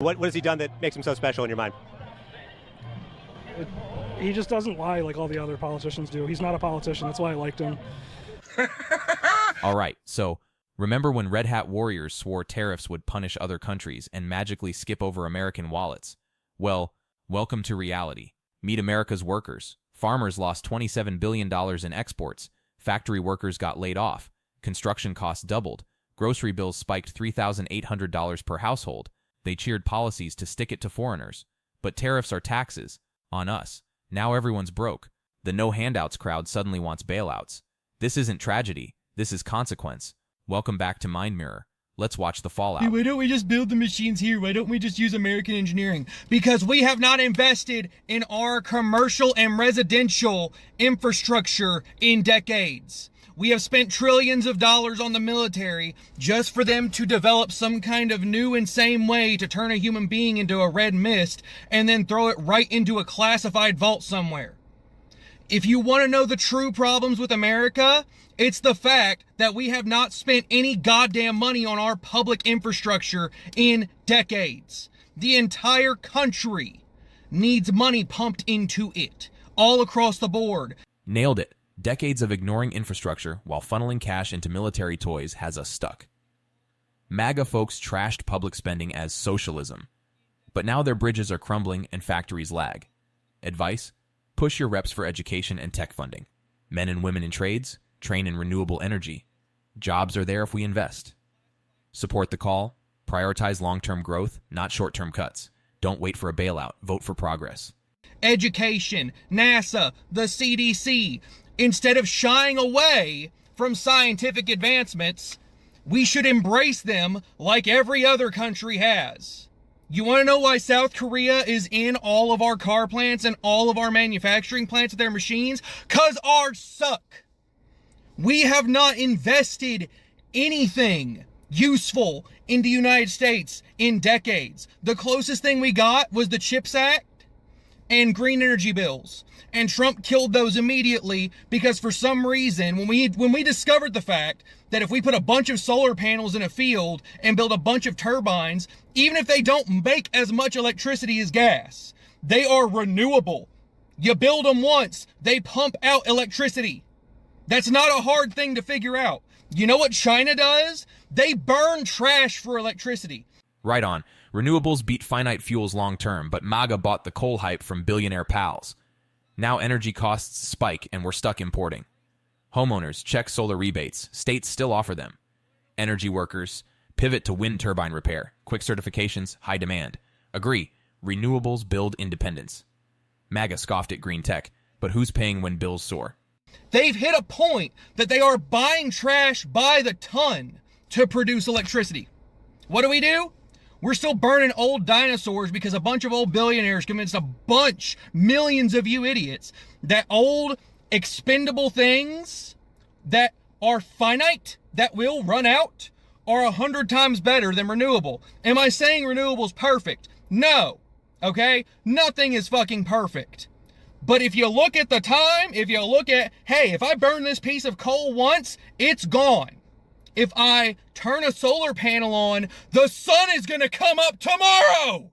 What has he done that makes him so special in your mind? He just doesn't lie like all the other politicians do. He's not a politician. That's why I liked him. All right, so remember when Red Hat warriors swore tariffs would punish other countries and magically skip over American wallets? Well, welcome to reality. Meet America's workers. Farmers lost $27 billion in exports. Factory workers got laid off. Construction costs doubled. Grocery bills spiked $3,800 per household. They cheered policies to stick it to foreigners. But tariffs are taxes. On us. Now everyone's broke. The no-handouts crowd suddenly wants bailouts. This isn't tragedy. This is consequence. Welcome back to Mind Mirror. Let's watch the fallout. Hey, why don't we just build the machines here? Why don't we just use American engineering? Because we have not invested in our commercial and residential infrastructure in decades. We have spent trillions of dollars on the military just for them to develop some kind of new insane way to turn a human being into a red mist and then throw it right into a classified vault somewhere. If you want to know the true problems with America, it's the fact that we have not spent any goddamn money on our public infrastructure in decades. The entire country needs money pumped into it, all across the board. Nailed it. Decades of ignoring infrastructure while funneling cash into military toys has us stuck. MAGA folks trashed public spending as socialism. But now their bridges are crumbling and factories lag. Advice? Push your reps for education and tech funding. Men and women in trades, train in renewable energy. Jobs are there if we invest. Support the call. Prioritize long-term growth, not short-term cuts. Don't wait for a bailout. Vote for progress. Education, NASA, the CDC. Instead of shying away from scientific advancements, we should embrace them like every other country has. You want to know why South Korea is in all of our car plants and all of our manufacturing plants with their machines? 'Cause ours suck. We have not invested anything useful in the United States in decades. The closest thing we got was the CHIPS Act and green energy bills. And Trump killed those immediately because for some reason, when we discovered the fact that if we put a bunch of solar panels in a field and build a bunch of turbines, even if they don't make as much electricity as gas, they are renewable. You build them once, they pump out electricity. That's not a hard thing to figure out. You know what China does? They burn trash for electricity. Right on. Renewables beat finite fuels long term, but MAGA bought the coal hype from billionaire pals. Now energy costs spike and we're stuck importing. Homeowners check solar rebates. States still offer them. Energy workers pivot to wind turbine repair. Quick certifications, high demand. Agree. Renewables build independence. MAGA scoffed at green tech, but who's paying when bills soar? They've hit a point that they are buying trash by the ton to produce electricity. What do? We're still burning old dinosaurs because a bunch of old billionaires convinced millions of you idiots, that old expendable things that are finite, that will run out, are 100 times better than renewable. Am I saying renewable's perfect? No. Okay? Nothing is fucking perfect. But if you look at the time, if you look at, hey, if I burn this piece of coal once, it's gone. If I turn a solar panel on, the sun is going to come up tomorrow.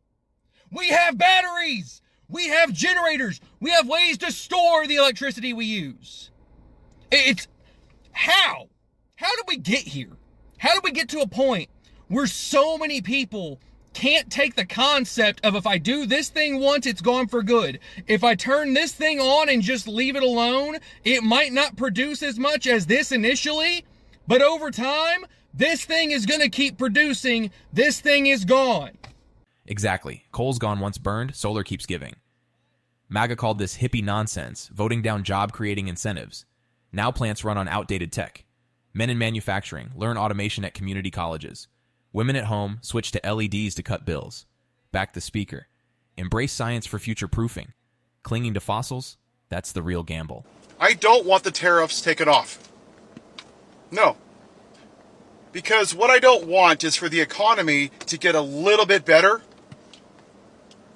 We have batteries. We have generators. We have ways to store the electricity we use. It's how? How did we get here? How did we get to a point where so many people can't take the concept of if I do this thing once, it's gone for good. If I turn this thing on and just leave it alone, it might not produce as much as this initially. But over time, this thing is going to keep producing. This thing is gone. Exactly. Coal's gone once burned, solar keeps giving. MAGA called this hippie nonsense, voting down job-creating incentives. Now plants run on outdated tech. Men in manufacturing learn automation at community colleges. Women at home switch to LEDs to cut bills. Back the speaker. Embrace science for future proofing. Clinging to fossils? That's the real gamble. I don't want the tariffs taken off. No. Because what I don't want is for the economy to get a little bit better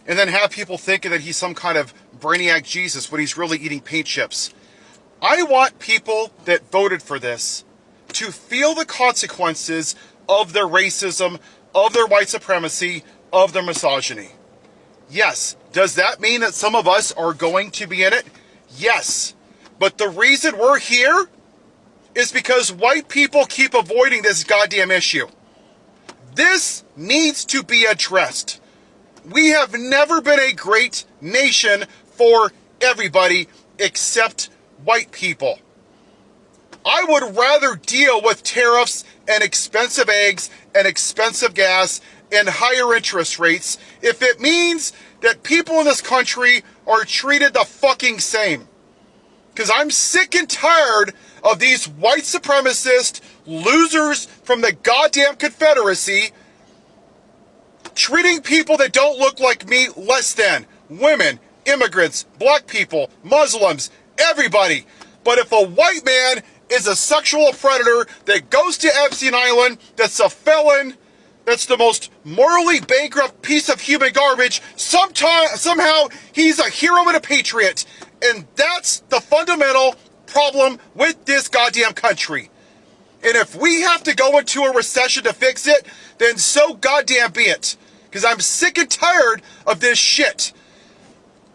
and then have people thinking that he's some kind of brainiac Jesus when he's really eating paint chips. I want people that voted for this to feel the consequences of their racism, of their white supremacy, of the misogyny. Yes. Does that mean that some of us are going to be in it? Yes. But the reason we're here is because white people keep avoiding this goddamn issue. This needs to be addressed. We have never been a great nation for everybody except white people. I would rather deal with tariffs and expensive eggs and expensive gas and higher interest rates if it means that people in this country are treated the fucking same. Because I'm sick and tired of these white supremacist losers from the goddamn Confederacy treating people that don't look like me less than. Women, immigrants, black people, Muslims, everybody. But if a white man is a sexual predator that goes to Epstein Island, that's a felon, that's the most morally bankrupt piece of human garbage, somehow he's a hero and a patriot. And that's the fundamental problem with this goddamn country. And if we have to go into a recession to fix it, then so goddamn be it. Because I'm sick and tired of this shit.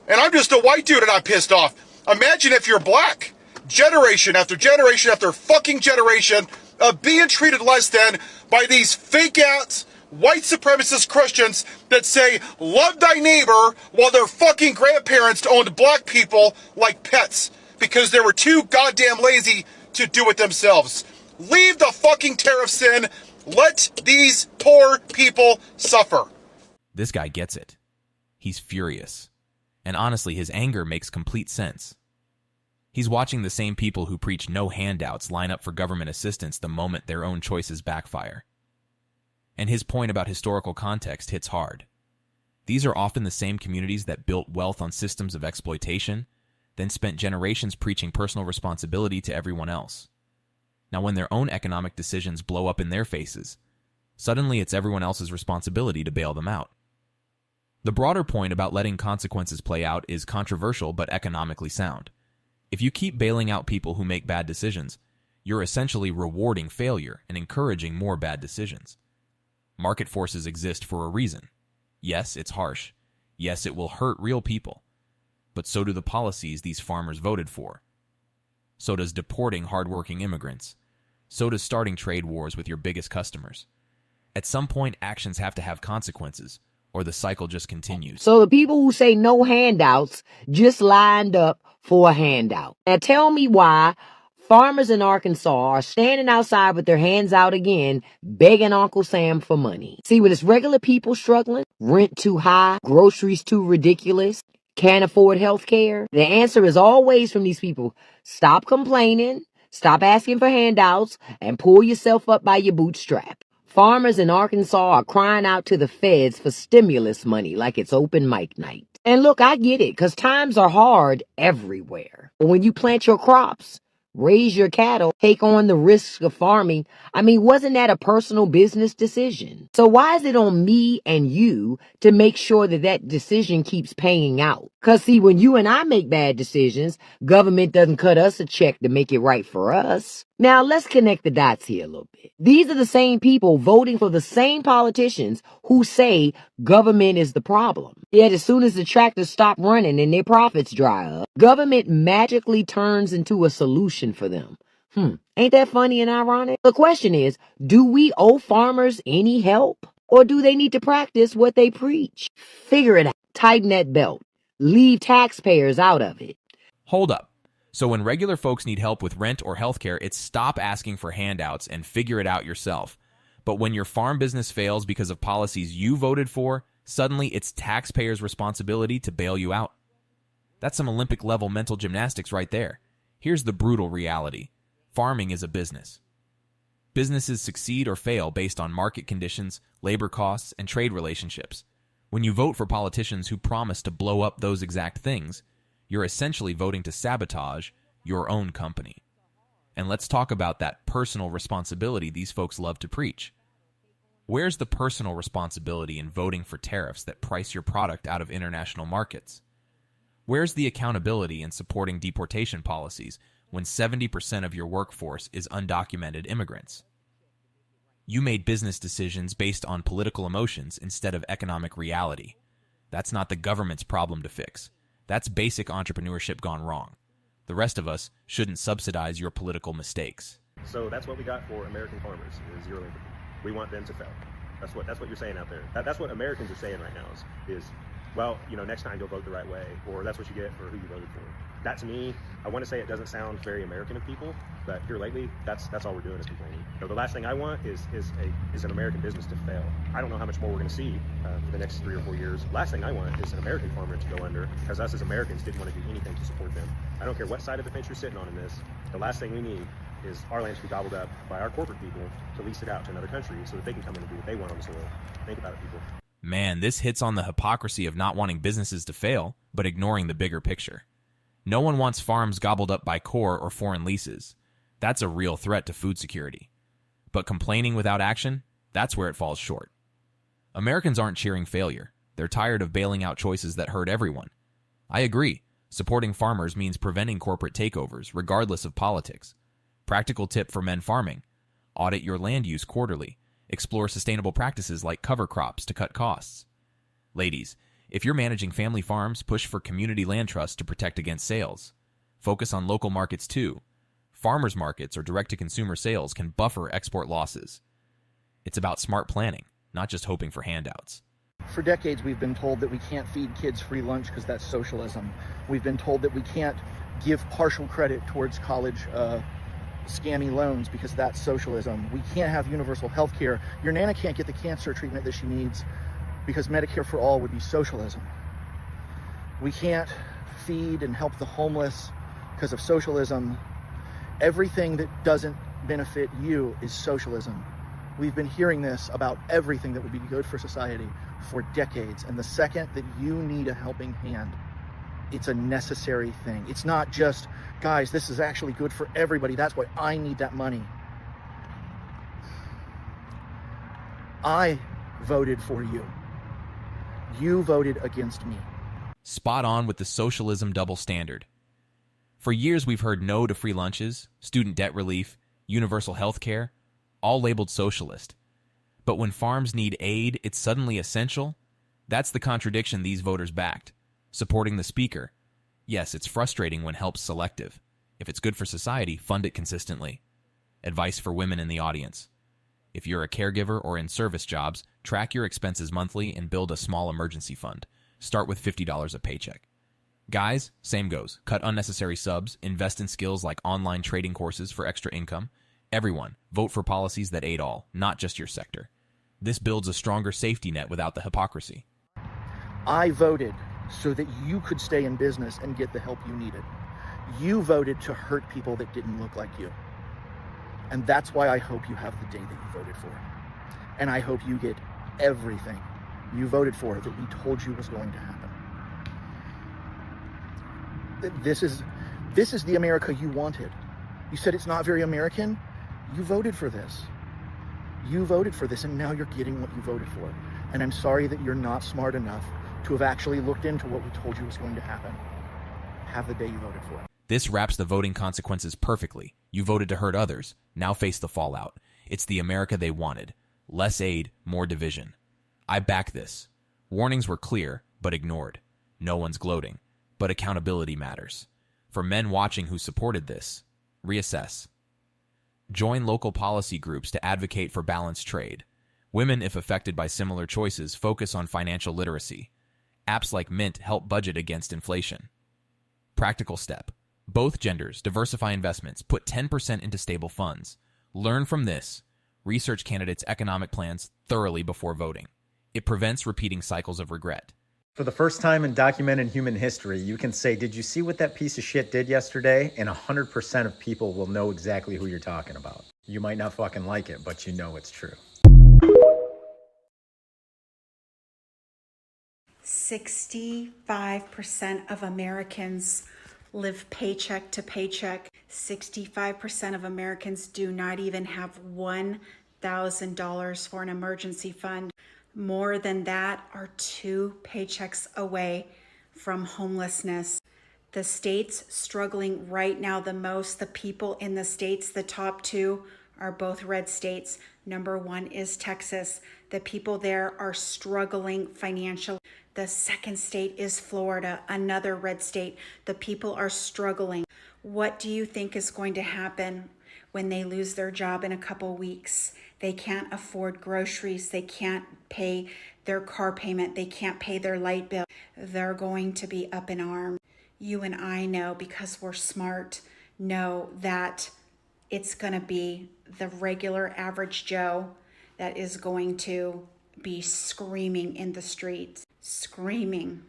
And I'm just a white dude and I'm pissed off. Imagine if you're black. Generation after generation after fucking generation of being treated less than by these fake-ass white supremacist Christians that say, love thy neighbor, while their fucking grandparents owned black people like pets because they were too goddamn lazy to do it themselves. Leave the fucking tariffs in. Let these poor people suffer. This guy gets it. He's furious. And honestly, his anger makes complete sense. He's watching the same people who preach no handouts line up for government assistance the moment their own choices backfire. And his point about historical context hits hard. These are often the same communities that built wealth on systems of exploitation, then spent generations preaching personal responsibility to everyone else. Now, when their own economic decisions blow up in their faces, suddenly it's everyone else's responsibility to bail them out. The broader point about letting consequences play out is controversial but economically sound. If you keep bailing out people who make bad decisions, you're essentially rewarding failure and encouraging more bad decisions. Market forces exist for a reason. Yes, it's harsh. Yes, it will hurt real people. But so do the policies these farmers voted for. So does deporting hardworking immigrants. So does starting trade wars with your biggest customers. At some point, actions have to have consequences, or the cycle just continues. So the people who say no handouts just lined up for a handout. Now tell me why farmers in Arkansas are standing outside with their hands out again, begging Uncle Sam for money. See, when it's regular people struggling, rent too high, groceries too ridiculous, can't afford health care, the answer is always from these people, stop complaining, stop asking for handouts, and pull yourself up by your bootstrap. Farmers in Arkansas are crying out to the feds for stimulus money like it's open mic night. And look, I get it, because times are hard everywhere. But when you plant your crops, raise your cattle, take on the risks of farming, wasn't that a personal business decision? So why is it on me and you to make sure that that decision keeps paying out? Because see, when you and I make bad decisions, government doesn't cut us a check to make it right for us. Now, let's connect the dots here a little bit. These are the same people voting for the same politicians who say government is the problem. Yet as soon as the tractors stop running and their profits dry up, government magically turns into a solution for them. Ain't that funny and ironic? The question is, do we owe farmers any help? Or do they need to practice what they preach? Figure it out. Tighten that belt. Leave taxpayers out of it. Hold up. So when regular folks need help with rent or healthcare, it's stop asking for handouts and figure it out yourself. But when your farm business fails because of policies you voted for, suddenly it's taxpayers' responsibility to bail you out. That's some Olympic-level mental gymnastics right there. Here's the brutal reality. Farming is a business. Businesses succeed or fail based on market conditions, labor costs, and trade relationships. When you vote for politicians who promise to blow up those exact things, you're essentially voting to sabotage your own company. And let's talk about that personal responsibility these folks love to preach. Where's the personal responsibility in voting for tariffs that price your product out of international markets? Where's the accountability in supporting deportation policies when 70% of your workforce is undocumented immigrants? You made business decisions based on political emotions instead of economic reality. That's not the government's problem to fix. That's basic entrepreneurship gone wrong. The rest of us shouldn't subsidize your political mistakes. So that's what we got for American farmers, is zero income. We want them to fail. That's what you're saying out there. That's what Americans are saying right now is, well, next time you'll vote the right way, or that's what you get for who you voted for. That, to me, I want to say it doesn't sound very American of people, but here lately, that's all we're doing is complaining. So the last thing I want is an American business to fail. I don't know how much more we're going to see for the next 3 or 4 years. Last thing I want is an American farmer to go under, because us as Americans didn't want to do anything to support them. I don't care what side of the fence you're sitting on in this. The last thing we need is our land to be gobbled up by our corporate people to lease it out to another country so that they can come in and do what they want on the soil. Think about it, people. Man, this hits on the hypocrisy of not wanting businesses to fail, but ignoring the bigger picture. No one wants farms gobbled up by core or foreign leases. That's a real threat to food security. But complaining without action, that's where it falls short. Americans aren't cheering failure. They're tired of bailing out choices that hurt everyone. I agree. Supporting farmers means preventing corporate takeovers, regardless of politics. Practical tip for men farming: audit your land use quarterly. Explore sustainable practices like cover crops to cut costs. Ladies, if you're managing family farms, push for community land trusts to protect against sales. Focus on local markets too. Farmers markets or direct-to-consumer sales can buffer export losses. It's about smart planning, not just hoping for handouts. For decades, we've been told that we can't feed kids free lunch because that's socialism. We've been told that we can't give partial credit towards college scammy loans because that's socialism. We can't have universal health care. Your Nana can't get the cancer treatment that she needs because Medicare for all would be socialism. We can't feed and help the homeless because of socialism. Everything that doesn't benefit you is socialism. We've been hearing this about everything that would be good for society for decades, and the second that you need a helping hand, it's a necessary thing. It's not just, guys, this is actually good for everybody, that's why I need that money. I voted for you. You voted against me. Spot on with the socialism double standard. For years, we've heard no to free lunches, student debt relief, universal health care, all labeled socialist. But when farms need aid, it's suddenly essential? That's the contradiction these voters backed. Supporting the speaker. Yes, it's frustrating when help's selective. If it's good for society, fund it consistently. Advice for women in the audience. If you're a caregiver or in service jobs, track your expenses monthly and build a small emergency fund. Start with $50 a paycheck. Guys, same goes. Cut unnecessary subs, invest in skills like online trading courses for extra income. Everyone, vote for policies that aid all, not just your sector. This builds a stronger safety net without the hypocrisy. I voted so that you could stay in business and get the help you needed. You voted to hurt people that didn't look like you. And that's why I hope you have the day that you voted for. And I hope you get everything you voted for that we told you was going to happen. This is the America you wanted. You said it's not very American. You voted for this. You voted for this, and now you're getting what you voted for. And I'm sorry that you're not smart enough to have actually looked into what we told you was going to happen. Have the day you voted for. This wraps the voting consequences perfectly. You voted to hurt others. Now face the fallout. It's the America they wanted. Less aid, more division. I back this. Warnings were clear, but ignored. No one's gloating. But accountability matters. For men watching who supported this, reassess. Join local policy groups to advocate for balanced trade. Women, if affected by similar choices, focus on financial literacy. Apps like Mint help budget against inflation. Practical step. Both genders diversify investments, put 10% into stable funds. Learn from this. Research candidates' economic plans thoroughly before voting. It prevents repeating cycles of regret. For the first time in documented human history, you can say, did you see what that piece of shit did yesterday? And 100% of people will know exactly who you're talking about. You might not fucking like it, but you know it's true. 65% of Americans live paycheck to paycheck. 65% of Americans do not even have $1,000 for an emergency fund. More than that are 2 paychecks away from homelessness. The states struggling right now the most, the people in the states, the top 2, are both red states. Number one is Texas. The people there are struggling financially. The second state is Florida, another red state. The people are struggling. What do you think is going to happen when they lose their job in a couple weeks? They can't afford groceries. They can't pay their car payment. They can't pay their light bill. They're going to be up in arms. You and I know, because we're smart, know that it's going to be the regular average Joe that is going to be screaming in the streets, screaming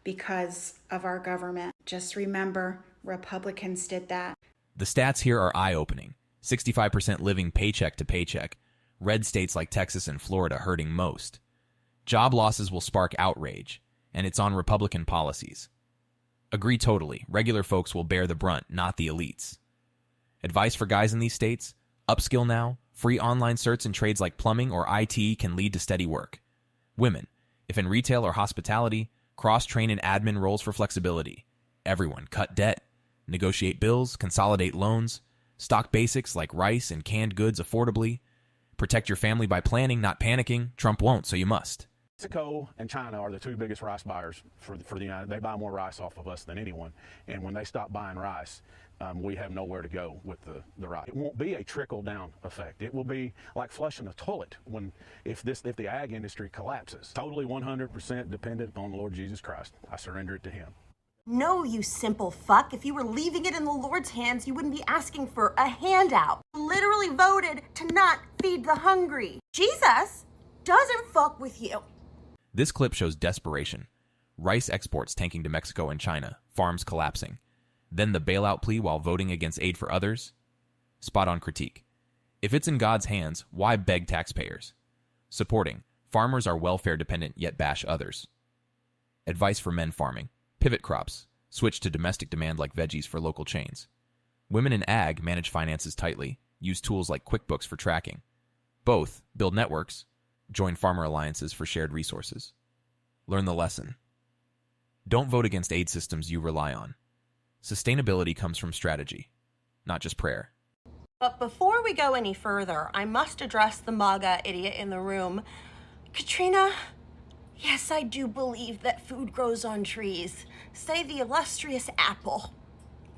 because of our government. Just remember, Republicans did that. The stats here are eye-opening. 65% living paycheck to paycheck. Red states like Texas and Florida hurting most. Job losses will spark outrage, and it's on Republican policies. Agree totally. Regular folks will bear the brunt, not the elites. Advice for guys in these states? Upskill now. Free online certs in trades like plumbing or IT can lead to steady work. Women, if in retail or hospitality, cross-train in admin roles for flexibility. Everyone, cut debt, negotiate bills, consolidate loans, stock basics like rice and canned goods affordably. Protect your family by planning, not panicking. Trump won't, so you must. Mexico and China are the two biggest rice buyers for the United States. They buy more rice off of us than anyone. And when they stop buying rice, we have nowhere to go with the rice. It won't be a trickle-down effect. It will be like flushing a toilet if the ag industry collapses. Totally 100% dependent on the Lord Jesus Christ. I surrender it to him. No, you simple fuck. If you were leaving it in the Lord's hands, you wouldn't be asking for a handout. Literally voted to not feed the hungry. Jesus doesn't fuck with you. This clip shows desperation. Rice exports tanking to Mexico and China, farms collapsing. Then the bailout plea while voting against aid for others? Spot on critique. If it's in God's hands, why beg taxpayers? Supporting. Farmers are welfare dependent yet bash others. Advice for men farming. Pivot crops. Switch to domestic demand like veggies for local chains. Women in ag manage finances tightly. Use tools like QuickBooks for tracking. Both build networks. Join farmer alliances for shared resources. Learn the lesson. Don't vote against aid systems you rely on. Sustainability comes from strategy, not just prayer. But before we go any further, I must address the MAGA idiot in the room. Katrina, yes, I do believe that food grows on trees. Say the illustrious apple,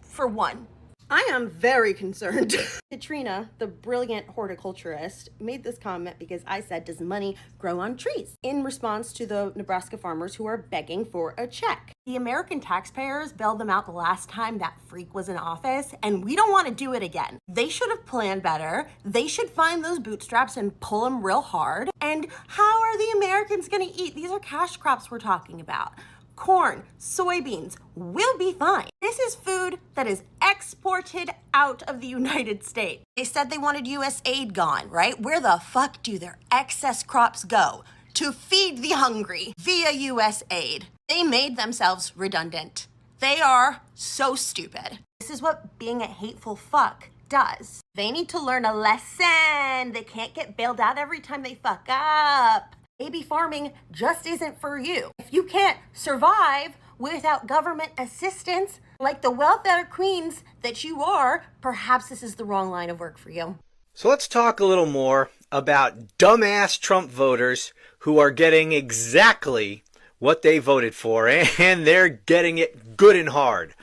for one. I am very concerned. Katrina, the brilliant horticulturist, made this comment because I said, does money grow on trees? In response to the Nebraska farmers who are begging for a check. The American taxpayers bailed them out the last time that freak was in office, and we don't want to do it again. They should have planned better. They should find those bootstraps and pull them real hard. And how are the Americans going to eat? These are cash crops we're talking about. Corn, soybeans, will be fine. This is food that is exported out of the United States. They said they wanted U.S. aid gone, right? Where the fuck do their excess crops go? To feed the hungry via U.S. aid. They made themselves redundant. They are so stupid. This is what being a hateful fuck does. They need to learn a lesson. They can't get bailed out every time they fuck up. Maybe farming just isn't for you. If you can't survive without government assistance, like the welfare queens that you are, perhaps this is the wrong line of work for you. So let's talk a little more about dumbass Trump voters who are getting exactly what they voted for, and they're getting it good and hard.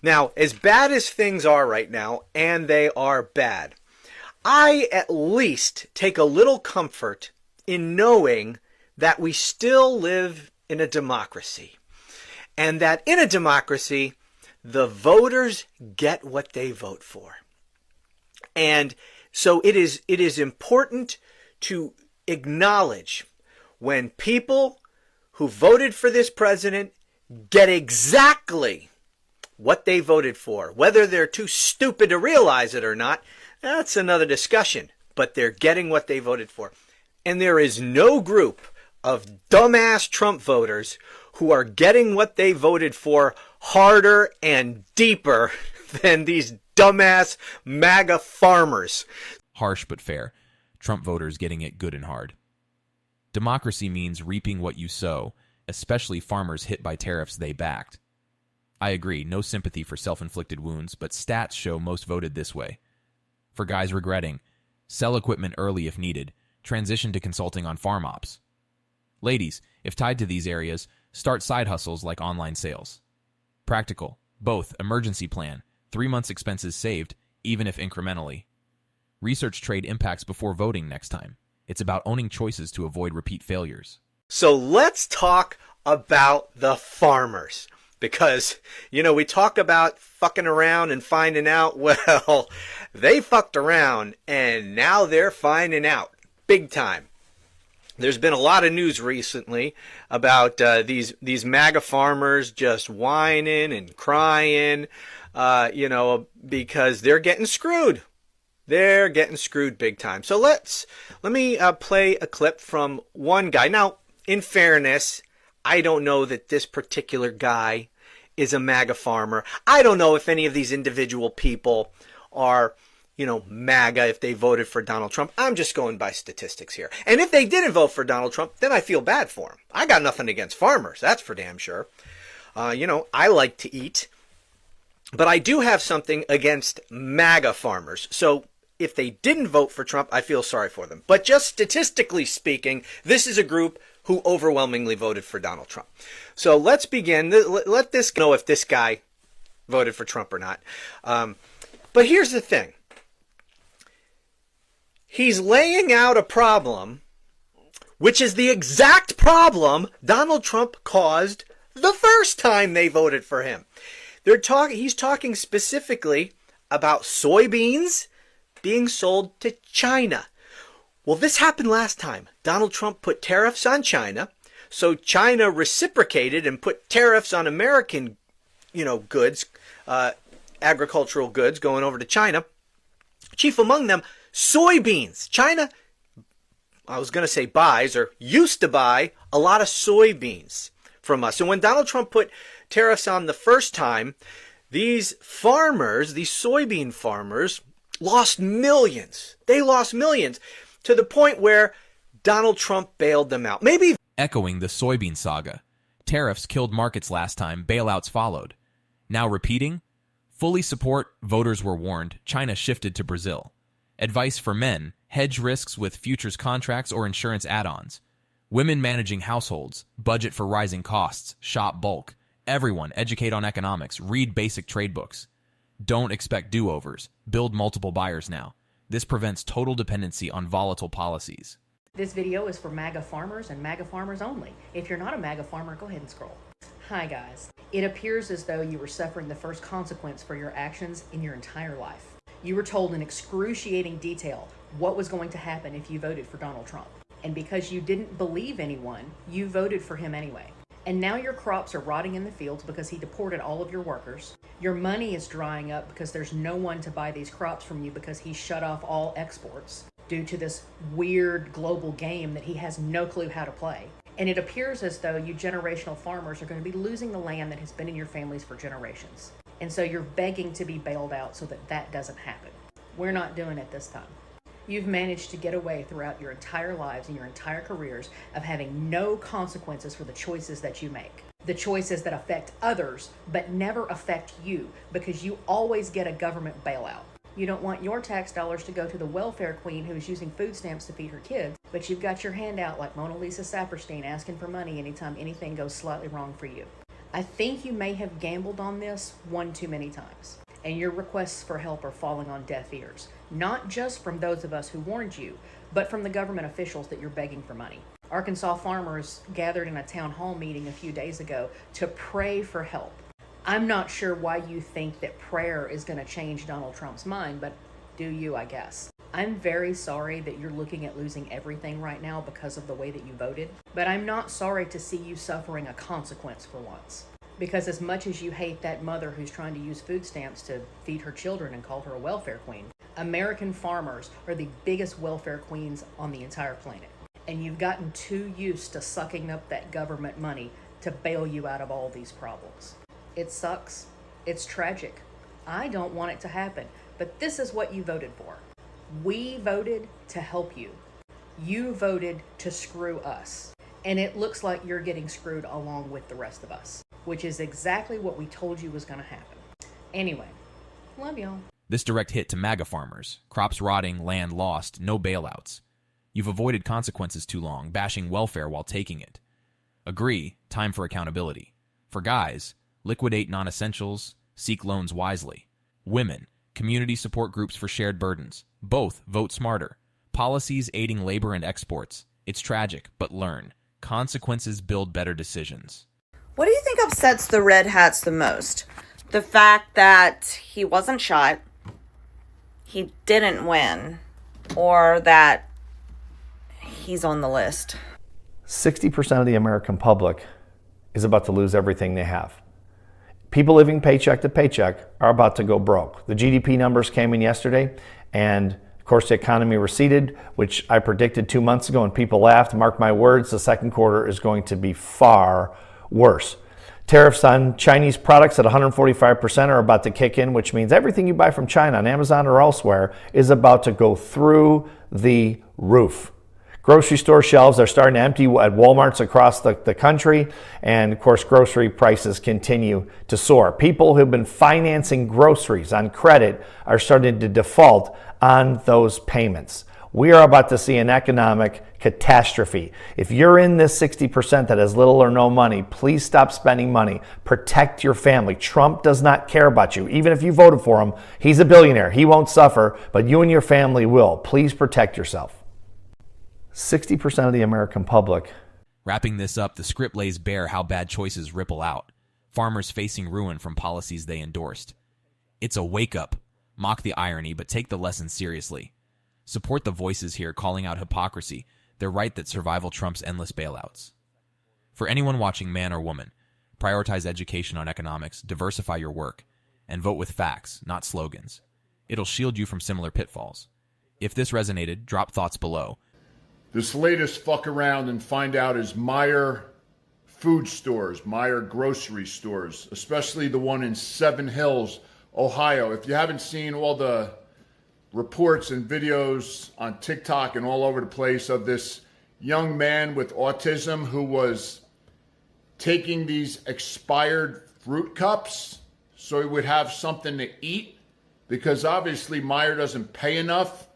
Now, as bad as things are right now, and they are bad, I at least take a little comfort in knowing that we still live in a democracy, and that in a democracy, the voters get what they vote for. And so it is important to acknowledge when people who voted for this president get exactly what they voted for. Whether they're too stupid to realize it or not, that's another discussion. But they're getting what they voted for. And there is no group of dumbass Trump voters who are getting what they voted for harder and deeper than these dumbass MAGA farmers. Harsh but fair. Trump voters getting it good and hard. Democracy means reaping what you sow, especially farmers hit by tariffs they backed. I agree, no sympathy for self-inflicted wounds, but stats show most voted this way. For guys regretting, Sell equipment early if needed. Transition to consulting on farm ops. Ladies, if tied to these areas, start side hustles like online sales. Practical. Both. Emergency plan. 3 months expenses saved, even if incrementally. Research trade impacts before voting next time. It's about owning choices to avoid repeat failures. So let's talk about the farmers. Because, we talk about fucking around and finding out. Well, they fucked around and now they're finding out. Big time. There's been a lot of news recently about these MAGA farmers just whining and crying, because they're getting screwed. They're getting screwed big time. So let me play a clip from one guy. Now, in fairness, I don't know that this particular guy is a MAGA farmer. I don't know if any of these individual people are, MAGA if they voted for Donald Trump. I'm just going by statistics here. And if they didn't vote for Donald Trump, then I feel bad for them. I got nothing against farmers. That's for damn sure. I like to eat. But I do have something against MAGA farmers. So if they didn't vote for Trump, I feel sorry for them. But just statistically speaking, this is a group who overwhelmingly voted for Donald Trump. So let's begin. Let this know if this guy voted for Trump or not. But here's the thing. He's laying out a problem, which is the exact problem Donald Trump caused the first time they voted for him. He's talking specifically about soybeans being sold to China. Well, this happened last time. Donald Trump put tariffs on China, so China reciprocated and put tariffs on American, goods, agricultural goods going over to China. Chief among them, soybeans. China, I was going to say buys or used to buy a lot of soybeans from us. And when Donald Trump put tariffs on the first time, these farmers, these soybean farmers, lost millions. They lost millions to the point where Donald Trump bailed them out. Maybe echoing the soybean saga. Tariffs killed markets last time, bailouts followed. Now repeating? Fully support, voters were warned, China shifted to Brazil. Advice for men, hedge risks with futures contracts or insurance add-ons. Women managing households, budget for rising costs, shop bulk. Everyone educate on economics, read basic trade books. Don't expect do-overs, build multiple buyers now. This prevents total dependency on volatile policies. This video is for MAGA farmers and MAGA farmers only. If you're not a MAGA farmer, go ahead and scroll. Hi guys. It appears as though you were suffering the first consequence for your actions in your entire life. You were told in excruciating detail what was going to happen if you voted for Donald Trump. And because you didn't believe anyone, you voted for him anyway. And now your crops are rotting in the fields because he deported all of your workers. Your money is drying up because there's no one to buy these crops from you because he shut off all exports due to this weird global game that he has no clue how to play. And it appears as though you generational farmers are going to be losing the land that has been in your families for generations. And so you're begging to be bailed out so that that doesn't happen. We're not doing it this time. You've managed to get away throughout your entire lives and your entire careers of having no consequences for the choices that you make. The choices that affect others, but never affect you because you always get a government bailout. You don't want your tax dollars to go to the welfare queen who is using food stamps to feed her kids, but you've got your hand out like Mona Lisa Saperstein asking for money anytime anything goes slightly wrong for you. I think you may have gambled on this one too many times, and your requests for help are falling on deaf ears, not just from those of us who warned you, but from the government officials that you're begging for money. Arkansas farmers gathered in a town hall meeting a few days ago to pray for help. I'm not sure why you think that prayer is going to change Donald Trump's mind, but do you, I guess. I'm very sorry that you're looking at losing everything right now because of the way that you voted, but I'm not sorry to see you suffering a consequence for once. Because as much as you hate that mother who's trying to use food stamps to feed her children and call her a welfare queen, American farmers are the biggest welfare queens on the entire planet. And you've gotten too used to sucking up that government money to bail you out of all these problems. It sucks. It's tragic. I don't want it to happen, but this is what you voted for. We voted to help you. You voted to screw us. And it looks like you're getting screwed along with the rest of us, which is exactly what we told you was going to happen. Anyway, love y'all. This direct hit to MAGA farmers. Crops rotting, land lost, no bailouts. You've avoided consequences too long, bashing welfare while taking it. Agree, time for accountability. For guys, liquidate non-essentials, seek loans wisely. Women, community support groups for shared burdens. Both, vote smarter. Policies aiding labor and exports. It's tragic, but learn. Consequences build better decisions. What do you think upsets the red hats the most? The fact that he wasn't shot, he didn't win, or that he's on the list? 60% of the American public is about to lose everything they have. People living paycheck to paycheck are about to go broke. The GDP numbers came in yesterday, and of course the economy receded, which I predicted 2 months ago, and people laughed. Mark my words, the second quarter is going to be far worse. Tariffs on Chinese products at 145% are about to kick in, which means everything you buy from China on Amazon or elsewhere is about to go through the roof. Grocery store shelves are starting to empty at Walmarts across the country, and of course grocery prices continue to soar. People who've been financing groceries on credit are starting to default on those payments. We are about to see an economic catastrophe. If you're in this 60% that has little or no money, please stop spending money. Protect your family. Trump does not care about you. Even if you voted for him, he's a billionaire. He won't suffer, but you and your family will. Please protect yourself. 60% of the American public. Wrapping this up, the script lays bare how bad choices ripple out. Farmers facing ruin from policies they endorsed. It's a wake-up. Mock the irony, but take the lesson seriously. Support the voices here calling out hypocrisy. They're right that survival trumps endless bailouts. For anyone watching, man or woman, prioritize education on economics, diversify your work, and vote with facts, not slogans. It'll shield you from similar pitfalls. If this resonated, drop thoughts below. This latest fuck around and find out is Meijer food stores, Meijer grocery stores, especially the one in Seven Hills, Ohio. If you haven't seen all the reports and videos on TikTok and all over the place of this young man with autism who was taking these expired fruit cups so he would have something to eat, because obviously Meijer doesn't pay enough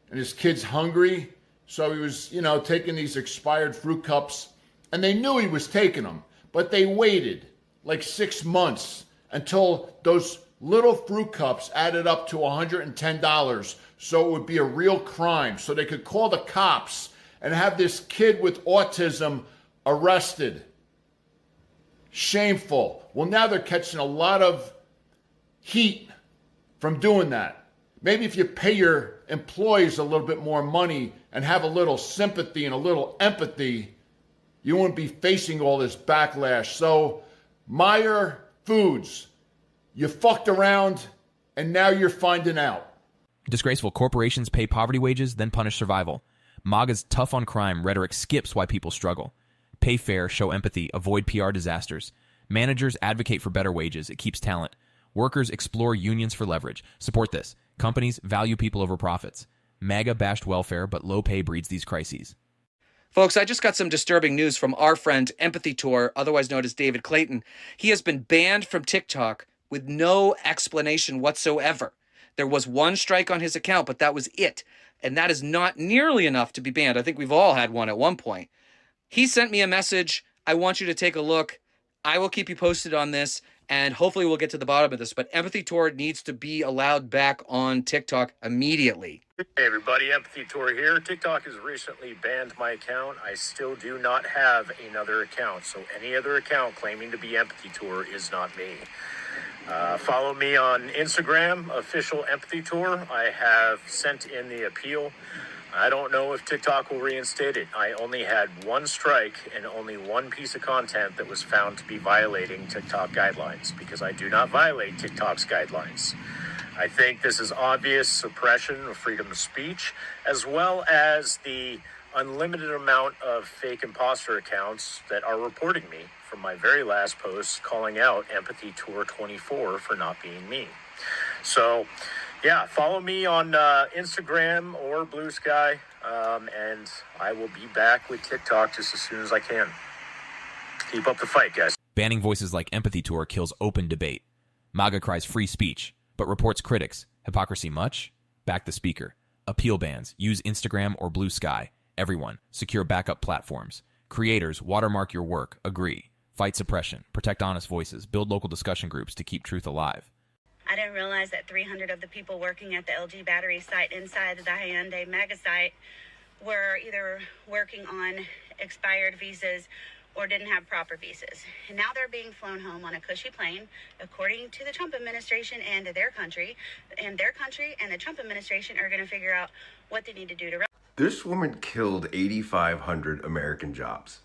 and his kid's hungry. So he was, taking these expired fruit cups, and they knew he was taking them, but they waited like 6 months until those little fruit cups added up to $110, so it would be a real crime, so they could call the cops and have this kid with autism arrested. Shameful. Well, now they're catching a lot of heat from doing that. Maybe if you pay your employees a little bit more money and have a little sympathy and a little empathy, you wouldn't be facing all this backlash. So, Meijer Foods, you fucked around and now you're finding out. Disgraceful. Corporations pay poverty wages, then punish survival. MAGA's tough on crime rhetoric skips why people struggle. Pay fair, show empathy, avoid PR disasters. Managers advocate for better wages. It keeps talent. Workers explore unions for leverage. Support this. Companies value people over profits. MAGA bashed welfare, but low pay breeds these crises. Folks, I just got some disturbing news from our friend Empathy Tour, otherwise known as David Clayton. He has been banned from TikTok with no explanation whatsoever. There was one strike on his account, but that was it. And that is not nearly enough to be banned. I think we've all had one at one point. He sent me a message. I want you to take a look. I will keep you posted on this, and hopefully we'll get to the bottom of this. But Empathy Tour needs to be allowed back on TikTok immediately. Hey everybody, Empathy Tour here. TikTok has recently banned my account. I still do not have another account, so any other account claiming to be Empathy Tour is not me. Follow me on Instagram, official Empathy Tour. I have sent in the appeal. I don't know if TikTok will reinstate it. I only had one strike and only one piece of content that was found to be violating TikTok guidelines, because I do not violate TikTok's guidelines. I think this is obvious suppression of freedom of speech, as well as the unlimited amount of fake imposter accounts that are reporting me from my very last post calling out Empathy Tour 24 for not being me. So, yeah, follow me on Instagram or Blue Sky, and I will be back with TikTok just as soon as I can. Keep up the fight, guys. Banning voices like Empathy Tour kills open debate. MAGA cries free speech, but reports critics Hypocrisy much? Back the speaker. Appeal bans. Use Instagram or Blue Sky. Everyone. Secure backup platforms. Creators, watermark your work. Agree. Fight suppression. Protect honest voices. Build local discussion groups to keep truth alive. I didn't realize that 300 of the people working at the LG battery site inside the Hyundai MAGA site were either working on expired visas or didn't have proper visas. And now they're being flown home on a cushy plane, according to the Trump administration and their country. And their country and the Trump administration are going to figure out what they need to do to... This woman killed 8,500 American jobs.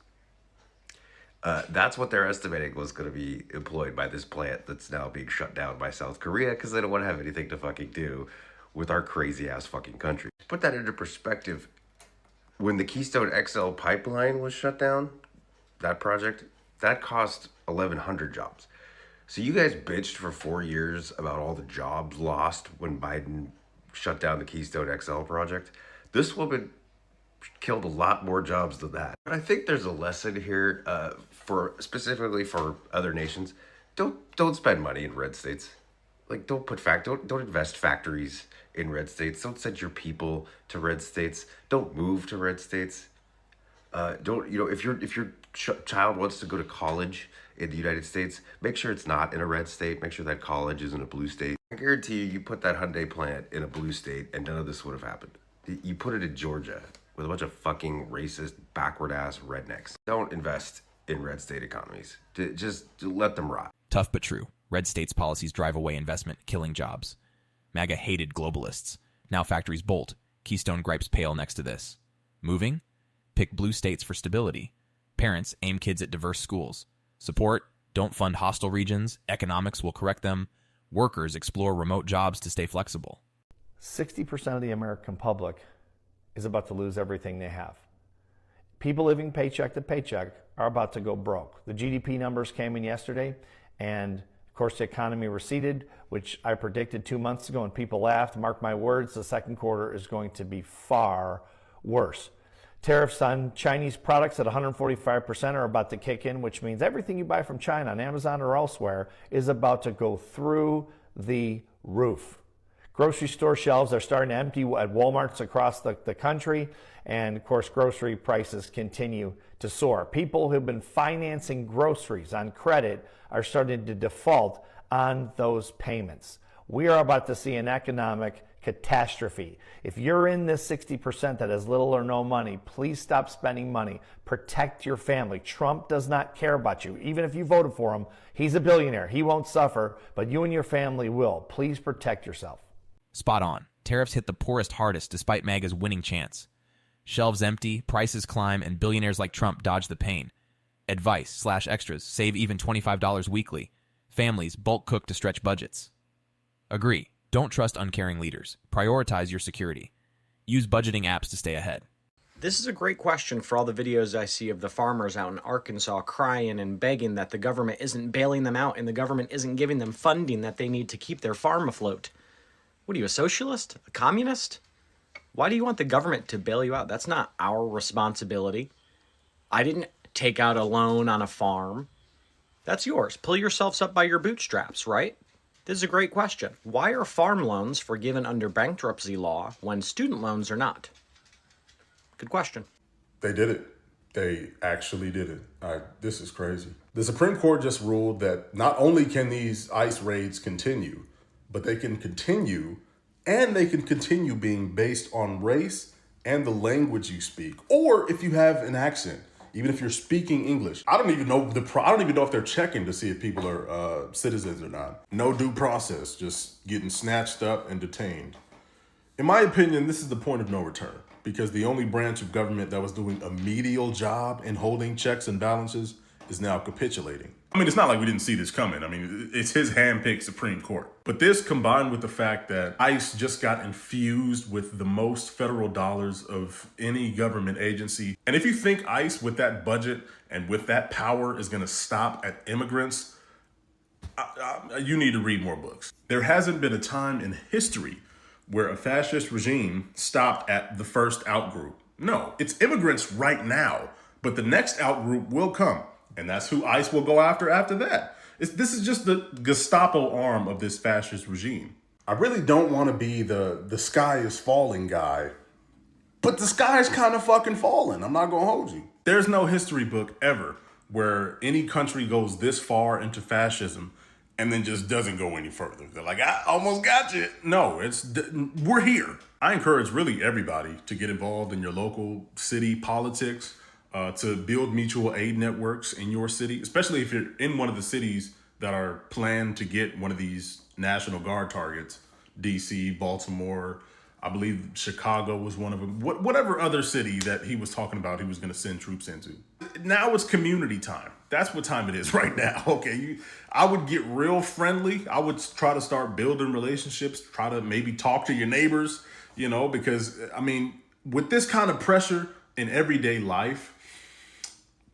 That's what they're estimating was going to be employed by this plant that's now being shut down by South Korea because they don't want to have anything to fucking do with our crazy ass fucking country. Put that into perspective. When the Keystone XL pipeline was shut down, that project, that cost 1,100 jobs. So you guys bitched for 4 years about all the jobs lost when Biden shut down the Keystone XL project. This woman killed a lot more jobs than that. But I think there's a lesson here specifically for other nations. Don't spend money in red states. Like don't invest factories in red states. Don't send your people to red states. Don't move to red states. If your child wants to go to college in the United States, make sure it's not in a red state. Make sure that college is in a blue state. I guarantee you put that Hyundai plant in a blue state and none of this would have happened. You put it in Georgia with a bunch of fucking racist, backward-ass rednecks. Don't invest in red state economies. Just let them rot. Tough but true. Red states' policies drive away investment, killing jobs. MAGA hated globalists. Now factories bolt. Keystone gripes pale next to this. Moving? Pick blue states for stability. Parents aim kids at diverse schools. Support? Don't fund hostile regions. Economics will correct them. Workers explore remote jobs to stay flexible. 60% of the American public is about to lose everything they have. People living paycheck to paycheck are about to go broke. The GDP numbers came in yesterday, and of course the economy receded, which I predicted 2 months ago, and people laughed. Mark my words, the second quarter is going to be far worse. Tariffs on Chinese products at 145% are about to kick in, which means everything you buy from China on Amazon or elsewhere is about to go through the roof. Grocery store shelves are starting to empty at Walmarts across the country, and of course grocery prices continue to soar. People who've been financing groceries on credit are starting to default on those payments. We are about to see an economic catastrophe. If you're in this 60% that has little or no money, please stop spending money. Protect your family. Trump does not care about you. Even if you voted for him, he's a billionaire. He won't suffer, but you and your family will. Please protect yourself. Spot on. Tariffs hit the poorest hardest despite MAGA's winning chance. Shelves empty, prices climb, and billionaires like Trump dodge the pain. Advice/extras. Save even $25 weekly. Families bulk cook to stretch budgets. Agree. Don't trust uncaring leaders. Prioritize your security. Use budgeting apps to stay ahead. This is a great question for all the videos I see of the farmers out in Arkansas crying and begging that the government isn't bailing them out and the government isn't giving them funding that they need to keep their farm afloat. What are you, a socialist? A communist? Why do you want the government to bail you out? That's not our responsibility. I didn't take out a loan on a farm. That's yours. Pull yourselves up by your bootstraps, right? This is a great question. Why are farm loans forgiven under bankruptcy law when student loans are not? Good question. They did it. They actually did it. This is crazy. The Supreme Court just ruled that not only can these ICE raids continue, but they can continue, and they can continue being based on race and the language you speak, or if you have an accent, even if you're speaking English. I don't even know if they're checking to see if people are citizens or not. No due process, just getting snatched up and detained. In my opinion, this is the point of no return, because the only branch of government that was doing a medial job in holding checks and balances is now capitulating. I mean, it's not like we didn't see this coming. I mean, it's his hand-picked Supreme Court. But this, combined with the fact that ICE just got infused with the most federal dollars of any government agency. And if you think ICE with that budget and with that power is going to stop at immigrants, you need to read more books. There hasn't been a time in history where a fascist regime stopped at the first outgroup. No, it's immigrants right now, but the next outgroup will come. And that's who ICE will go after that. This is just the Gestapo arm of this fascist regime. I really don't want to be the sky is falling guy, but the sky is kind of fucking falling. I'm not going to hold you. There's no history book ever where any country goes this far into fascism and then just doesn't go any further. They're like, I almost got you. No, we're here. I encourage really everybody to get involved in your local city politics, to build mutual aid networks in your city, especially if you're in one of the cities that are planned to get one of these National Guard targets. DC, Baltimore, I believe Chicago was one of them. Whatever other city that he was talking about he was going to send troops into. Now it's community time. That's what time it is right now. Okay, I would get real friendly. I would try to start building relationships, try to maybe talk to your neighbors, because, I mean, with this kind of pressure in everyday life,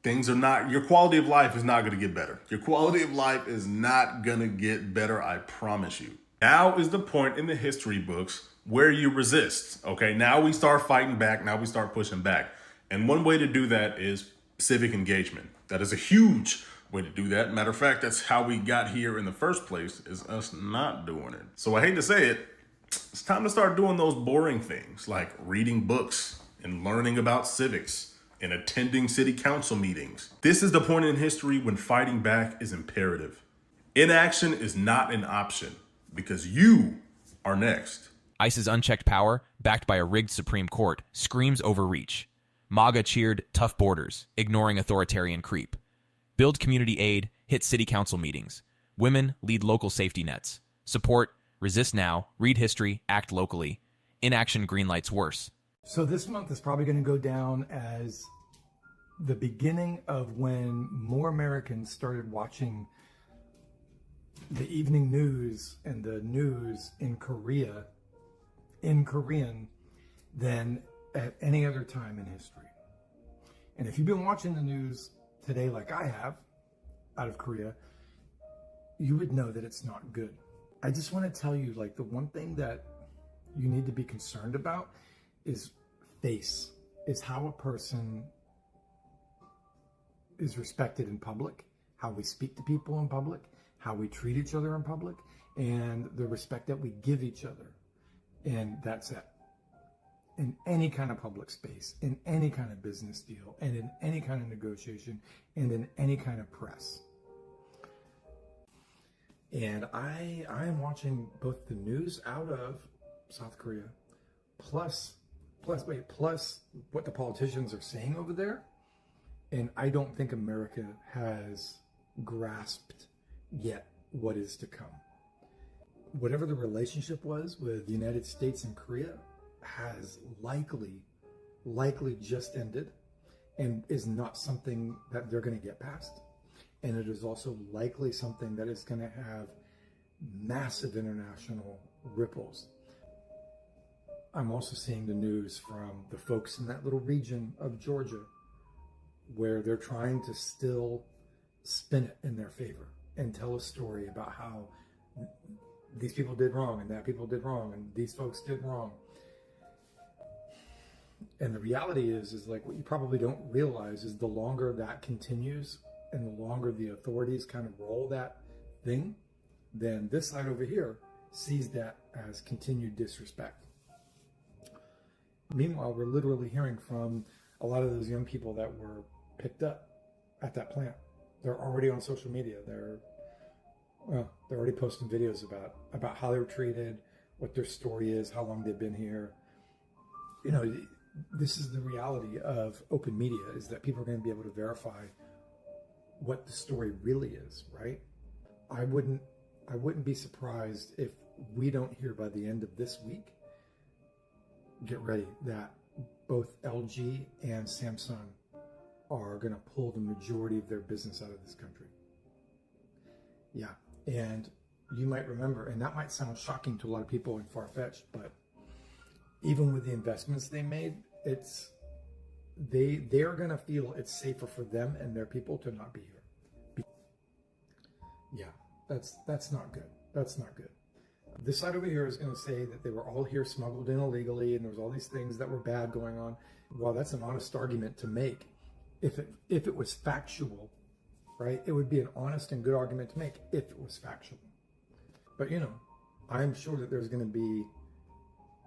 your quality of life is not going to get better. Your quality of life is not going to get better, I promise you. Now is the point in the history books where you resist, okay? Now we start fighting back. Now we start pushing back. And one way to do that is civic engagement. That is a huge way to do that. Matter of fact, that's how we got here in the first place, is us not doing it. So I hate to say it, it's time to start doing those boring things like reading books and learning about civics and attending city council meetings. This is the point in history when fighting back is imperative. Inaction is not an option because you are next. ICE's unchecked power, backed by a rigged Supreme Court, screams overreach. MAGA cheered tough borders, ignoring authoritarian creep. Build community aid, hit city council meetings. Women lead local safety nets. Support, resist now, read history, act locally. Inaction greenlights worse. So this month is probably going to go down as the beginning of when more Americans started watching the evening news and the news in Korean than at any other time in history. And if you've been watching the news today like I have out of Korea, you would know that it's not good. I just want to tell you, like, the one thing that you need to be concerned about is how a person is respected in public, how we speak to people in public, how we treat each other in public, and the respect that we give each other. And that's it. In any kind of public space, in any kind of business deal, and in any kind of negotiation, and in any kind of press. And I am watching both the news out of South Korea, plus what the politicians are saying over there. And I don't think America has grasped yet what is to come. Whatever the relationship was with the United States and Korea has likely just ended and is not something that they're going to get past. And it is also likely something that is going to have massive international ripples. I'm also seeing the news from the folks in that little region of Georgia where they're trying to still spin it in their favor and tell a story about how these people did wrong and that people did wrong and these folks did wrong. And the reality is like what you probably don't realize is the longer that continues and the longer the authorities kind of roll that thing, then this side over here sees that as continued disrespect. Meanwhile, we're literally hearing from a lot of those young people that were picked up at that plant. They're already on social media. They're already posting videos about how they were treated, what their story is, how long they've been here. You know, this is the reality of open media, is that people are going to be able to verify what the story really is, right? I wouldn't be surprised if we don't hear by the end of this week, get ready, that both LG and Samsung are going to pull the majority of their business out of this country. Yeah, and you might remember, and that might sound shocking to a lot of people and far-fetched, but even with the investments they made, they're going to feel it's safer for them and their people to not be here. Yeah, that's not good. That's not good. This side over here is going to say that they were all here smuggled in illegally and there was all these things that were bad going on. Well, that's an honest argument to make. If it was factual, right? It would be an honest and good argument to make if it was factual. But you know, I'm sure that there's going to be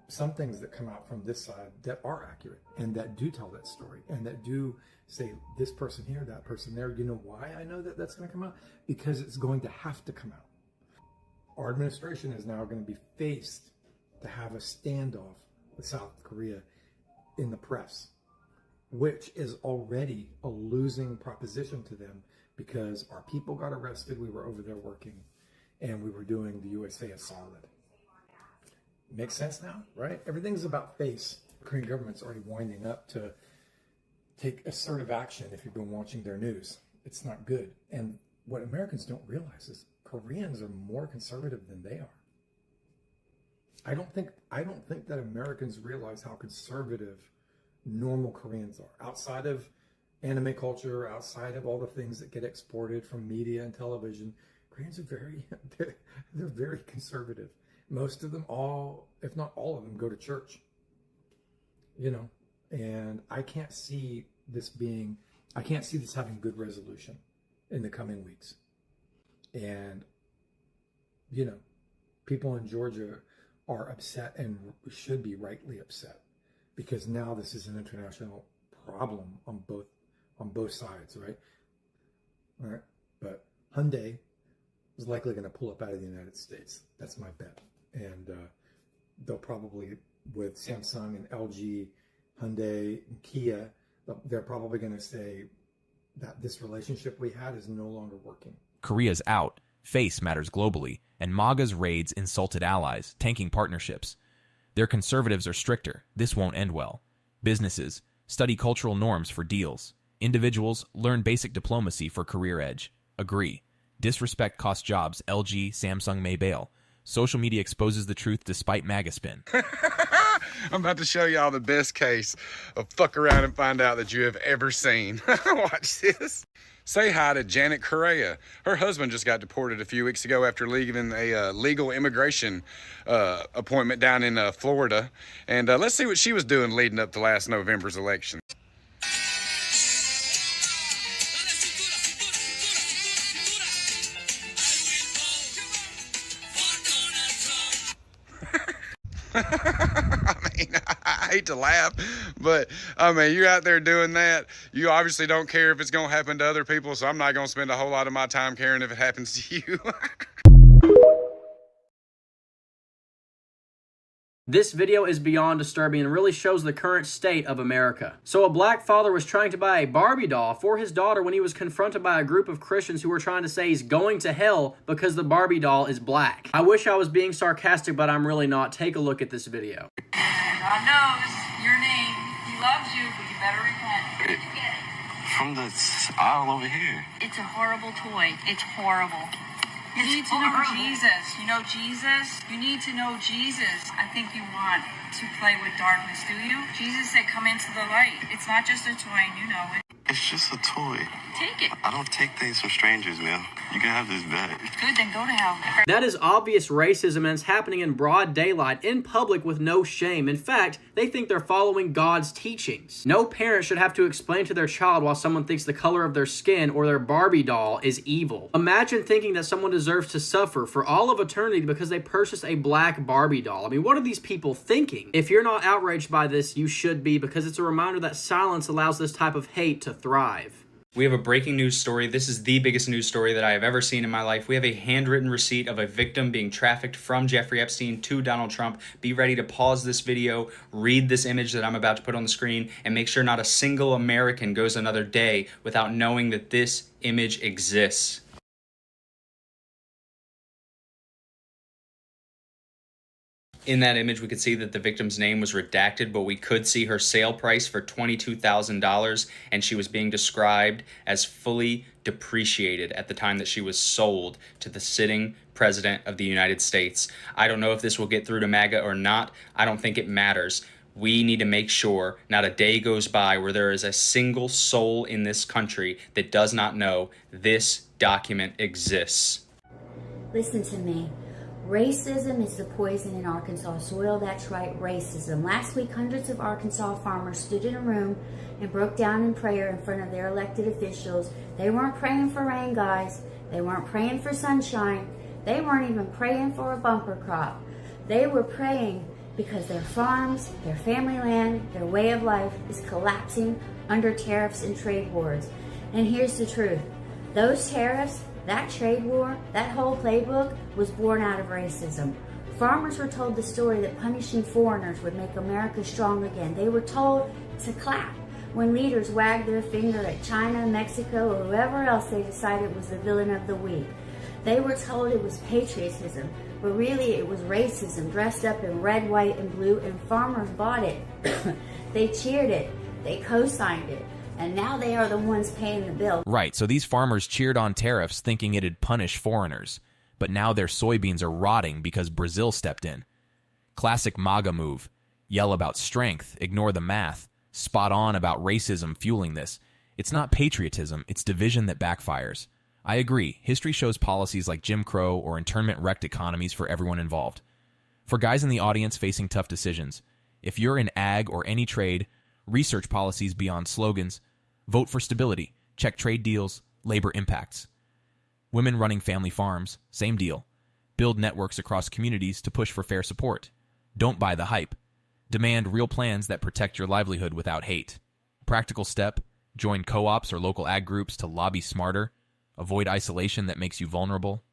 some things that come out from this side that are accurate and that do tell that story and that do say this person here, that person there. You know why I know that that's going to come out? Because it's going to have to come out. Our administration is now going to be faced to have a standoff with South Korea in the press, which is already a losing proposition to them because our people got arrested. We were over there working and we were doing the USA a solid. Makes sense now, right? Everything's about face. The Korean government's already winding up to take assertive action if you've been watching their news. It's not good. And what Americans don't realize is Koreans are more conservative than they are. I don't think that Americans realize how conservative normal Koreans are. Outside of anime culture, outside of all the things that get exported from media and television, Koreans are they're very conservative. Most of them, all, if not all of them, go to church. You know, and I can't see this having good resolution in the coming weeks. And, you know, people in Georgia are upset and should be rightly upset because now this is an international problem on both sides, right? All right, but Hyundai is likely going to pull up out of the United States. That's my bet. And they'll probably, with Samsung and LG, Hyundai, and Kia, they're probably going to say that this relationship we had is no longer working. Korea's out, face matters globally, and MAGA's raids insulted allies, tanking partnerships. Their conservatives are stricter. This won't end well. Businesses study cultural norms for deals. Individuals learn basic diplomacy for career edge. Agree. Disrespect costs jobs. LG, Samsung may bail. Social media exposes the truth despite MAGA spin. I'm about to show y'all the best case of fuck around and find out that you have ever seen. Watch this. Say hi to Janet Correa. Her husband just got deported a few weeks ago after leaving a legal immigration appointment down in Florida. And let's see what she was doing leading up to last November's election. I hate to laugh, but I mean, you're out there doing that. You obviously don't care if it's going to happen to other people, so I'm not going to spend a whole lot of my time caring if it happens to you. This video is beyond disturbing and really shows the current state of America. So a black father was trying to buy a Barbie doll for his daughter when he was confronted by a group of Christians who were trying to say he's going to hell because the Barbie doll is black. I wish I was being sarcastic, but I'm really not. Take a look at this video. God knows your name. He loves you, but you better repent. Where did you get it? From the aisle over here. It's a horrible toy. It's horrible. You need to know Jesus. You know Jesus? You need to know Jesus. I think you want to play with darkness, do you? Jesus said, come into the light. It's not just a toy, and you know it. It's just a toy. Take it. I don't take things from strangers, man. You can have this back. Good, then go to hell. That is obvious racism and it's happening in broad daylight, in public with no shame. In fact, they think they're following God's teachings. No parent should have to explain to their child why someone thinks the color of their skin or their Barbie doll is evil. Imagine thinking that someone deserves to suffer for all of eternity because they purchased a black Barbie doll. I mean, what are these people thinking? If you're not outraged by this, you should be, because it's a reminder that silence allows this type of hate to thrive. We have a breaking news story. This is the biggest news story that I have ever seen in my life. We have a handwritten receipt of a victim being trafficked from Jeffrey Epstein to Donald Trump. Be ready to pause this video, read this image that I'm about to put on the screen, and make sure not a single American goes another day without knowing that this image exists. In that image, we could see that the victim's name was redacted, but we could see her sale price for $22,000, and she was being described as fully depreciated at the time that she was sold to the sitting president of the United States. I don't know if this will get through to MAGA or not. I don't think it matters. We need to make sure not a day goes by where there is a single soul in this country that does not know this document exists. Listen to me. Racism is the poison in Arkansas soil. That's right, racism. Last week, hundreds of Arkansas farmers stood in a room and broke down in prayer in front of their elected officials. They weren't praying for rain, guys. They weren't praying for sunshine. They weren't even praying for a bumper crop. They were praying because their farms, their family land, their way of life is collapsing under tariffs and trade wars. And here's the truth. Those tariffs, that trade war, that whole playbook was born out of racism. Farmers were told the story that punishing foreigners would make America strong again. They were told to clap when leaders wagged their finger at China, Mexico, or whoever else they decided was the villain of the week. They were told it was patriotism, but really it was racism dressed up in red, white, and blue, and farmers bought it. They cheered it. They co-signed it. And now they are the ones paying the bill. Right, so these farmers cheered on tariffs thinking it'd punish foreigners. But now their soybeans are rotting because Brazil stepped in. Classic MAGA move. Yell about strength, ignore the math. Spot on about racism fueling this. It's not patriotism, it's division that backfires. I agree, history shows policies like Jim Crow or internment wrecked economies for everyone involved. For guys in the audience facing tough decisions, if you're in ag or any trade, research policies beyond slogans, vote for stability, check trade deals, labor impacts. Women running family farms, same deal. Build networks across communities to push for fair support. Don't buy the hype. Demand real plans that protect your livelihood without hate. Practical step, join co-ops or local ag groups to lobby smarter. Avoid isolation that makes you vulnerable.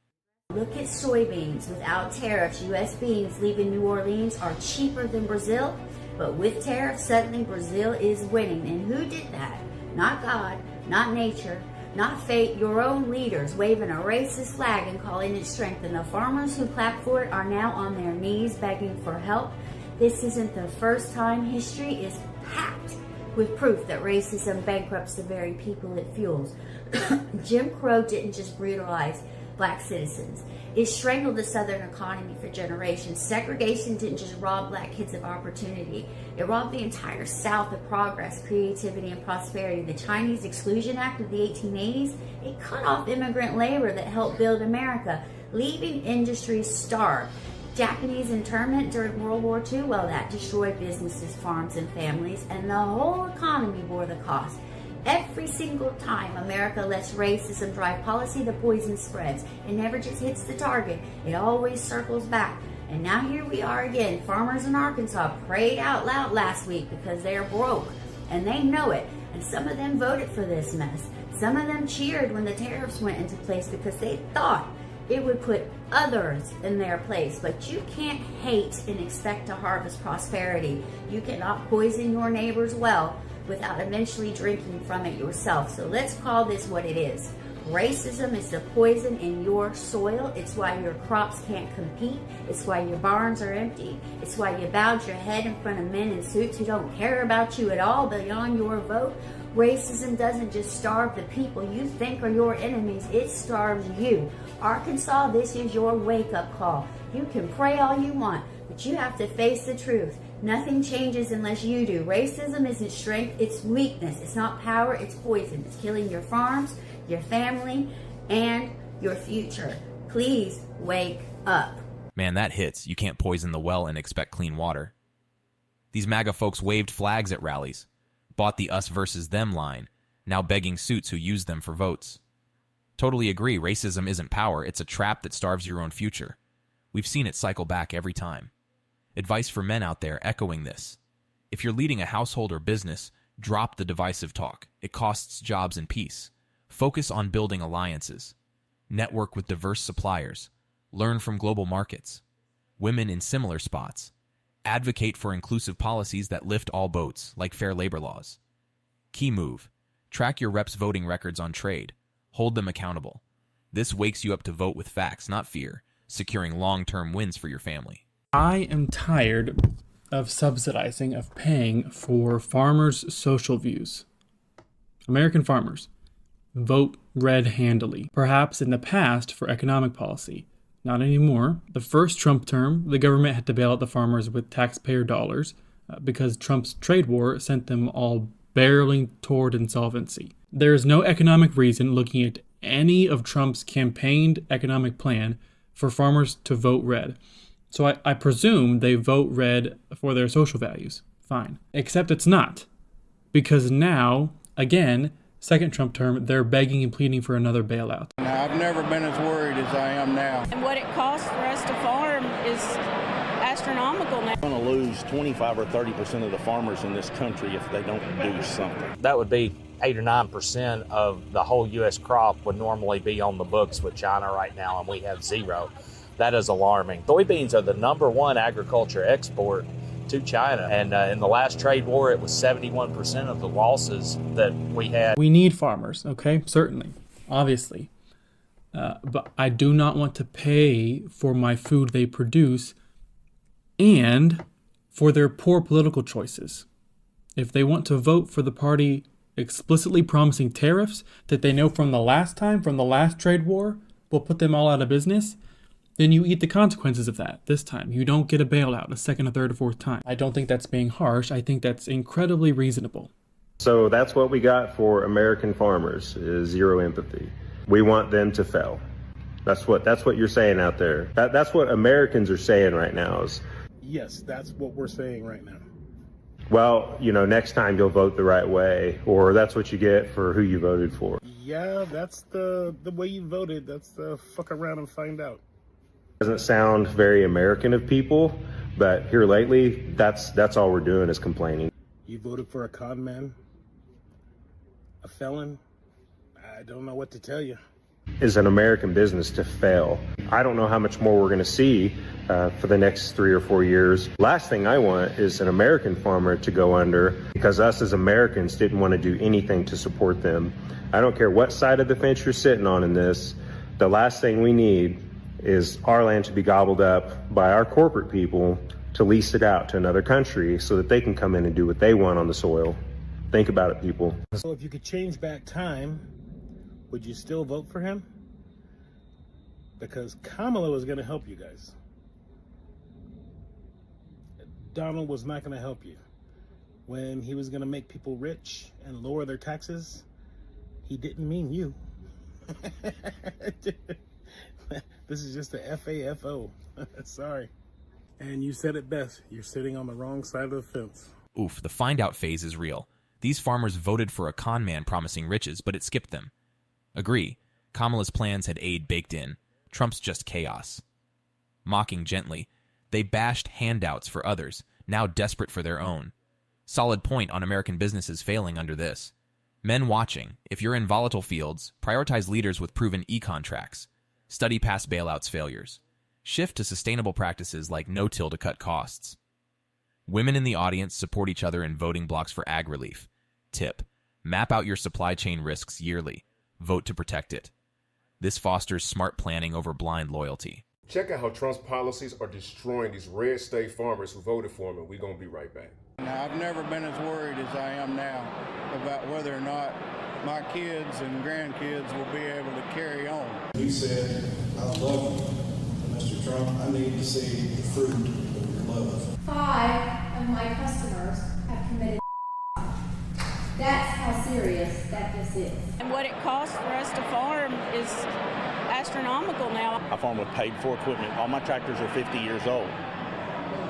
Look at soybeans. Without tariffs, U.S. beans leaving New Orleans are cheaper than Brazil. But with tariffs, suddenly Brazil is winning. And who did that? Not God, not nature, not fate, your own leaders waving a racist flag and calling it strength. And the farmers who clapped for it are now on their knees begging for help. This isn't the first time. History is packed with proof that racism bankrupts the very people it fuels. Jim Crow didn't just brutalize black citizens. It strangled the Southern economy for generations. Segregation didn't just rob black kids of opportunity. It robbed the entire South of progress, creativity, and prosperity. The Chinese Exclusion Act of the 1880s, it cut off immigrant labor that helped build America, leaving industries starved. Japanese internment during World War II, well, that destroyed businesses, farms, and families, and the whole economy bore the cost. Every single time America lets racism drive policy, the poison spreads. It never just hits the target. It always circles back. And now here we are again. Farmers in Arkansas prayed out loud last week because they're broke. And they know it. And some of them voted for this mess. Some of them cheered when the tariffs went into place because they thought it would put others in their place. But you can't hate and expect to harvest prosperity. You cannot poison your neighbor's well without eventually drinking from it yourself. So let's call this what it is. Racism is the poison in your soil. It's why your crops can't compete. It's why your barns are empty. It's why you bowed your head in front of men in suits who don't care about you at all beyond your vote. Racism doesn't just starve the people you think are your enemies, it starves you. Arkansas, this is your wake-up call. You can pray all you want, but you have to face the truth. Nothing changes unless you do. Racism isn't strength, it's weakness. It's not power, it's poison. It's killing your farms, your family, and your future. Please wake up. Man, that hits. You can't poison the well and expect clean water. These MAGA folks waved flags at rallies, bought the us versus them line, now begging suits who use them for votes. Totally agree, racism isn't power, it's a trap that starves your own future. We've seen it cycle back every time. Advice for men out there echoing this. If you're leading a household or business, drop the divisive talk. It costs jobs and peace. Focus on building alliances. Network with diverse suppliers. Learn from global markets. Women in similar spots. Advocate for inclusive policies that lift all boats, like fair labor laws. Key move. Track your reps' voting records on trade. Hold them accountable. This wakes you up to vote with facts, not fear, securing long-term wins for your family. I am tired of subsidizing, of paying for farmers' social views. American farmers vote red handily, perhaps in the past for economic policy. Not anymore. The first Trump term, the government had to bail out the farmers with taxpayer dollars because Trump's trade war sent them all barreling toward insolvency. There is no economic reason, looking at any of Trump's campaigned economic plan, for farmers to vote red. So I presume they vote red for their social values. Fine. Except it's not. Because now, again, second Trump term, they're begging and pleading for another bailout. Now, I've never been as worried as I am now. And what it costs for us to farm is astronomical now. We're going to lose 25 or 30% of the farmers in this country if they don't do something. That would be 8 or 9% of the whole U.S. crop would normally be on the books with China right now, and we have zero. That is alarming. Soybeans are the #1 agriculture export to China, and in the last trade war, it was 71% of the losses that we had. We need farmers, okay? Certainly, obviously. But I do not want to pay for my food they produce and for their poor political choices. If they want to vote for the party explicitly promising tariffs that they know from the last trade war, will put them all out of business, then you eat the consequences of that this time. You don't get a bailout a second, a third, a fourth time. I don't think that's being harsh. I think that's incredibly reasonable. So that's what we got for American farmers, is zero empathy. We want them to fail. That's what you're saying out there. That's what Americans are saying right now is, yes, that's what we're saying right now. well, next time you'll vote the right way, or that's what you get for who you voted for. Yeah, that's the way you voted. That's the fuck around and find out. Doesn't sound very American of people, but here lately, that's all we're doing is complaining. You voted for a con man, a felon. I don't know what to tell you. Is an American business to fail. I don't know how much more we're going to see for the next 3 or 4 years. Last thing I want is an American farmer to go under because us as Americans didn't want to do anything to support them. I don't care what side of the fence you're sitting on in this. The last thing we need is our land to be gobbled up by our corporate people to lease it out to another country so that they can come in and do what they want on the soil. Think about it, people. So if you could change back time, would you still vote for him? Because Kamala was going to help you guys. Donald was not going to help you. When he was going to make people rich and lower their taxes, he didn't mean you. This is just a FAFO. Sorry. And you said it best. You're sitting on the wrong side of the fence. Oof, the find out phase is real. These farmers voted for a con man promising riches, but it skipped them. Agree, Kamala's plans had aid baked in. Trump's just chaos. Mocking gently, they bashed handouts for others, now desperate for their own. Solid point on American businesses failing under this. Men watching, if you're in volatile fields, prioritize leaders with proven e-contracts. Study past bailouts failures. Shift to sustainable practices like no-till to cut costs. Women in the audience support each other in voting blocks for ag relief. Tip: map out your supply chain risks yearly. Vote to protect it. This fosters smart planning over blind loyalty. Check out how Trump's policies are destroying these red state farmers who voted for him, and we're going to be right back. Now, I've never been as worried as I am now about whether or not my kids and grandkids will be able to carry on. He said, I love you, Mr. Trump. I need to see the fruit of your love. 5 of my customers have committed. That's how serious that this is. And what it costs for us to farm is astronomical now. I farm with paid-for equipment. All my tractors are 50 years old,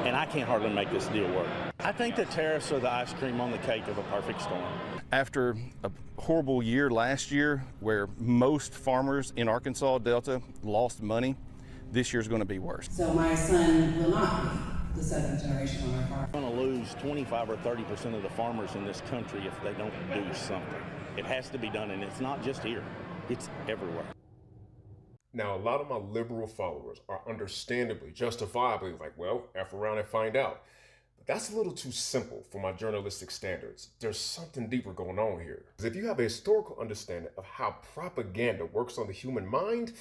and I can't hardly make this deal work. I think the tariffs are the ice cream on the cake of a perfect storm. After a horrible year last year where most farmers in Arkansas Delta lost money, this year's going to be worse. So my son will not be the seventh generation on our farm. We're going to lose 25 or 30% of the farmers in this country if they don't do something. It has to be done, and it's not just here. It's everywhere. Now, a lot of my liberal followers are understandably, justifiably like, well, F around and find out. But that's a little too simple for my journalistic standards. There's something deeper going on here. Because if you have a historical understanding of how propaganda works on the human mind,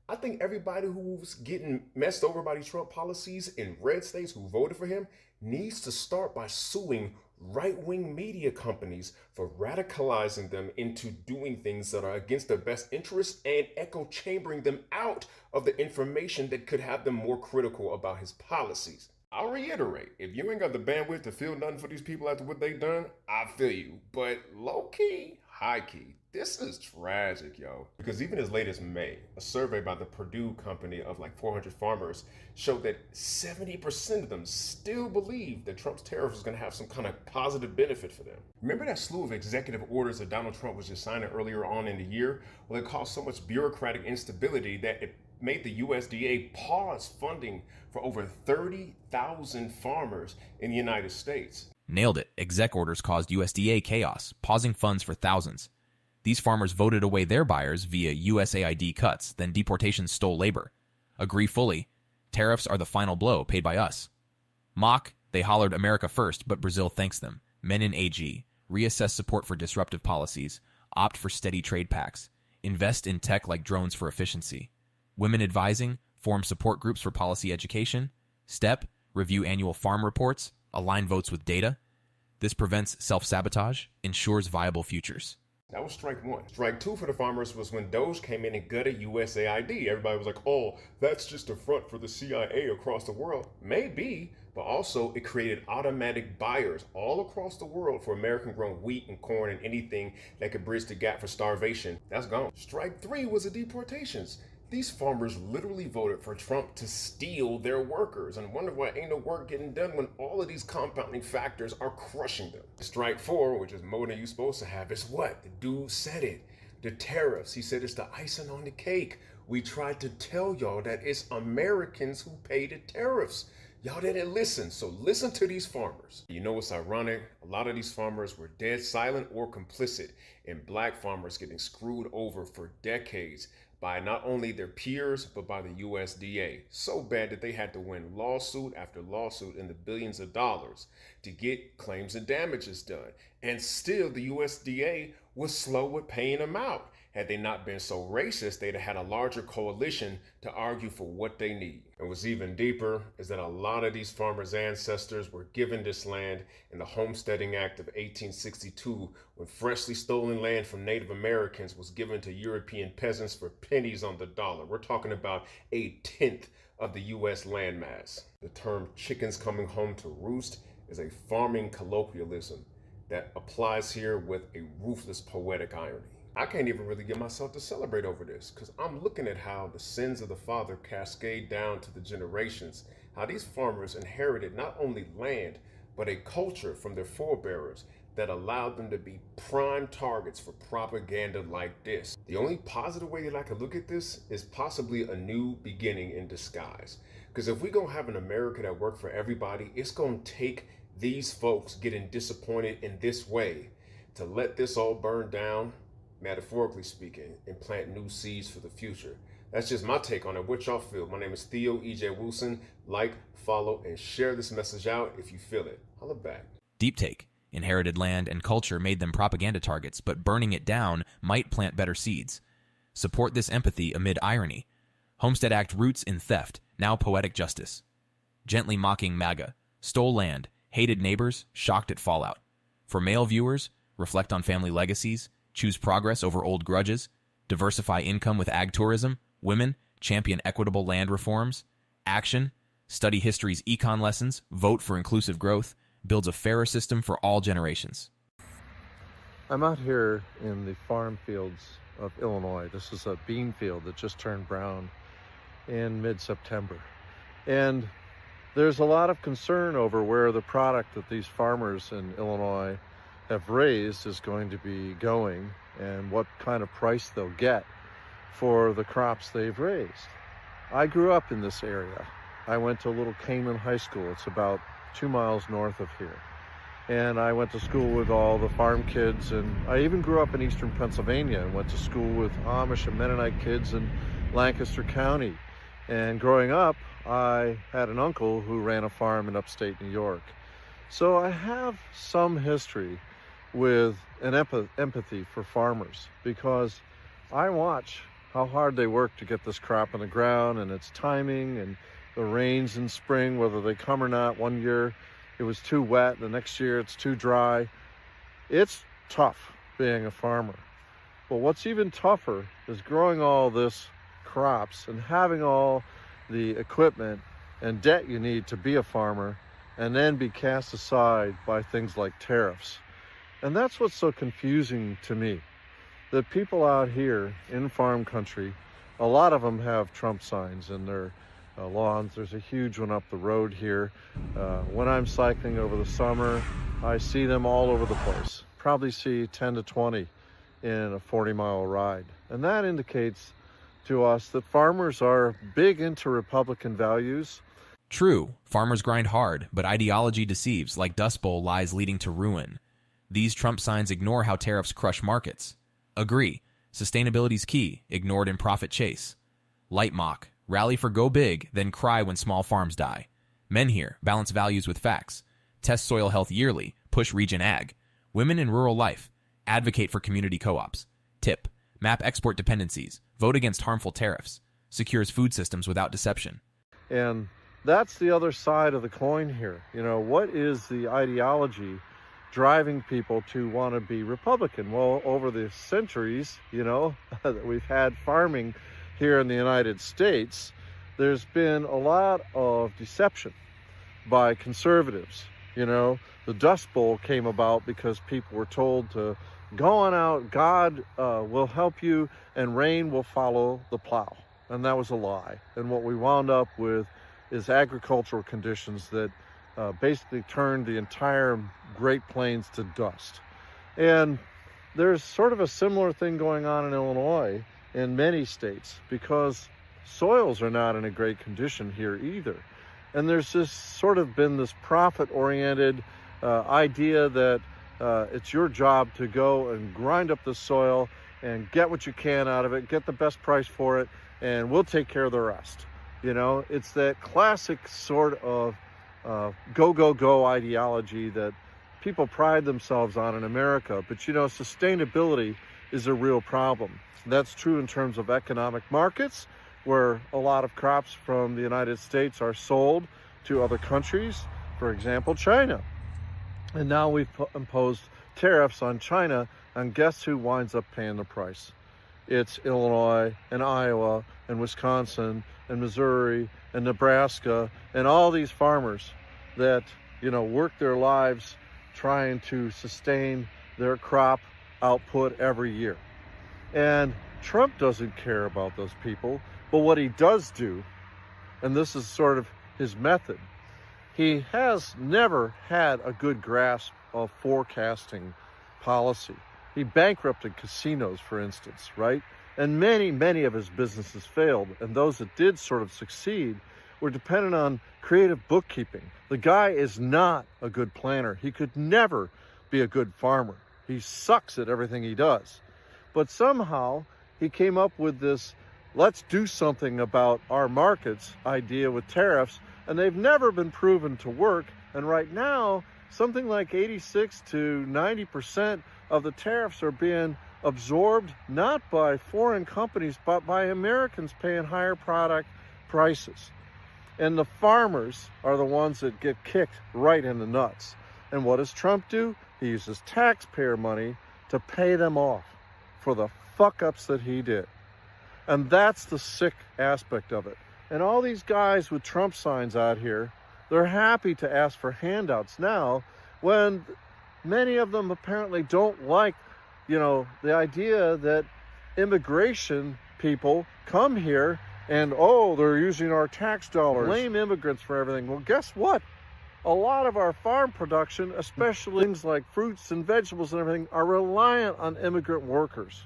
I think everybody who's getting messed over by these Trump policies in red states who voted for him needs to start by suing right-wing media companies for radicalizing them into doing things that are against their best interests and echo chambering them out of the information that could have them more critical about his policies. I'll reiterate, if you ain't got the bandwidth to feel nothing for these people after what they done, I feel you. But low-key, high key, this is tragic, yo. Because even as late as May, a survey by the Purdue company of like 400 farmers showed that 70% of them still believe that Trump's tariffs is going to have some kind of positive benefit for them. Remember that slew of executive orders that Donald Trump was just signing earlier on in the year? Well, it caused so much bureaucratic instability that it made the USDA pause funding for over 30,000 farmers in the United States. Nailed it. Exec orders caused USDA chaos, pausing funds for thousands. These farmers voted away their buyers via USAID cuts, then deportations stole labor. Agree fully. Tariffs are the final blow paid by us. Mock, they hollered America first, but Brazil thanks them. Men in AG. Reassess support for disruptive policies. Opt for steady trade pacts. Invest in tech like drones for efficiency. Women advising. Form support groups for policy education. Step. Review annual farm reports. Align votes with data. This prevents self-sabotage, ensures viable futures. That was strike one. Strike two for the farmers was when Doge came in and gutted USAID. Everybody was like, oh, that's just a front for the CIA across the world. Maybe, but also it created automatic buyers all across the world for American-grown wheat and corn and anything that could bridge the gap for starvation. That's gone. Strike three was the deportations. These farmers literally voted for Trump to steal their workers and wonder why ain't no work getting done when all of these compounding factors are crushing them. Strike four, which is more than you're supposed to have, is what? The dude said it. The tariffs. He said it's the icing on the cake. We tried to tell y'all that it's Americans who pay the tariffs. Y'all didn't listen, so listen to these farmers. You know what's ironic? A lot of these farmers were dead silent or complicit in black farmers getting screwed over for decades by not only their peers, but by the USDA. So bad that they had to win lawsuit after lawsuit in the billions of dollars to get claims and damages done. And still the USDA was slow with paying them out. Had they not been so racist, they'd have had a larger coalition to argue for what they need. And what's even deeper is that a lot of these farmers' ancestors were given this land in the Homesteading Act of 1862, when freshly stolen land from Native Americans was given to European peasants for pennies on the dollar. We're talking about 1/10 of the U.S. landmass. The term chickens coming home to roost is a farming colloquialism that applies here with a ruthless poetic irony. I can't even really get myself to celebrate over this because I'm looking at how the sins of the father cascade down to the generations, how these farmers inherited not only land, but a culture from their forebearers that allowed them to be prime targets for propaganda like this. The only positive way that I could look at this is possibly a new beginning in disguise. Because if we're gonna have an America that works for everybody, it's gonna take these folks getting disappointed in this way to let this all burn down, metaphorically speaking, and plant new seeds for the future. That's just my take on it. What y'all feel? My name is Theo E.J. Wilson. Like, follow, and share this message out if you feel it. Holla back. Deep take. Inherited land and culture made them propaganda targets, but burning it down might plant better seeds. Support this empathy amid irony. Homestead Act roots in theft, now poetic justice. Gently mocking MAGA. Stole land, hated neighbors, shocked at fallout. For male viewers, reflect on family legacies, choose progress over old grudges, diversify income with ag tourism, women, champion equitable land reforms, action, study history's econ lessons, vote for inclusive growth, builds a fairer system for all generations. I'm out here in the farm fields of Illinois. This is a bean field that just turned brown in mid-September. And there's a lot of concern over where the product that these farmers in Illinois have raised is going to be going and what kind of price they'll get for the crops they've raised. I grew up in this area. I went to Little Canaan High School. It's about 2 miles north of here. And I went to school with all the farm kids, and I even grew up in eastern Pennsylvania and went to school with Amish and Mennonite kids in Lancaster County. And growing up, I had an uncle who ran a farm in upstate New York. So I have some history with an empathy for farmers because I watch how hard they work to get this crop in the ground and its timing and the rains in spring, whether they come or not. One year it was too wet, the next year it's too dry. It's tough being a farmer. But what's even tougher is growing all this crops and having all the equipment and debt you need to be a farmer and then be cast aside by things like tariffs. And that's what's so confusing to me. That people out here in farm country, a lot of them have Trump signs in their lawns. There's a huge one up the road here. When I'm cycling over the summer, I see them all over the place. Probably see 10 to 20 in a 40-mile ride. And that indicates to us that farmers are big into Republican values. True, farmers grind hard, but ideology deceives, like Dust Bowl lies leading to ruin. These Trump signs ignore how tariffs crush markets. Agree, sustainability's key, ignored in profit chase. Light mock, rally for go big, then cry when small farms die. Men here, balance values with facts. Test soil health yearly, push region ag. Women in rural life, advocate for community co-ops. Tip, map export dependencies, vote against harmful tariffs. Secures food systems without deception. And that's the other side of the coin here. You know, what is the ideology driving people to want to be Republican? Well, over the centuries, you know, that we've had farming here in the United States, there's been a lot of deception by conservatives. You know, the Dust Bowl came about because people were told to go on out, God will help you, and rain will follow the plow. And that was a lie. And what we wound up with is agricultural conditions that basically turned the entire Great Plains to dust. And there's sort of a similar thing going on in Illinois in many states because soils are not in a great condition here either. And there's just sort of been this profit-oriented idea that it's your job to go and grind up the soil and get what you can out of it, get the best price for it, and we'll take care of the rest. You know, it's that classic sort of go, go, go ideology that people pride themselves on in America. But, you know, sustainability is a real problem. That's true in terms of economic markets, where a lot of crops from the United States are sold to other countries, for example, China. And now we've imposed tariffs on China, and guess who winds up paying the price? It's Illinois and Iowa and Wisconsin and Missouri and Nebraska and all these farmers that, you know, work their lives trying to sustain their crop output every year. And Trump doesn't care about those people, but what he does do, and this is sort of his method, he has never had a good grasp of forecasting policy. He bankrupted casinos, for instance, right? And many of his businesses failed, and those that did sort of succeed were dependent on creative bookkeeping. The guy is not a good planner. He could never be a good farmer. He sucks at everything he does. But somehow he came up with this, let's do something about our markets idea with tariffs, and they've never been proven to work. And right now, something like 86 to 90% of the tariffs are being absorbed not by foreign companies, but by Americans paying higher product prices. And the farmers are the ones that get kicked right in the nuts. And what does Trump do? He uses taxpayer money to pay them off for the fuck-ups that he did. And that's the sick aspect of it. And all these guys with Trump signs out here, they're happy to ask for handouts now when many of them apparently don't like, you know, the idea that immigration people come here and, oh, they're using our tax dollars. Blame immigrants for everything. Well, guess what? A lot of our farm production, especially things like fruits and vegetables and everything, are reliant on immigrant workers.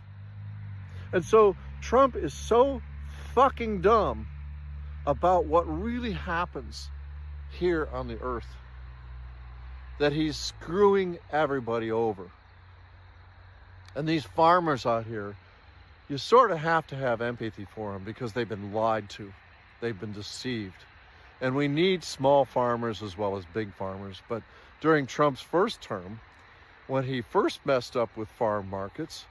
And so Trump is so fucking dumb about what really happens here on the earth that he's screwing everybody over. And these farmers out here, you sort of have to have empathy for them because they've been lied to. They've been deceived. And we need small farmers as well as big farmers. But during Trump's first term, when he first messed up with farm markets,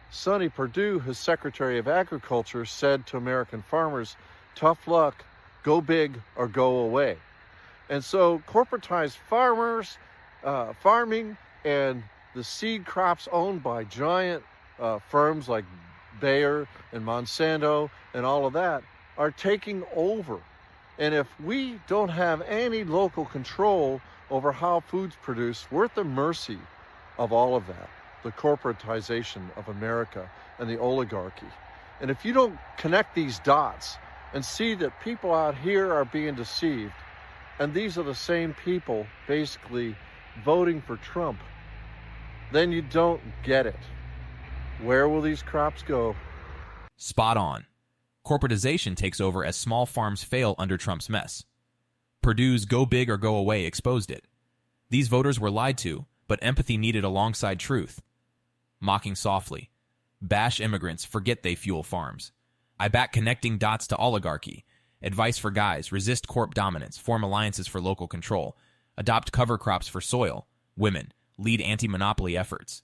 Sonny Perdue, his Secretary of Agriculture, said to American farmers, tough luck, go big or go away. And so corporatized farmers, farming, and the seed crops owned by giant firms like Bayer and Monsanto and all of that are taking over. And if we don't have any local control over how food's produced, we're at the mercy of all of that, the corporatization of America and the oligarchy. And if you don't connect these dots and see that people out here are being deceived, and these are the same people basically voting for Trump, then you don't get it. Where will these crops go? Spot on. Corporatization takes over as small farms fail under Trump's mess. Purdue's "go big or go away" exposed it. These voters were lied to, but empathy needed alongside truth. Mocking softly. Bash immigrants, forget they fuel farms. I back connecting dots to oligarchy. Advice for guys, resist corp dominance, form alliances for local control. Adopt cover crops for soil. Women, lead anti-monopoly efforts.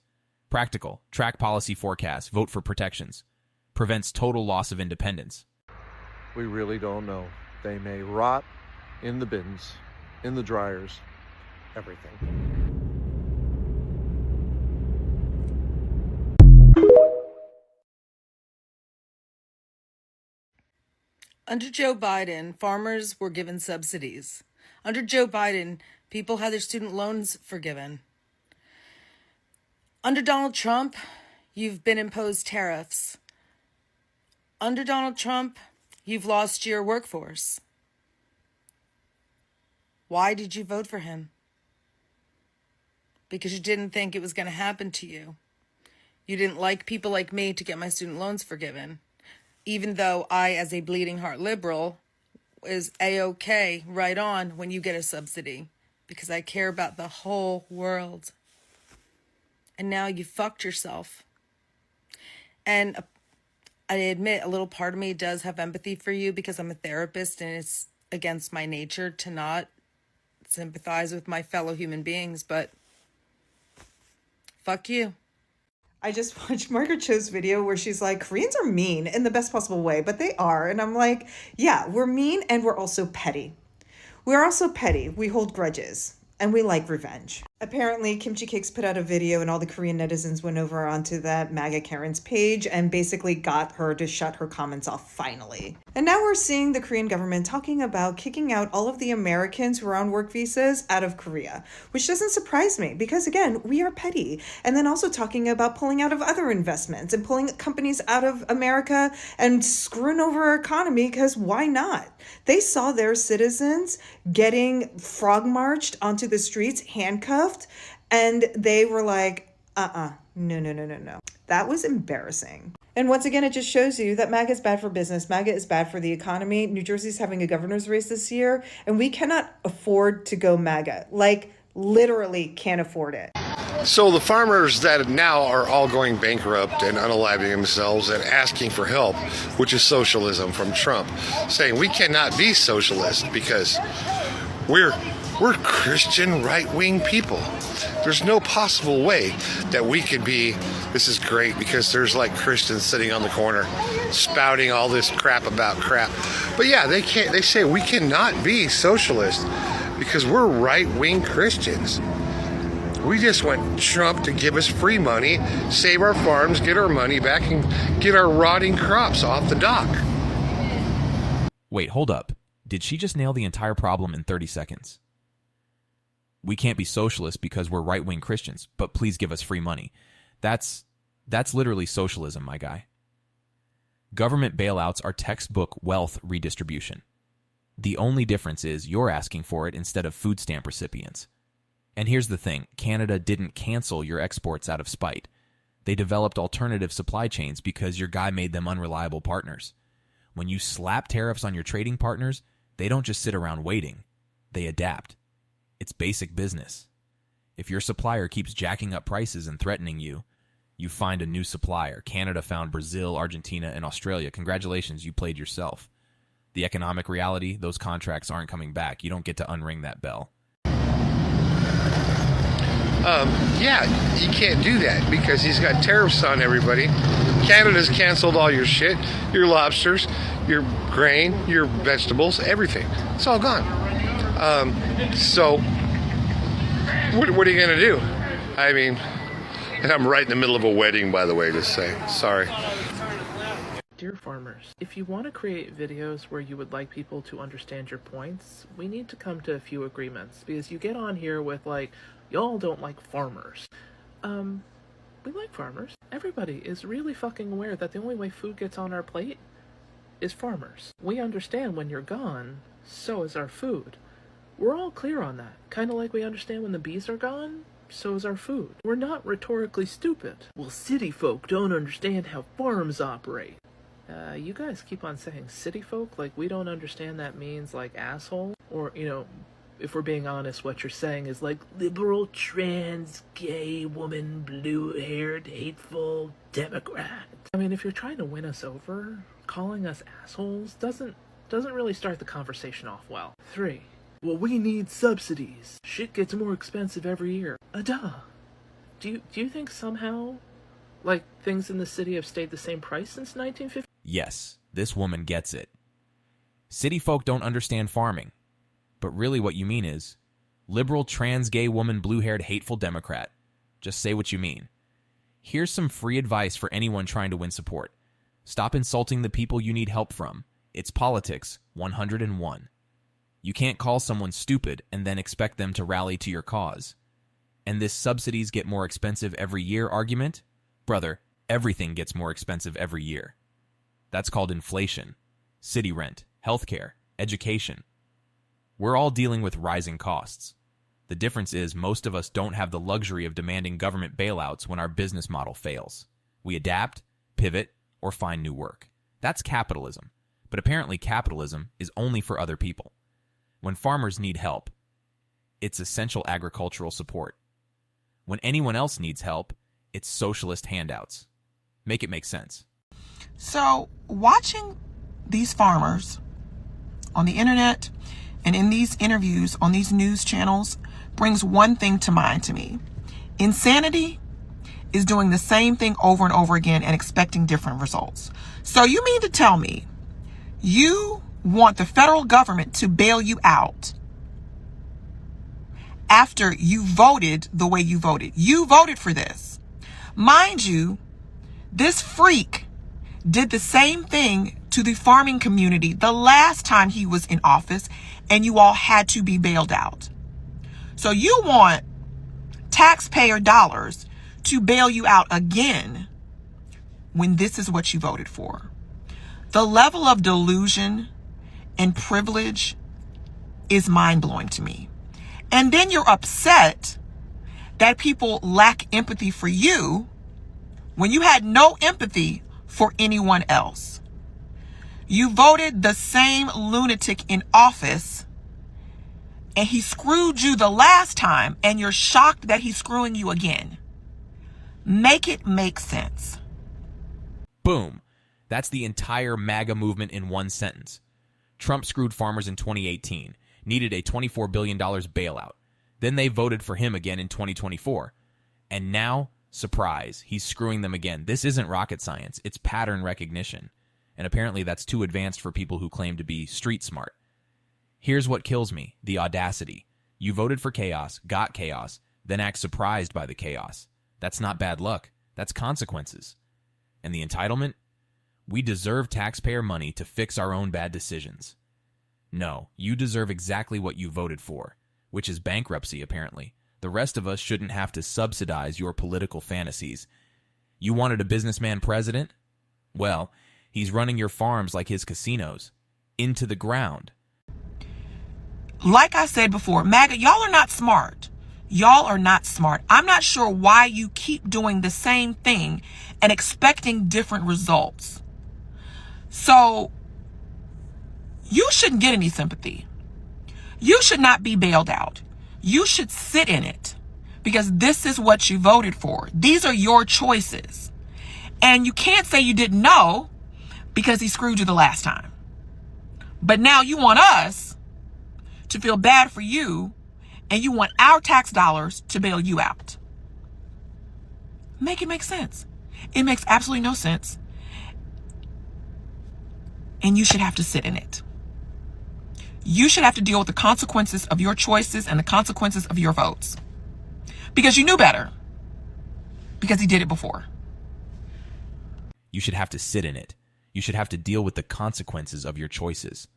Practical, track policy forecasts, vote for protections. Prevents total loss of independence. We really don't know. They may rot in the bins, in the dryers, everything. Under Joe Biden, farmers were given subsidies. Under Joe Biden, people had their student loans forgiven. Under Donald Trump, you've been imposed tariffs. Under Donald Trump, you've lost your workforce. Why did you vote for him? Because you didn't think it was going to happen to you. You didn't like people like me to get my student loans forgiven. Even though I, as a bleeding heart liberal, is A-OK right on when you get a subsidy. Because I care about the whole world. And now you fucked yourself. And I admit a little part of me does have empathy for you because I'm a therapist and it's against my nature to not sympathize with my fellow human beings, but fuck you. I just watched Margaret Cho's video where she's like, Koreans are mean in the best possible way, but they are. And I'm like, yeah, we're mean and we're also petty. We're also petty. We hold grudges and we like revenge. Apparently, Kimchi Cakes put out a video and all the Korean netizens went over onto that MAGA Karen's page and basically got her to shut her comments off finally. And now we're seeing the Korean government talking about kicking out all of the Americans who are on work visas out of Korea, which doesn't surprise me because, again, we are petty. And then also talking about pulling out of other investments and pulling companies out of America and screwing over our economy because why not? They saw their citizens getting frog marched onto the streets, handcuffed, and they were like, no. That was embarrassing. And once again, it just shows you that MAGA is bad for business. MAGA is bad for the economy. New Jersey's having a governor's race this year, and we cannot afford to go MAGA. Like, literally can't afford it. So the farmers that now are all going bankrupt and unaliving themselves and asking for help, which is socialism from Trump, saying we cannot be socialist because we're Christian right-wing people. There's no possible way that we could be, this is great because there's like Christians sitting on the corner spouting all this crap about crap. But yeah, they say we cannot be socialist because we're right-wing Christians. We just want Trump to give us free money, save our farms, get our money back, and get our rotting crops off the dock. Wait, hold up. Did she just nail the entire problem in 30 seconds? We can't be socialists because we're right-wing Christians, but please give us free money. That's literally socialism, my guy. Government bailouts are textbook wealth redistribution. The only difference is you're asking for it instead of food stamp recipients. And here's the thing, Canada didn't cancel your exports out of spite. They developed alternative supply chains because your guy made them unreliable partners. When you slap tariffs on your trading partners, they don't just sit around waiting. They adapt. It's basic business. If your supplier keeps jacking up prices and threatening you, you find a new supplier. Canada found Brazil, Argentina, and Australia. Congratulations, you played yourself. The economic reality, those contracts aren't coming back. You don't get to unring that bell. Yeah, you can't do that because he's got tariffs on everybody. Canada's canceled all your shit, your lobsters, your grain, your vegetables, everything. It's all gone. So what are you going to do? I mean, and I'm right in the middle of a wedding, by the way, to say. Sorry. Dear farmers, if you want to create videos where you would like people to understand your points, we need to come to a few agreements because you get on here with like, y'all don't like farmers. We like farmers. Everybody is really fucking aware that the only way food gets on our plate is farmers. We understand when you're gone, so is our food. We're all clear on that. Kind of like we understand when the bees are gone, so is our food. We're not rhetorically stupid. Well, city folk don't understand how farms operate. You guys keep on saying city folk like we don't understand that means like asshole. Or, you know, if we're being honest, what you're saying is like liberal, trans, gay, woman, blue-haired, hateful, Democrat. I mean, if you're trying to win us over, calling us assholes doesn't really start the conversation off well. 3. Well, we need subsidies. Shit gets more expensive every year. Duh. Do you think somehow, like, things in the city have stayed the same price since 1950? Yes, this woman gets it. City folk don't understand farming. But really what you mean is, liberal, trans, gay, woman, blue-haired, hateful Democrat. Just say what you mean. Here's some free advice for anyone trying to win support. Stop insulting the people you need help from. It's politics 101. You can't call someone stupid and then expect them to rally to your cause. And this subsidies get more expensive every year argument? Brother, everything gets more expensive every year. That's called inflation. City rent, healthcare, education. We're all dealing with rising costs. The difference is most of us don't have the luxury of demanding government bailouts when our business model fails. We adapt, pivot, or find new work. That's capitalism. But apparently capitalism is only for other people. When farmers need help, it's essential agricultural support. When anyone else needs help, it's socialist handouts. Make it make sense. So, watching these farmers on the internet and in these interviews on these news channels brings one thing to mind to me. Insanity is doing the same thing over and over again and expecting different results. So you mean to tell me you want the federal government to bail you out after you voted the way you voted? You voted for this. Mind you, this freak did the same thing to the farming community the last time he was in office, and you all had to be bailed out. So you want taxpayer dollars to bail you out again when this is what you voted for. The level of delusion and privilege is mind-blowing to me. And then you're upset that people lack empathy for you when you had no empathy for anyone else. You voted the same lunatic in office, and he screwed you the last time, and you're shocked that he's screwing you again. Make it make sense. Boom. That's the entire MAGA movement in one sentence. Trump screwed farmers in 2018, needed a $24 billion bailout. Then they voted for him again in 2024. And now, surprise, he's screwing them again. This isn't rocket science. It's pattern recognition. And apparently that's too advanced for people who claim to be street smart. Here's what kills me, the audacity. You voted for chaos, got chaos, then act surprised by the chaos. That's not bad luck. That's consequences. And the entitlement? We deserve taxpayer money to fix our own bad decisions. No, you deserve exactly what you voted for, which is bankruptcy, apparently. The rest of us shouldn't have to subsidize your political fantasies. You wanted a businessman president? Well, he's running your farms like his casinos, into the ground. Like I said before, MAGA, y'all are not smart. Y'all are not smart. I'm not sure why you keep doing the same thing and expecting different results. So, you shouldn't get any sympathy. You should not be bailed out. You should sit in it because this is what you voted for. These are your choices. And you can't say you didn't know because he screwed you the last time. But now you want us to feel bad for you, and you want our tax dollars to bail you out. Make it make sense. It makes absolutely no sense. And you should have to sit in it. You should have to deal with the consequences of your choices and the consequences of your votes. Because you knew better. Because he did it before. You should have to sit in it. You should have to deal with the consequences of your choices.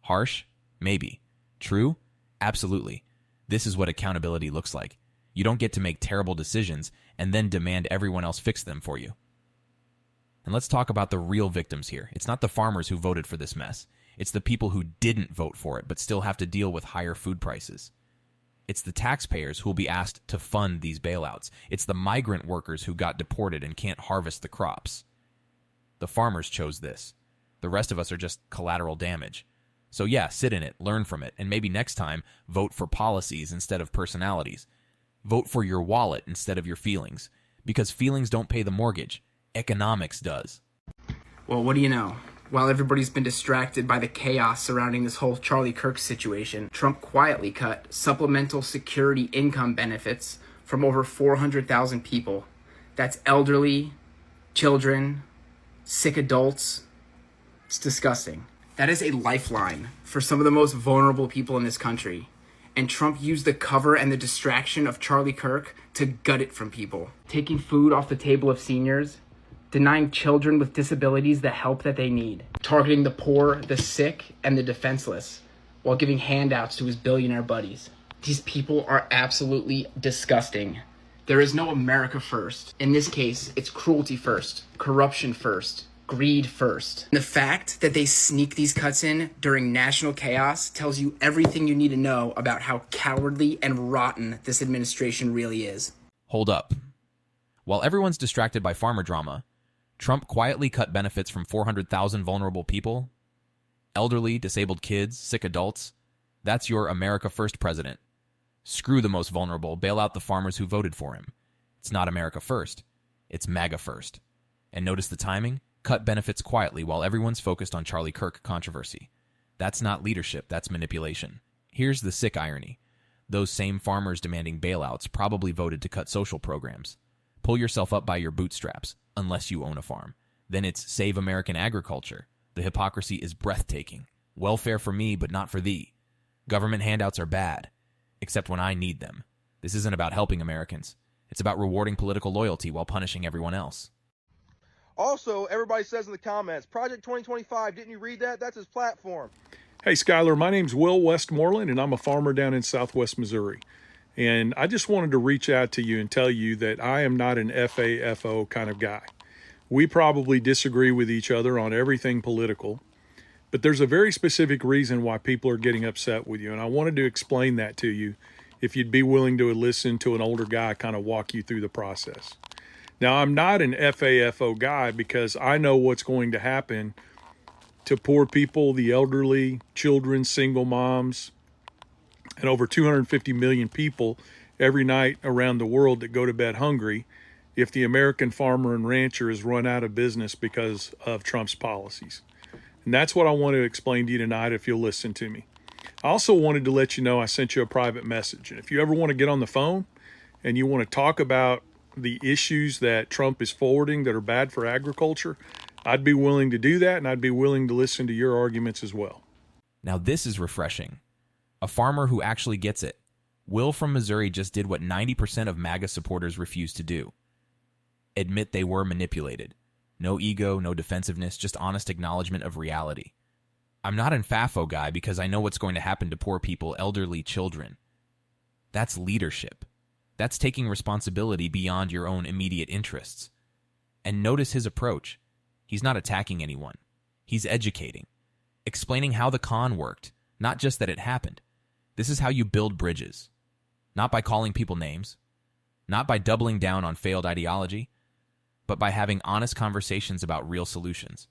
Harsh? Maybe. True? Absolutely. This is what accountability looks like. You don't get to make terrible decisions and then demand everyone else fix them for you. And let's talk about the real victims here. It's not the farmers who voted for this mess. It's the people who didn't vote for it but still have to deal with higher food prices. It's the taxpayers who will be asked to fund these bailouts. It's the migrant workers who got deported and can't harvest the crops. The farmers chose this. The rest of us are just collateral damage. So yeah, sit in it, learn from it, and maybe next time, vote for policies instead of personalities. Vote for your wallet instead of your feelings. Because feelings don't pay the mortgage. Economics does. Well, what do you know? While everybody's been distracted by the chaos surrounding this whole Charlie Kirk situation, Trump quietly cut supplemental security income benefits from over 400,000 people. That's elderly, children, sick adults. It's disgusting. That is a lifeline for some of the most vulnerable people in this country. And Trump used the cover and the distraction of Charlie Kirk to gut it from people. Taking food off the table of seniors, denying children with disabilities the help that they need, targeting the poor, the sick, and the defenseless, while giving handouts to his billionaire buddies. These people are absolutely disgusting. There is no America first. In this case, it's cruelty first, corruption first, greed first. And the fact that they sneak these cuts in during national chaos tells you everything you need to know about how cowardly and rotten this administration really is. Hold up. While everyone's distracted by farmer drama, Trump quietly cut benefits from 400,000 vulnerable people. Elderly, disabled kids, sick adults. That's your America First president. Screw the most vulnerable, bail out the farmers who voted for him. It's not America First. It's MAGA First. And notice the timing? Cut benefits quietly while everyone's focused on Charlie Kirk controversy. That's not leadership, that's manipulation. Here's the sick irony. Those same farmers demanding bailouts probably voted to cut social programs. Pull yourself up by your bootstraps, unless you own a farm. Then it's save American agriculture. The hypocrisy is breathtaking. Welfare for me, but not for thee. Government handouts are bad, except when I need them. This isn't about helping Americans. It's about rewarding political loyalty while punishing everyone else. Also, everybody says in the comments, Project 2025, didn't you read that? That's his platform. Hey, Skylar, my name's Will Westmoreland, and I'm a farmer down in Southwest Missouri. And I just wanted to reach out to you and tell you that I am not an FAFO kind of guy. We probably disagree with each other on everything political, but there's a very specific reason why people are getting upset with you, and I wanted to explain that to you if you'd be willing to listen to an older guy kind of walk you through the process. Now, I'm not an FAFO guy because I know what's going to happen to poor people, the elderly, children, single moms, and over 250 million people every night around the world that go to bed hungry if the American farmer and rancher is run out of business because of Trump's policies. And that's what I want to explain to you tonight if you'll listen to me. I also wanted to let you know I sent you a private message. And if you ever want to get on the phone and you want to talk about the issues that Trump is forwarding that are bad for agriculture, I'd be willing to do that, and I'd be willing to listen to your arguments as well. Now this is refreshing. A farmer who actually gets it. Will from Missouri just did what 90% of MAGA supporters refuse to do. Admit they were manipulated. No ego, no defensiveness, just honest acknowledgement of reality. I'm not an FAFO guy because I know what's going to happen to poor people, elderly, children. That's leadership. That's taking responsibility beyond your own immediate interests. And notice his approach. He's not attacking anyone. He's educating. Explaining how the con worked, not just that it happened. This is how you build bridges. Not by calling people names. Not by doubling down on failed ideology. But by having honest conversations about real solutions.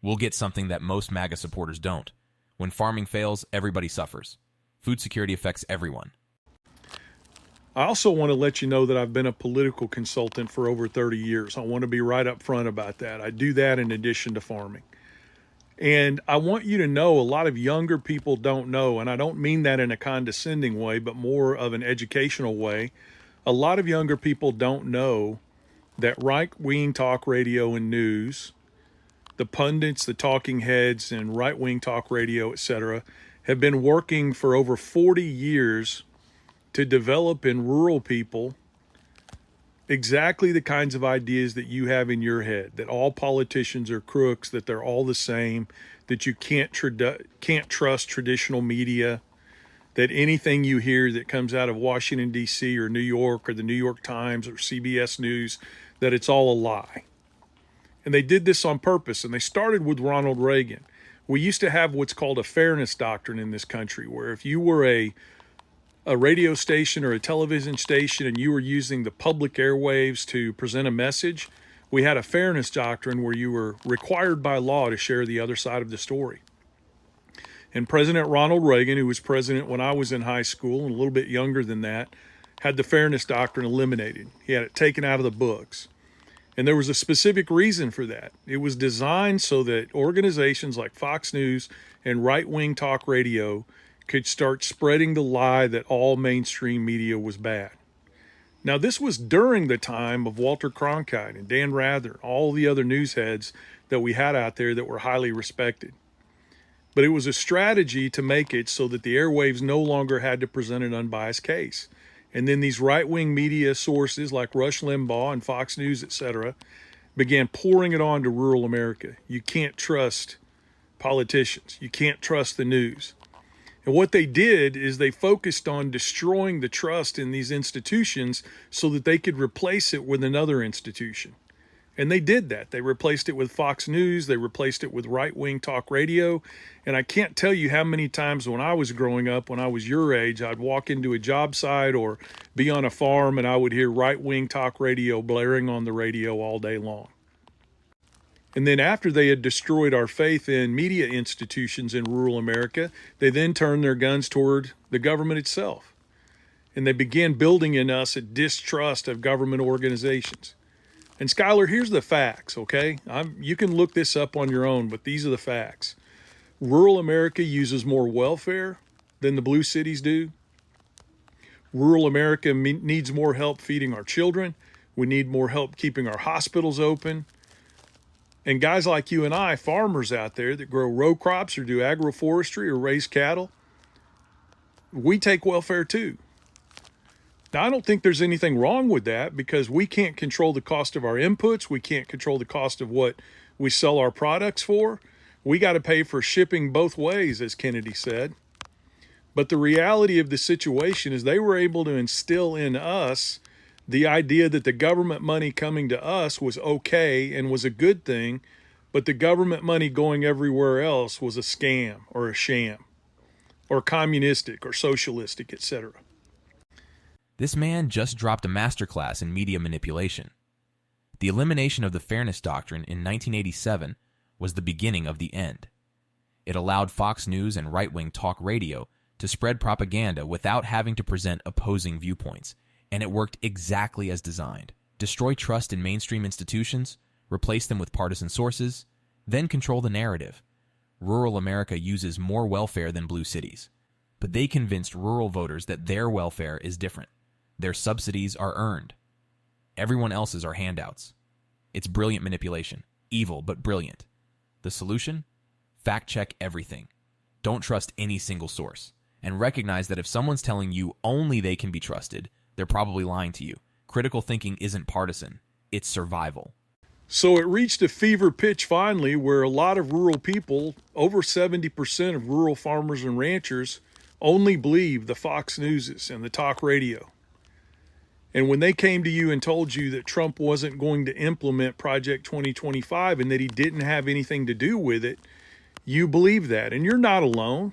We'll get something that most MAGA supporters don't. When farming fails, everybody suffers. Food security affects everyone. I also want to let you know that I've been a political consultant for over 30 years. I want to be right up front about that. I do that in addition to farming. And I want you to know a lot of younger people don't know, and I don't mean that in a condescending way, but more of an educational way. A lot of younger people don't know that right-wing talk radio and news, the pundits, the talking heads, and right-wing talk radio, etc., have been working for over 40 years to develop in rural people exactly the kinds of ideas that you have in your head, that all politicians are crooks, that they're all the same, that you can't trust traditional media, that anything you hear that comes out of Washington, D.C. or New York or the New York Times or CBS News, that it's all a lie. And they did this on purpose, and they started with Ronald Reagan. We used to have what's called a fairness doctrine in this country, where if you were a radio station or a television station and you were using the public airwaves to present a message, we had a fairness doctrine where you were required by law to share the other side of the story. And President Ronald Reagan, who was president when I was in high school and a little bit younger than that, had the fairness doctrine eliminated. He had it taken out of the books. And there was a specific reason for that. It was designed so that organizations like Fox News and right-wing talk radio could start spreading the lie that all mainstream media was bad. Now, this was during the time of Walter Cronkite and Dan Rather, all the other news heads that we had out there that were highly respected. But it was a strategy to make it so that the airwaves no longer had to present an unbiased case. And then these right-wing media sources like Rush Limbaugh and Fox News, etc., began pouring it on to rural America. You can't trust politicians. You can't trust the news. And what they did is they focused on destroying the trust in these institutions so that they could replace it with another institution. And they did that. They replaced it with Fox News. They replaced it with right-wing talk radio. And I can't tell you how many times when I was growing up, when I was your age, I'd walk into a job site or be on a farm and I would hear right-wing talk radio blaring on the radio all day long. And then after they had destroyed our faith in media institutions in rural America, they then turned their guns toward the government itself. And they began building in us a distrust of government organizations. And Skylar, here's the facts, okay? You can look this up on your own, but these are the facts. Rural America uses more welfare than the blue cities do. Rural America needs more help feeding our children. We need more help keeping our hospitals open. And guys like you and I, farmers out there that grow row crops or do agroforestry or raise cattle, we take welfare too. Now, I don't think there's anything wrong with that because we can't control the cost of our inputs. We can't control the cost of what we sell our products for. We got to pay for shipping both ways, as Kennedy said. But the reality of the situation is they were able to instill in us the idea that the government money coming to us was okay and was a good thing, but the government money going everywhere else was a scam or a sham or communistic or socialistic, etc. This man just dropped a masterclass in media manipulation. The elimination of the Fairness Doctrine in 1987 was the beginning of the end. It allowed Fox News and right-wing talk radio to spread propaganda without having to present opposing viewpoints, and it worked exactly as designed. Destroy trust in mainstream institutions, replace them with partisan sources, then control the narrative. Rural America uses more welfare than blue cities, but they convinced rural voters that their welfare is different. Their subsidies are earned. Everyone else's are handouts. It's brilliant manipulation. Evil, but brilliant. The solution? Fact check everything. Don't trust any single source. And recognize that if someone's telling you only they can be trusted, they're probably lying to you. Critical thinking isn't partisan. It's survival. So it reached a fever pitch finally where a lot of rural people, over 70% of rural farmers and ranchers, only believe the Fox Newses and the talk radio. And when they came to you and told you that Trump wasn't going to implement Project 2025 and that he didn't have anything to do with it, you believe that. And you're not alone.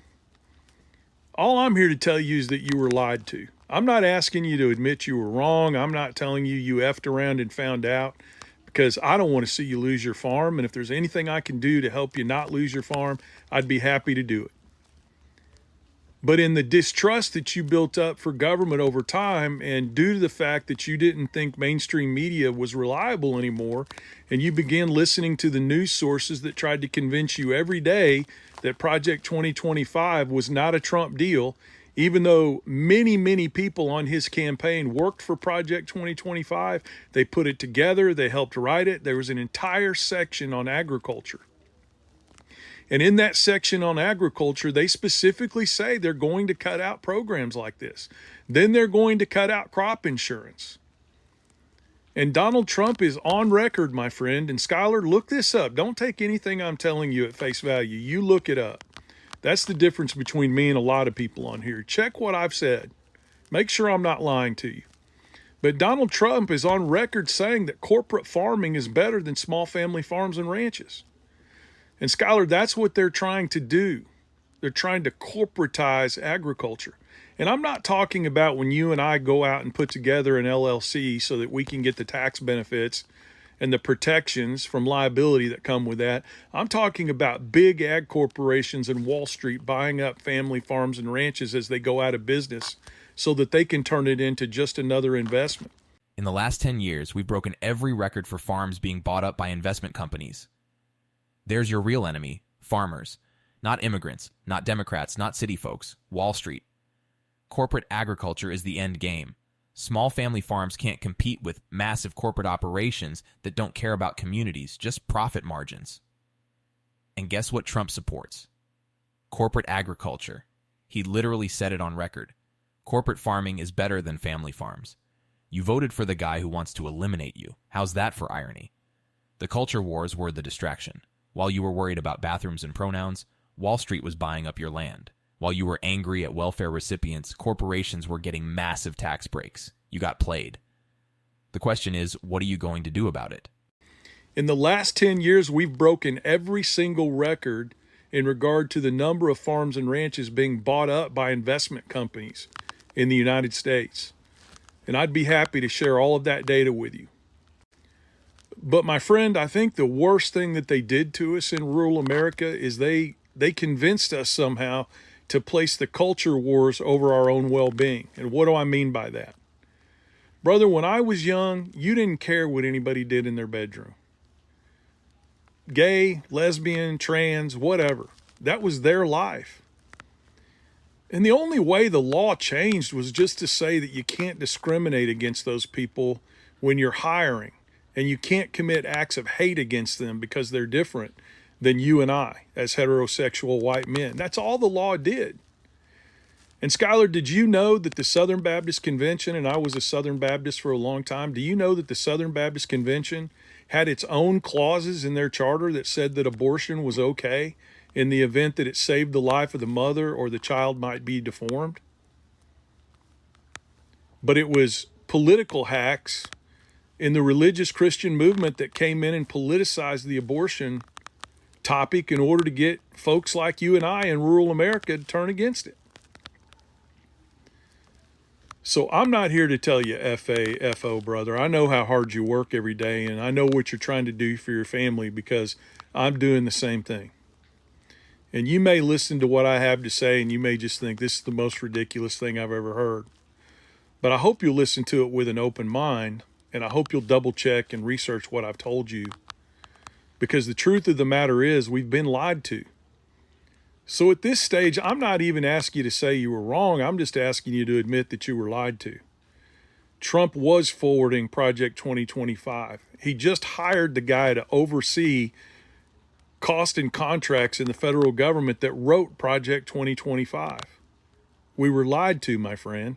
All I'm here to tell you is that you were lied to. I'm not asking you to admit you were wrong. I'm not telling you effed around and found out because I don't want to see you lose your farm. And if there's anything I can do to help you not lose your farm, I'd be happy to do it. But in the distrust that you built up for government over time, and due to the fact that you didn't think mainstream media was reliable anymore, and you began listening to the news sources that tried to convince you every day that Project 2025 was not a Trump deal, even though many, many people on his campaign worked for Project 2025, they put it together, they helped write it. There was an entire section on agriculture. And in that section on agriculture, they specifically say they're going to cut out programs like this. Then they're going to cut out crop insurance. And Donald Trump is on record, my friend. And Skylar, look this up. Don't take anything I'm telling you at face value. You look it up. That's the difference between me and a lot of people on here. Check what I've said. Make sure I'm not lying to you. But Donald Trump is on record saying that corporate farming is better than small family farms and ranches. And Skylar, that's what they're trying to do. They're trying to corporatize agriculture. And I'm not talking about when you and I go out and put together an LLC so that we can get the tax benefits and the protections from liability that come with that. I'm talking about big ag corporations and Wall Street buying up family farms and ranches as they go out of business so that they can turn it into just another investment. In the last 10 years, we've broken every record for farms being bought up by investment companies. There's your real enemy, farmers. Not immigrants, not Democrats, not city folks, Wall Street. Corporate agriculture is the end game. Small family farms can't compete with massive corporate operations that don't care about communities, just profit margins. And guess what Trump supports? Corporate agriculture. He literally said it on record. Corporate farming is better than family farms. You voted for the guy who wants to eliminate you. How's that for irony? The culture wars were the distraction. While you were worried about bathrooms and pronouns, Wall Street was buying up your land. While you were angry at welfare recipients, corporations were getting massive tax breaks. You got played. The question is, what are you going to do about it? In the last 10 years, we've broken every single record in regard to the number of farms and ranches being bought up by investment companies in the United States. And I'd be happy to share all of that data with you. But my friend, I think the worst thing that they did to us in rural America is they convinced us somehow to place the culture wars over our own well-being. And what do I mean by that? Brother, when I was young, you didn't care what anybody did in their bedroom. Gay, lesbian, trans, whatever. That was their life. And the only way the law changed was just to say that you can't discriminate against those people when you're hiring, and you can't commit acts of hate against them because they're different than you and I as heterosexual white men. That's all the law did. And Skylar, did you know that the Southern Baptist Convention, and I was a Southern Baptist for a long time, do you know that the Southern Baptist Convention had its own clauses in their charter that said that abortion was okay in the event that it saved the life of the mother or the child might be deformed? But it was political hacks in the religious Christian movement that came in and politicized the abortion topic in order to get folks like you and I in rural America to turn against it. So I'm not here to tell you F-A-F-O, brother. I know how hard you work every day, and I know what you're trying to do for your family because I'm doing the same thing. And you may listen to what I have to say, and you may just think this is the most ridiculous thing I've ever heard. But I hope you'll listen to it with an open mind, and I hope you'll double check and research what I've told you. Because the truth of the matter is we've been lied to. So at this stage, I'm not even asking you to say you were wrong. I'm just asking you to admit that you were lied to. Trump was forwarding Project 2025. He just hired the guy to oversee cost and contracts in the federal government that wrote Project 2025. We were lied to, my friend.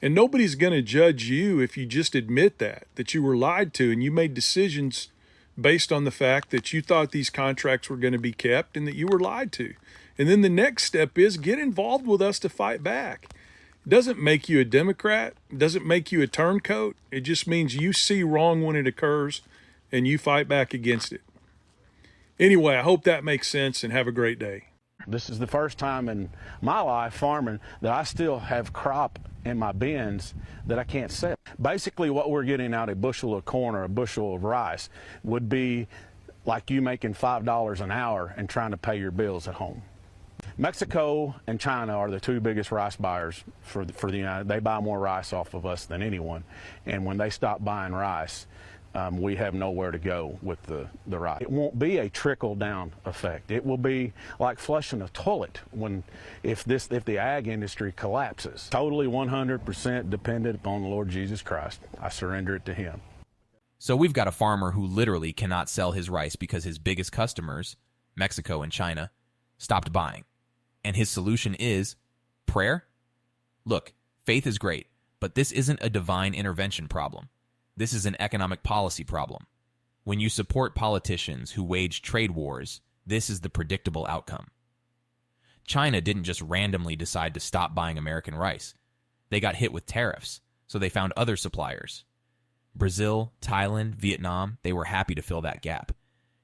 And nobody's going to judge you if you just admit that you were lied to and you made decisions based on the fact that you thought these contracts were going to be kept and that you were lied to. And then the next step is get involved with us to fight back. It doesn't make you a Democrat. It doesn't make you a turncoat. It just means you see wrong when it occurs and you fight back against it. Anyway, I hope that makes sense and have a great day. This is the first time in my life farming that I still have crop in my bins that I can't sell. Basically what we're getting out, a bushel of corn or a bushel of rice, would be like you making $5 an hour and trying to pay your bills at home. Mexico and China are the two biggest rice buyers for the United. They buy more rice off of us than anyone. And when they stop buying rice, we have nowhere to go with the rice. It won't be a trickle-down effect. It will be like flushing a toilet if the ag industry collapses. Totally 100% dependent upon the Lord Jesus Christ. I surrender it to Him. So we've got a farmer who literally cannot sell his rice because his biggest customers, Mexico and China, stopped buying. And his solution is prayer? Look, faith is great, but this isn't a divine intervention problem. This is an economic policy problem. When you support politicians who wage trade wars, this is the predictable outcome. China didn't just randomly decide to stop buying American rice. They got hit with tariffs, so they found other suppliers. Brazil, Thailand, Vietnam, they were happy to fill that gap.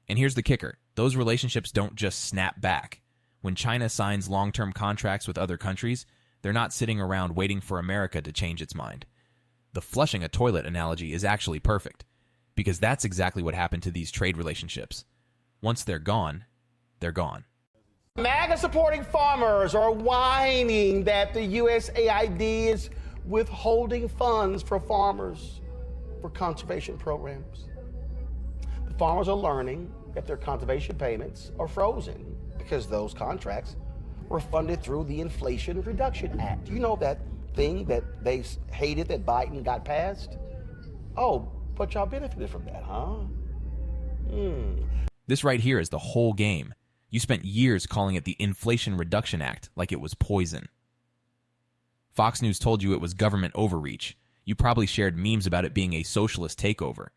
And here's the kicker. Those relationships don't just snap back. When China signs long-term contracts with other countries, they're not sitting around waiting for America to change its mind. The flushing a toilet analogy is actually perfect, because that's exactly what happened to these trade relationships. Once they're gone, they're gone. MAGA supporting farmers are whining that the USAID is withholding funds for farmers for conservation programs. The farmers are learning that their conservation payments are frozen because those contracts were funded through the Inflation Reduction Act. You know that thing that they hated that Biden got passed? Oh, but y'all benefited from that, huh? This right here is the whole game. You spent years calling it the Inflation Reduction Act like it was poison. Fox News told you it was government overreach. You probably shared memes about it being a socialist takeover.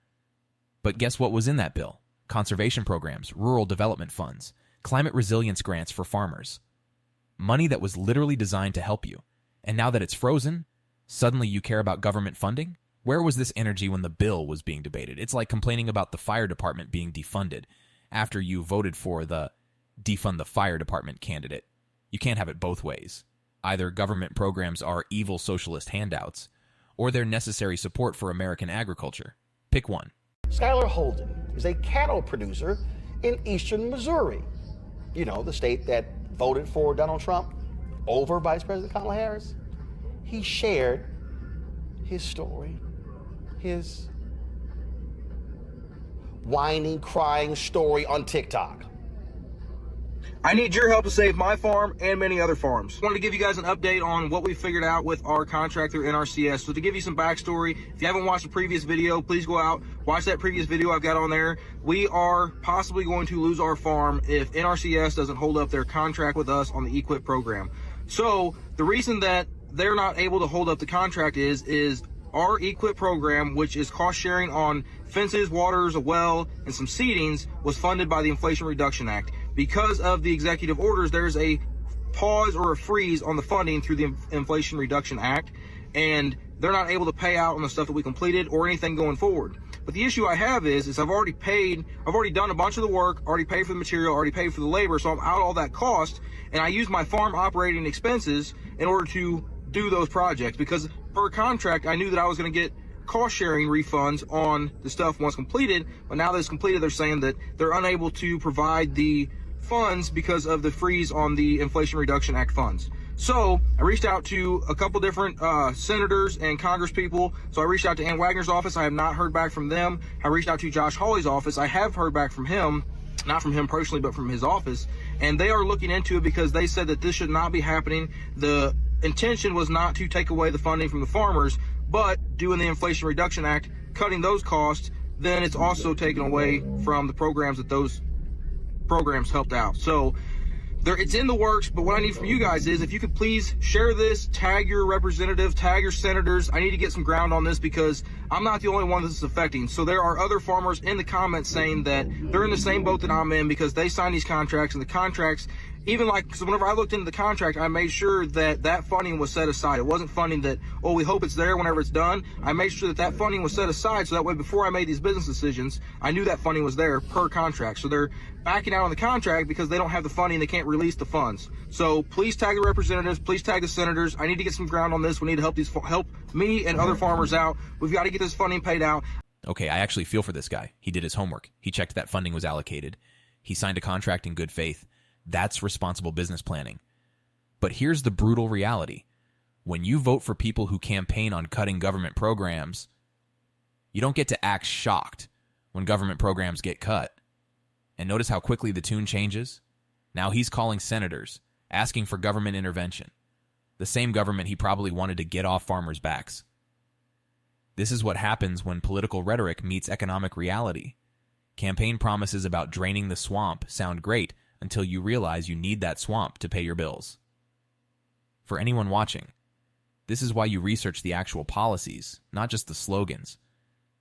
But guess what was in that bill? Conservation programs, rural development funds, climate resilience grants for farmers. Money that was literally designed to help you. And now that it's frozen, suddenly you care about government funding? Where was this energy when the bill was being debated? It's like complaining about the fire department being defunded after you voted for the defund the fire department candidate. You can't have it both ways. Either government programs are evil socialist handouts, or they're necessary support for American agriculture. Pick one. Skylar Holden is a cattle producer in eastern Missouri. You know, the state that voted for Donald Trump over Vice President Kamala Harris. He shared his story, his whining, crying story on TikTok. I need your help to save my farm and many other farms. I wanted to give you guys an update on what we figured out with our contract through NRCS. So to give you some backstory, if you haven't watched the previous video, please go out, watch that previous video I've got on there. We are possibly going to lose our farm if NRCS doesn't hold up their contract with us on the EQIP program. So the reason that they're not able to hold up the contract is our EQIP program, which is cost sharing on fences, waters, a well, and some seedings, was funded by the Inflation Reduction Act. Because of the executive orders, there's a pause or a freeze on the funding through the Inflation Reduction Act, and they're not able to pay out on the stuff that we completed or anything going forward. But the issue I have is I've already done a bunch of the work, already paid for the material, already paid for the labor, so I'm out all that cost, and I use my farm operating expenses in order to do those projects, because per contract, I knew that I was going to get cost sharing refunds on the stuff once completed, but now that it's completed, they're saying that they're unable to provide the funds because of the freeze on the Inflation Reduction Act funds. So I reached out to a couple different senators and Congress people. So I reached out to Ann Wagner's office. I have not heard back from them. I reached out to Josh Hawley's office. I have heard back from him, not from him personally, but from his office. And they are looking into it because they said that this should not be happening. The intention was not to take away the funding from the farmers, but doing the Inflation Reduction Act, cutting those costs, then it's also taken away from the programs that those programs helped out. So it's in the works, but what I need from you guys is if you could please share this, tag your representative, tag your senators. I need to get some ground on this because I'm not the only one this is affecting. So there are other farmers in the comments saying that they're in the same boat that I'm in because they signed these contracts, and the contracts, even like, so whenever I looked into the contract, I made sure that that funding was set aside. It wasn't funding that, oh, we hope it's there whenever it's done. I made sure that that funding was set aside so that way before I made these business decisions, I knew that funding was there per contract. So they're backing out on the contract because they don't have the funding, they can't release the funds. So please tag the representatives, please tag the senators. I need to get some ground on this. We need to help me and other farmers out. We've got to get this funding paid out. Okay, I actually feel for this guy. He did his homework. He checked that funding was allocated. He signed a contract in good faith. That's responsible business planning. But here's the brutal reality. When you vote for people who campaign on cutting government programs, you don't get to act shocked when government programs get cut. And notice how quickly the tune changes? Now he's calling senators, asking for government intervention. The same government he probably wanted to get off farmers' backs. This is what happens when political rhetoric meets economic reality. Campaign promises about draining the swamp sound great until you realize you need that swamp to pay your bills. For anyone watching, this is why you research the actual policies, not just the slogans.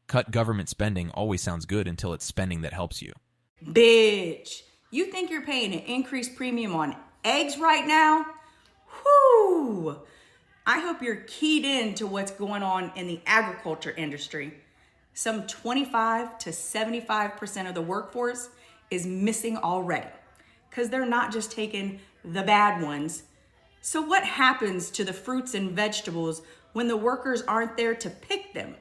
Cut government spending always sounds good until it's spending that helps you. Bitch, you think you're paying an increased premium on eggs right now, whoo! I hope you're keyed in to what's going on in the agriculture industry. Some 25 to 75% of the workforce is missing already because they're not just taking the bad ones. So what happens to the fruits and vegetables when the workers aren't there to pick them?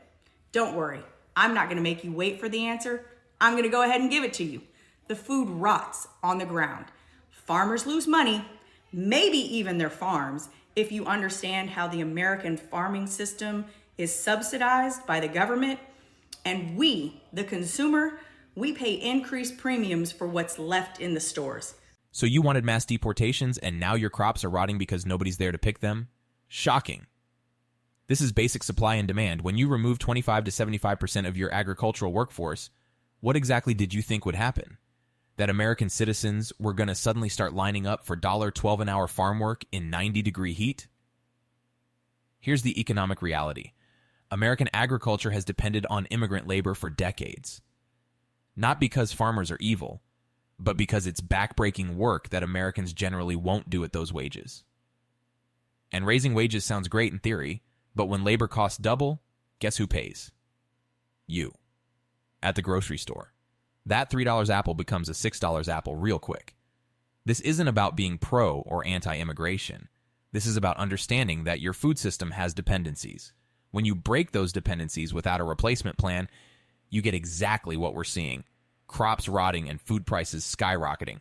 Don't worry, I'm not gonna make you wait for the answer. I'm gonna go ahead and give it to you. The food rots on the ground. Farmers lose money, maybe even their farms, if you understand how the American farming system is subsidized by the government, and we, the consumer, we pay increased premiums for what's left in the stores. So you wanted mass deportations and now your crops are rotting because nobody's there to pick them? Shocking. This is basic supply and demand. When you remove 25 to 75% of your agricultural workforce, what exactly did you think would happen? That American citizens were going to suddenly start lining up for $12 an hour farm work in 90-degree heat? Here's the economic reality. American agriculture has depended on immigrant labor for decades. Not because farmers are evil, but because it's backbreaking work that Americans generally won't do at those wages. And raising wages sounds great in theory, but when labor costs double, guess who pays? You. At the grocery store. That $3 apple becomes a $6 apple real quick. This isn't about being pro or anti-immigration. This is about understanding that your food system has dependencies. When you break those dependencies without a replacement plan, you get exactly what we're seeing. Crops rotting and food prices skyrocketing.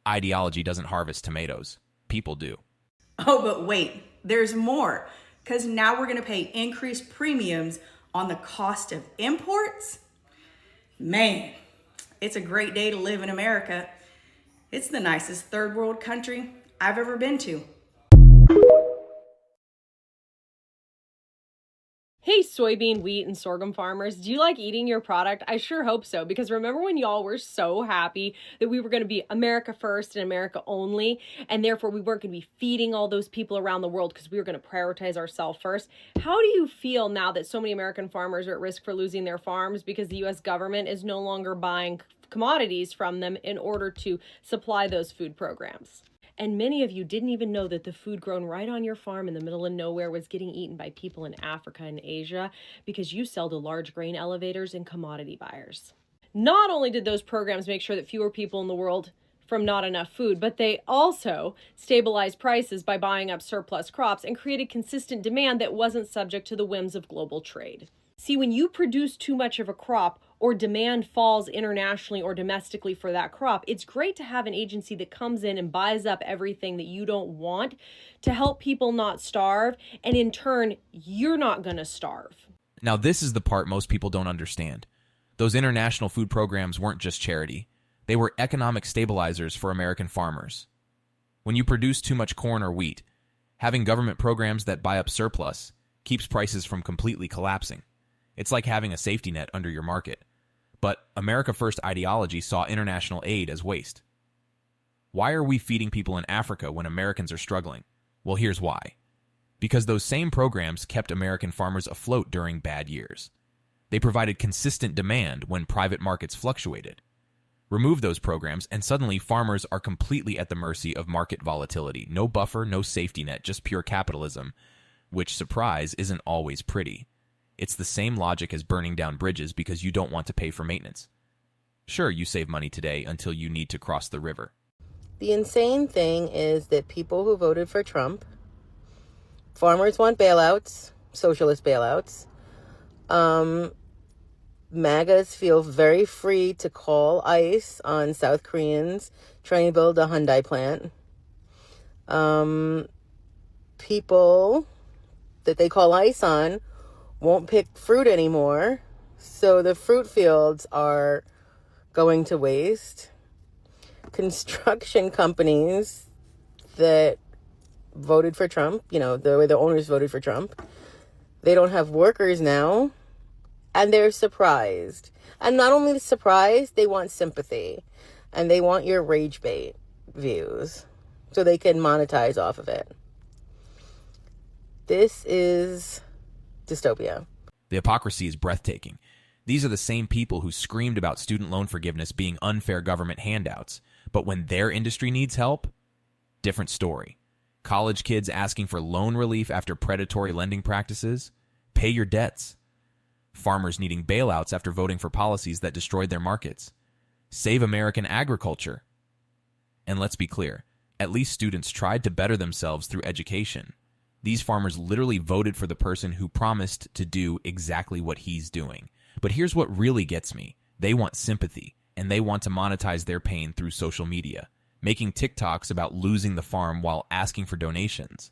Ideology doesn't harvest tomatoes. People do. Oh, but wait, there's more. Because now we're going to pay increased premiums on the cost of imports? Man, it's a great day to live in America. It's the nicest third world country I've ever been to. Hey, soybean, wheat, and sorghum farmers, do you like eating your product? I sure hope so, because remember when y'all were so happy that we were going to be America first and America only, and therefore we weren't going to be feeding all those people around the world because we were going to prioritize ourselves first? How do you feel now that so many American farmers are at risk for losing their farms because the U.S. government is no longer buying commodities from them in order to supply those food programs? And many of you didn't even know that the food grown right on your farm in the middle of nowhere was getting eaten by people in Africa and Asia because you sell to large grain elevators and commodity buyers. Not only did those programs make sure that fewer people in the world from not enough food, but they also stabilized prices by buying up surplus crops and created consistent demand that wasn't subject to the whims of global trade. See, when you produce too much of a crop or demand falls internationally or domestically for that crop, it's great to have an agency that comes in and buys up everything that you don't want to help people not starve, and in turn, you're not going to starve. Now, this is the part most people don't understand. Those international food programs weren't just charity. They were economic stabilizers for American farmers. When you produce too much corn or wheat, having government programs that buy up surplus keeps prices from completely collapsing. It's like having a safety net under your market. But America First ideology saw international aid as waste. Why are we feeding people in Africa when Americans are struggling? Well, here's why. Because those same programs kept American farmers afloat during bad years. They provided consistent demand when private markets fluctuated. Remove those programs, and suddenly farmers are completely at the mercy of market volatility. No buffer, no safety net, just pure capitalism, which, surprise, isn't always pretty. It's the same logic as burning down bridges because you don't want to pay for maintenance. Sure, you save money today until you need to cross the river. The insane thing is that people who voted for Trump, farmers want bailouts, socialist bailouts. MAGAs feel very free to call ICE on South Koreans trying to build a Hyundai plant. People that they call ICE on won't pick fruit anymore, so the fruit fields are going to waste. Construction companies that voted for Trump, you know, the way the owners voted for Trump, they don't have workers now, and they're surprised. And not only surprised, they want sympathy, and they want your rage bait views so they can monetize off of it. This is dystopia. The hypocrisy is breathtaking. These are the same people who screamed about student loan forgiveness being unfair government handouts, but when their industry needs help, Different story. College kids asking for loan relief after predatory lending practices? Pay your debts. Farmers needing bailouts after voting for policies that destroyed their markets. Save American agriculture. And let's be clear, at least students tried to better themselves through education. These farmers literally voted for the person who promised to do exactly what he's doing. But here's what really gets me. They want sympathy, and they want to monetize their pain through social media, making TikToks about losing the farm while asking for donations.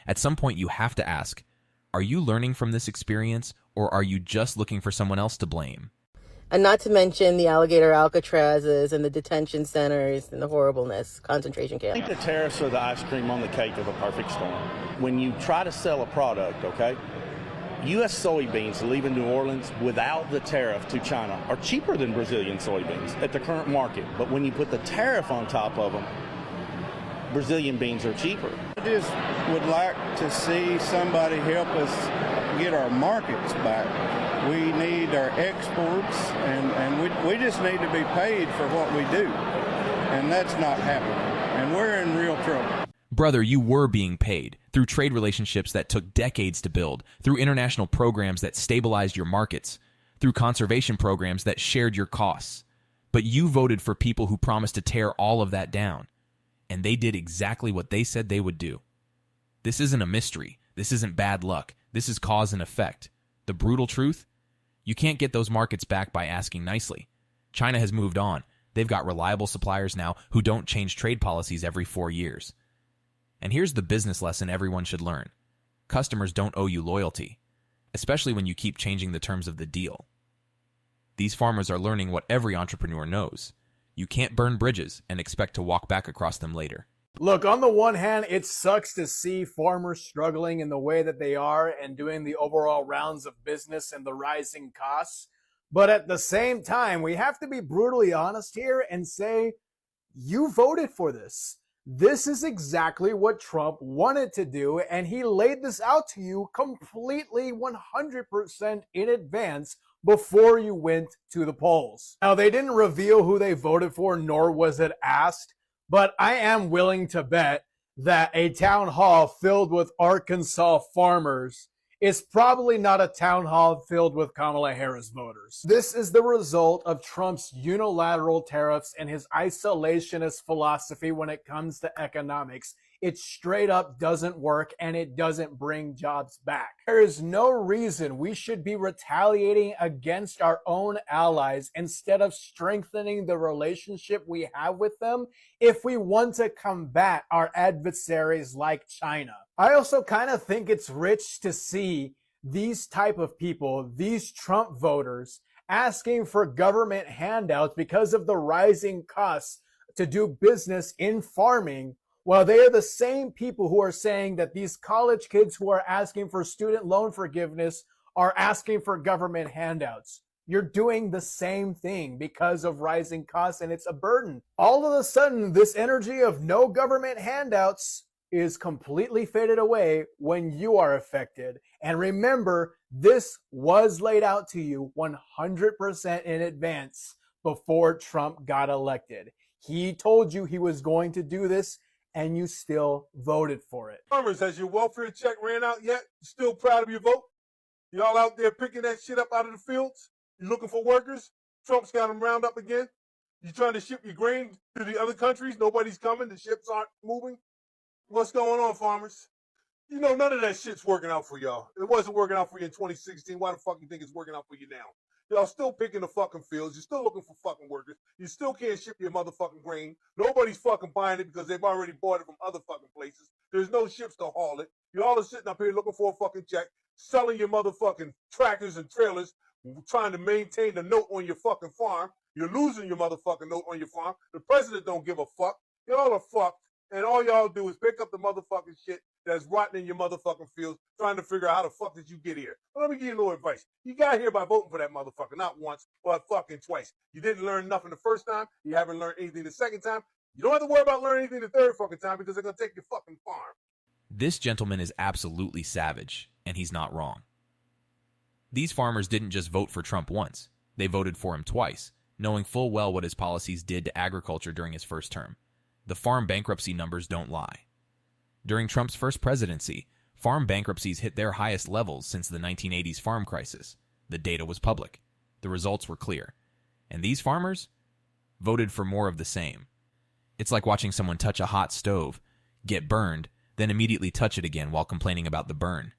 At some point, you have to ask, are you learning from this experience, or are you just looking for someone else to blame? And not to mention the alligator Alcatrazes and the detention centers and the horribleness, concentration camps. I think the tariffs are the ice cream on the cake of a perfect storm. When you try to sell a product, okay, U.S. soybeans leaving New Orleans without the tariff to China are cheaper than Brazilian soybeans at the current market. But when you put the tariff on top of them, Brazilian beans are cheaper. I just would like to see somebody help us get our markets back. We need our exports, and we just need to be paid for what we do. And that's not happening. And we're in real trouble. Brother, you were being paid through trade relationships that took decades to build, through international programs that stabilized your markets, through conservation programs that shared your costs. But you voted for people who promised to tear all of that down. And they did exactly what they said they would do. This isn't a mystery. This isn't bad luck. This is cause and effect. The brutal truth? You can't get those markets back by asking nicely. China has moved on. They've got reliable suppliers now who don't change trade policies every 4 years. And here's the business lesson everyone should learn. Customers don't owe you loyalty, especially when you keep changing the terms of the deal. These farmers are learning what every entrepreneur knows. You can't burn bridges and expect to walk back across them later. Look, on the one hand, it sucks to see farmers struggling in the way that they are and doing the overall rounds of business and the rising costs. But at the same time, we have to be brutally honest here and say, you voted for this. This is exactly what Trump wanted to do, and he laid this out to you completely 100% in advance before you went to the polls. Now, they didn't reveal who they voted for, nor was it asked, but I am willing to bet that a town hall filled with Arkansas farmers is probably not a town hall filled with Kamala Harris voters. This is the result of Trump's unilateral tariffs and his isolationist philosophy when it comes to economics. It straight up doesn't work, and it doesn't bring jobs back. There is no reason we should be retaliating against our own allies instead of strengthening the relationship we have with them if we want to combat our adversaries like China. I also kind of think it's rich to see these type of people, these Trump voters, asking for government handouts because of the rising costs to do business in farming, while they are the same people who are saying that these college kids who are asking for student loan forgiveness are asking for government handouts. You're doing the same thing because of rising costs, and it's a burden. All of a sudden, this energy of no government handouts is completely faded away when you are affected. And remember, this was laid out to you 100% in advance before Trump got elected. He told you he was going to do this, and you still voted for it. Farmers, has your welfare check ran out yet? You still proud of your vote? Y'all out there picking that shit up out of the fields? You looking for workers? Trump's got them round up again? You trying to ship your grain to the other countries? Nobody's coming. The ships aren't moving. What's going on, farmers? You know, none of that shit's working out for y'all. It wasn't working out for you in 2016. Why the fuck you think it's working out for you now? Y'all still picking the fucking fields. You're still looking for fucking workers. You still can't ship your motherfucking grain. Nobody's fucking buying it because they've already bought it from other fucking places. There's no ships to haul it. You all are sitting up here looking for a fucking check, selling your motherfucking tractors and trailers, trying to maintain the note on your fucking farm. You're losing your motherfucking note on your farm. The president don't give a fuck. Y'all are fucked. And all y'all do is pick up the motherfucking shit that's rotting in your motherfucking fields, trying to figure out how the fuck did you get here. Well, let me give you a little advice. You got here by voting for that motherfucker, not once, but fucking twice. You didn't learn nothing the first time. You haven't learned anything the second time. You don't have to worry about learning anything the third fucking time because they're going to take your fucking farm. This gentleman is absolutely savage, and he's not wrong. These farmers didn't just vote for Trump once. They voted for him twice, knowing full well what his policies did to agriculture during his first term. The farm bankruptcy numbers don't lie. During Trump's first presidency, farm bankruptcies hit their highest levels since the 1980s farm crisis. The data was public. The results were clear. And these farmers voted for more of the same. It's like watching someone touch a hot stove, get burned, then immediately touch it again while complaining about the burn.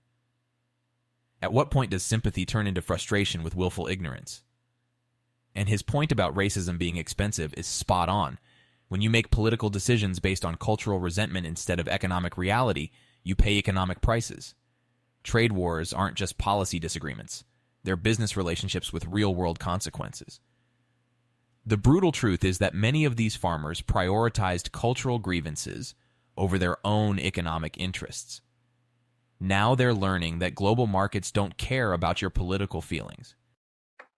At what point does sympathy turn into frustration with willful ignorance? And his point about racism being expensive is spot on. When you make political decisions based on cultural resentment instead of economic reality, you pay economic prices. Trade wars aren't just policy disagreements. They're business relationships with real-world consequences. The brutal truth is that many of these farmers prioritized cultural grievances over their own economic interests. Now they're learning that global markets don't care about your political feelings.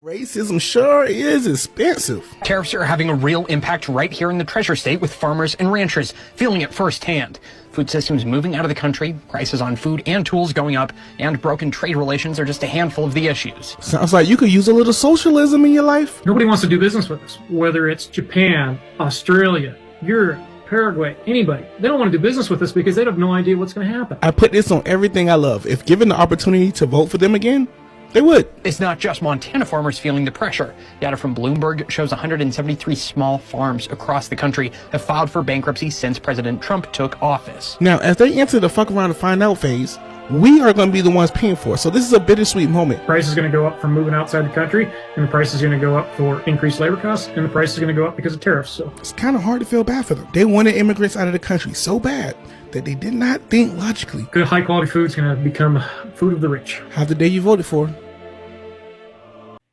Racism sure is expensive. Tariffs are having a real impact right here in the Treasure State, with farmers and ranchers feeling it firsthand. Food systems moving out of the country, prices on food and tools going up, and broken trade relations are just a handful of the issues. Sounds like you could use a little socialism in your life. Nobody wants to do business with us, whether it's Japan, Australia, Europe, Paraguay, anybody. They don't want to do business with us because they have no idea what's going to happen. I put this on everything I love. If given the opportunity to vote for them again, they would. It's not just Montana farmers feeling the pressure. Data from Bloomberg shows 173 small farms across the country have filed for bankruptcy since President Trump took office. Now, as they enter the fuck around and find out phase, we are going to be the ones paying for it. So this is a bittersweet moment. Price is going to go up from moving outside the country, and the price is going to go up for increased labor costs, and the price is going to go up because of tariffs. So it's kind of hard to feel bad for them. They wanted immigrants out of the country so bad that they did not think logically. Good high quality food is going to become food of the rich. Have the day you voted for.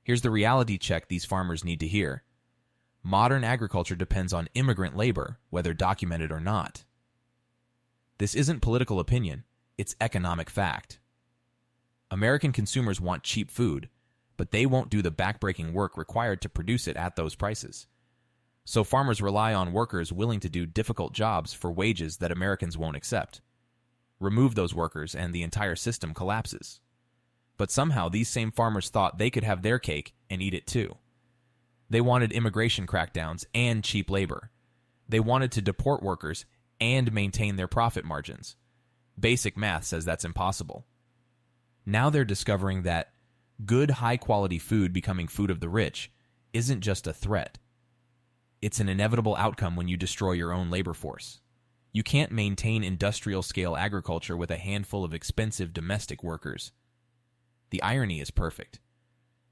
Here's the reality check these farmers need to hear. Modern agriculture depends on immigrant labor, whether documented or not. This isn't political opinion, it's economic fact. American consumers want cheap food, but they won't do the backbreaking work required to produce it at those prices. So farmers rely on workers willing to do difficult jobs for wages that Americans won't accept. Remove those workers and the entire system collapses. But somehow these same farmers thought they could have their cake and eat it too. They wanted immigration crackdowns and cheap labor. They wanted to deport workers and maintain their profit margins. Basic math says that's impossible. Now they're discovering that good, high-quality food becoming food of the rich isn't just a threat. It's an inevitable outcome when you destroy your own labor force. You can't maintain industrial-scale agriculture with a handful of expensive domestic workers. The irony is perfect.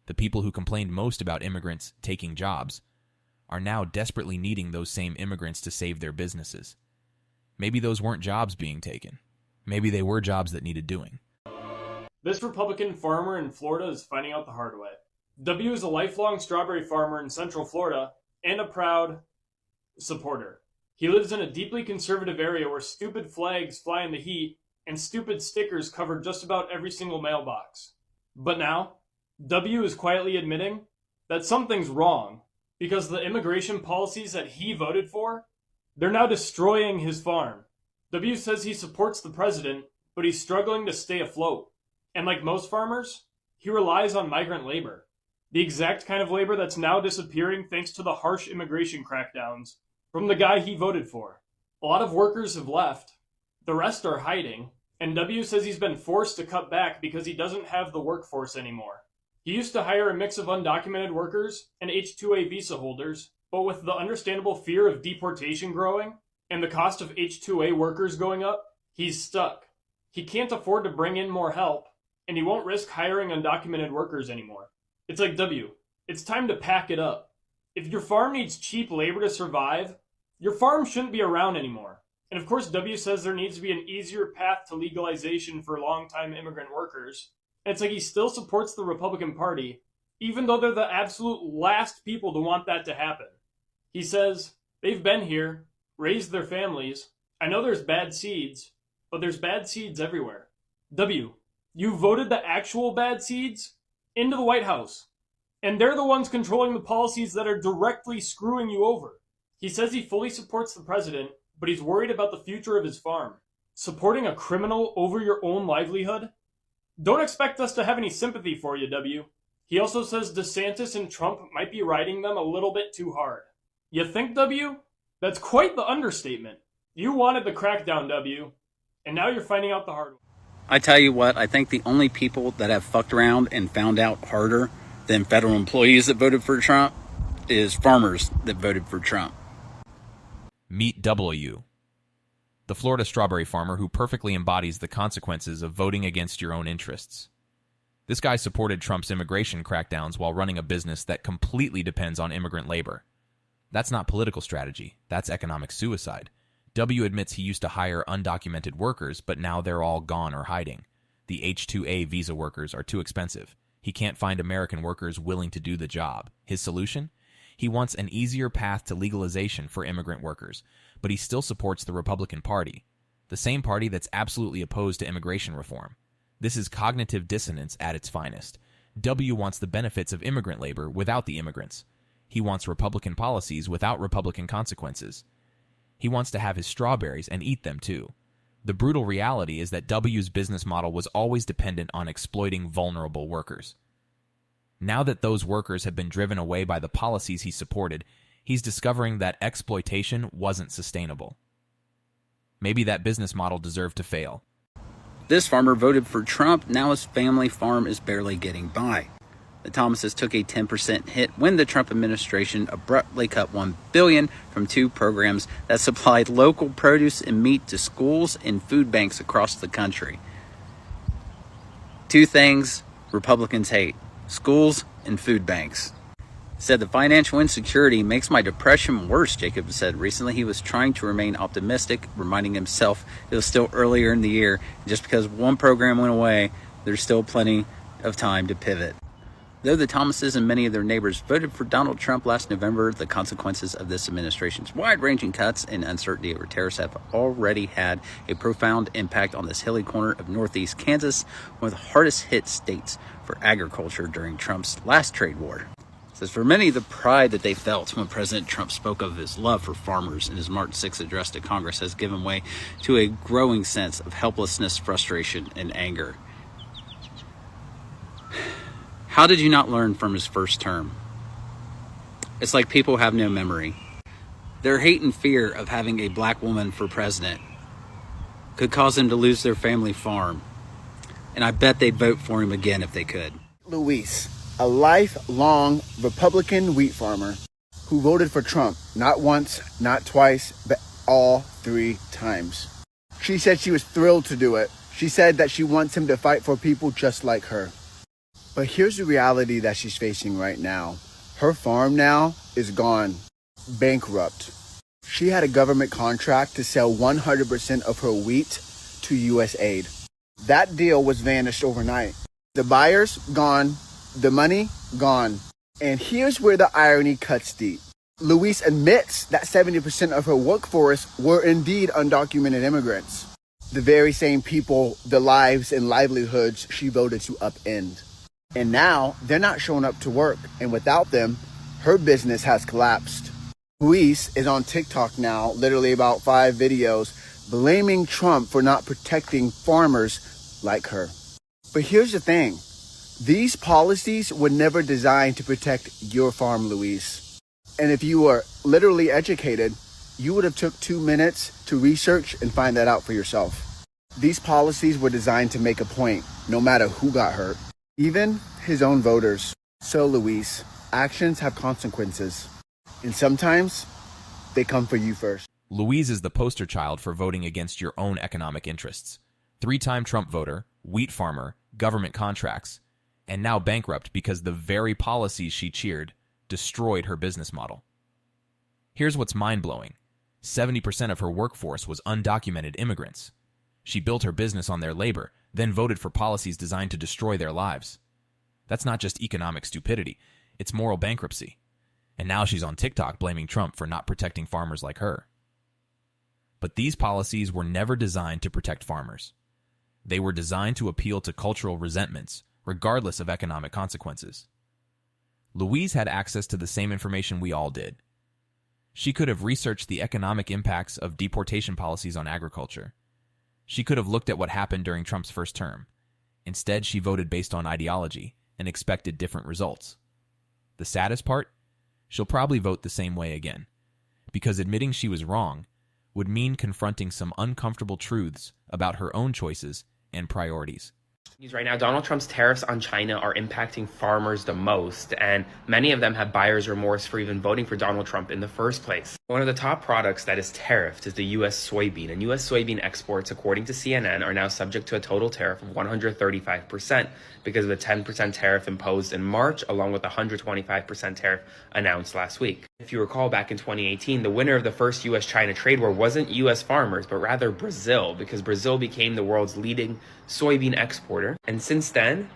The people who complained most about immigrants taking jobs are now desperately needing those same immigrants to save their businesses. Maybe those weren't jobs being taken. Maybe they were jobs that needed doing. This Republican farmer in Florida is finding out the hard way. W is a lifelong strawberry farmer in Central Florida and a proud supporter. He lives in a deeply conservative area where stupid flags fly in the heat and stupid stickers cover just about every single mailbox. But now, W is quietly admitting that something's wrong because the immigration policies that he voted for, they're now destroying his farm. W says he supports the president, but he's struggling to stay afloat. And like most farmers, he relies on migrant labor. The exact kind of labor that's now disappearing thanks to the harsh immigration crackdowns from the guy he voted for. A lot of workers have left. The rest are hiding. And W says he's been forced to cut back because he doesn't have the workforce anymore. He used to hire a mix of undocumented workers and H-2A visa holders, but with the understandable fear of deportation growing and the cost of H-2A workers going up, he's stuck. He can't afford to bring in more help, and he won't risk hiring undocumented workers anymore. It's like, W, it's time to pack it up. If your farm needs cheap labor to survive, your farm shouldn't be around anymore. And of course, W says there needs to be an easier path to legalization for longtime immigrant workers. And it's like he still supports the Republican Party, even though they're the absolute last people to want that to happen. He says, they've been here, raised their families. I know there's bad seeds, but there's bad seeds everywhere. W, you voted the actual bad seeds into the White House. And they're the ones controlling the policies that are directly screwing you over. He says he fully supports the president, but he's worried about the future of his farm. Supporting a criminal over your own livelihood? Don't expect us to have any sympathy for you, W. He also says DeSantis and Trump might be riding them a little bit too hard. You think, W? That's quite the understatement. You wanted the crackdown, W, and now you're finding out the hard way. I tell you what, I think the only people that have fucked around and found out harder than federal employees that voted for Trump is farmers that voted for Trump. Meet W, the Florida strawberry farmer who perfectly embodies the consequences of voting against your own interests. This guy supported Trump's immigration crackdowns while running a business that completely depends on immigrant labor. That's not political strategy, that's economic suicide. W admits he used to hire undocumented workers, but now they're all gone or hiding. The H-2A visa workers are too expensive. He can't find American workers willing to do the job. His solution? He wants an easier path to legalization for immigrant workers, but he still supports the Republican Party, the same party that's absolutely opposed to immigration reform. This is cognitive dissonance at its finest. W wants the benefits of immigrant labor without the immigrants. He wants Republican policies without Republican consequences. He wants to have his strawberries and eat them too. The brutal reality is that W's business model was always dependent on exploiting vulnerable workers. Now that those workers have been driven away by the policies he supported, he's discovering that exploitation wasn't sustainable. Maybe that business model deserved to fail. This farmer voted for Trump. Now his family farm is barely getting by. The Thomases took a 10% hit when the Trump administration abruptly cut $1 billion from two programs that supplied local produce and meat to schools and food banks across the country. Two things Republicans hate: schools and food banks. Said the financial insecurity makes my depression worse, Jacob said recently. He was trying to remain optimistic, reminding himself it was still earlier in the year. Just because one program went away, there's still plenty of time to pivot. Though the Thomases and many of their neighbors voted for Donald Trump last November, the consequences of this administration's wide-ranging cuts and uncertainty over tariffs have already had a profound impact on this hilly corner of northeast Kansas, one of the hardest-hit states for agriculture during Trump's last trade war. It says for many, the pride that they felt when President Trump spoke of his love for farmers in his March 6th address to Congress has given way to a growing sense of helplessness, frustration, and anger. How did you not learn from his first term? It's like people have no memory. Their hate and fear of having a black woman for president could cause them to lose their family farm. And I bet they'd vote for him again if they could. Luis, a lifelong Republican wheat farmer who voted for Trump not once, not twice, but all 3 times. She said she was thrilled to do it. She said that she wants him to fight for people just like her. But here's the reality that she's facing right now. Her farm now is gone, bankrupt. She had a government contract to sell 100% of her wheat to U.S. aid. That deal was vanished overnight. The buyers, gone. The money, gone. And here's where the irony cuts deep. Luis admits that 70% of her workforce were indeed undocumented immigrants. The very same people, the lives and livelihoods she voted to upend. And now they're not showing up to work, and without them, her business has collapsed. Luis is on TikTok now, literally about 5 videos, blaming Trump for not protecting farmers like her. But here's the thing. These policies were never designed to protect your farm, Luis. And if you were literally educated, you would have took 2 minutes to research and find that out for yourself. These policies were designed to make a point, no matter who got hurt. Even his own voters. So, Luis, actions have consequences. And sometimes, they come for you first. Louise is the poster child for voting against your own economic interests. 3-time Trump voter, wheat farmer, government contracts, and now bankrupt because the very policies she cheered destroyed her business model. Here's what's mind-blowing. 70% of her workforce was undocumented immigrants. She built her business on their labor, then voted for policies designed to destroy their lives. That's not just economic stupidity, it's moral bankruptcy. And now she's on TikTok blaming Trump for not protecting farmers like her. But these policies were never designed to protect farmers. They were designed to appeal to cultural resentments, regardless of economic consequences. Louise had access to the same information we all did. She could have researched the economic impacts of deportation policies on agriculture. She could have looked at what happened during Trump's first term. Instead, she voted based on ideology and expected different results. The saddest part? She'll probably vote the same way again, because admitting she was wrong would mean confronting some uncomfortable truths about her own choices and priorities. Right now, Donald Trump's tariffs on China are impacting farmers the most, and many of them have buyer's remorse for even voting for Donald Trump in the first place. One of the top products that is tariffed is the U.S. soybean, and U.S. soybean exports, according to CNN, are now subject to a total tariff of 135% because of the 10% tariff imposed in March, along with the 125% tariff announced last week. If you recall, back in 2018, the winner of the first U.S.-China trade war wasn't U.S. farmers, but rather Brazil, because Brazil became the world's leading soybean exporter. And since then,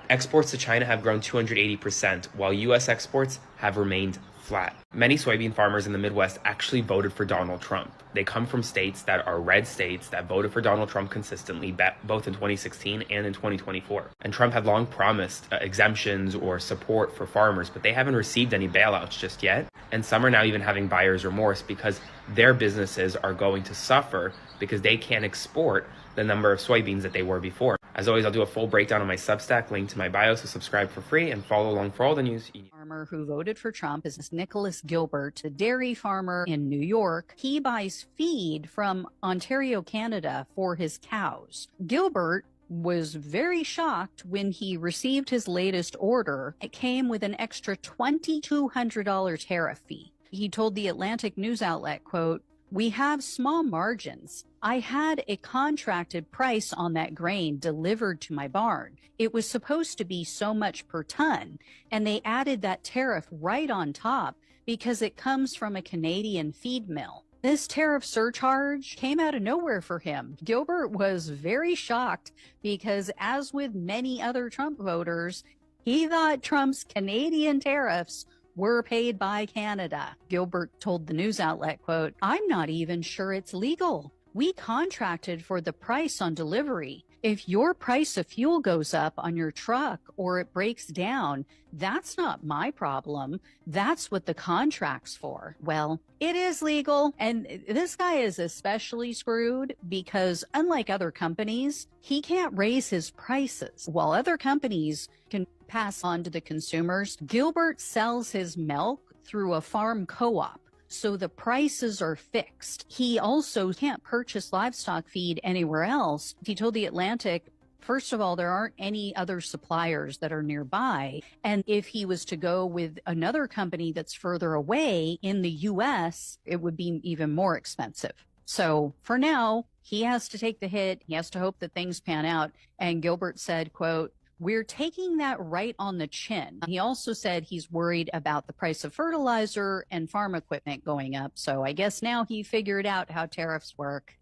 exports to China have grown 280%, while U.S. exports have remained flat. Many soybean farmers in the Midwest actually voted for Donald Trump. They come from states that are red states that voted for Donald Trump consistently, both in 2016 and in 2024. And Trump had long promised exemptions or support for farmers, but they haven't received any bailouts just yet. And some are now even having buyer's remorse because their businesses are going to suffer because they can't export the number of soybeans that they were before. As always, I'll do a full breakdown on my Substack, link to my bio, so subscribe for free and follow along for all the news you need. Farmer who voted for Trump is Nicholas Gilbert, a dairy farmer in New York. He buys feed from Ontario, Canada for his cows. Gilbert was very shocked when he received his latest order. It came with an extra $2,200 tariff fee. He told the Atlantic news outlet, quote, "We have small margins. I had a contracted price on that grain delivered to my barn. It was supposed to be so much per ton, and they added that tariff right on top because it comes from a Canadian feed mill." This tariff surcharge came out of nowhere for him. Gilbert was very shocked because, as with many other Trump voters, he thought Trump's Canadian tariffs were paid by Canada. Gilbert told the news outlet, quote, "I'm not even sure it's legal. We contracted for the price on delivery. If your price of fuel goes up on your truck or it breaks down, that's not my problem. That's what the contract's for." Well, it is legal. And this guy is especially screwed because, unlike other companies, he can't raise his prices. While other companies can pass on to the consumers, Gilbert sells his milk through a farm co-op, so the prices are fixed. He also can't purchase livestock feed anywhere else. He told the Atlantic, first of all, there aren't any other suppliers that are nearby. And if he was to go with another company that's further away in the US, it would be even more expensive. So for now, he has to take the hit. He has to hope that things pan out. And Gilbert said, quote, "We're taking that right on the chin." He also said he's worried about the price of fertilizer and farm equipment going up. So I guess now he figured out how tariffs work.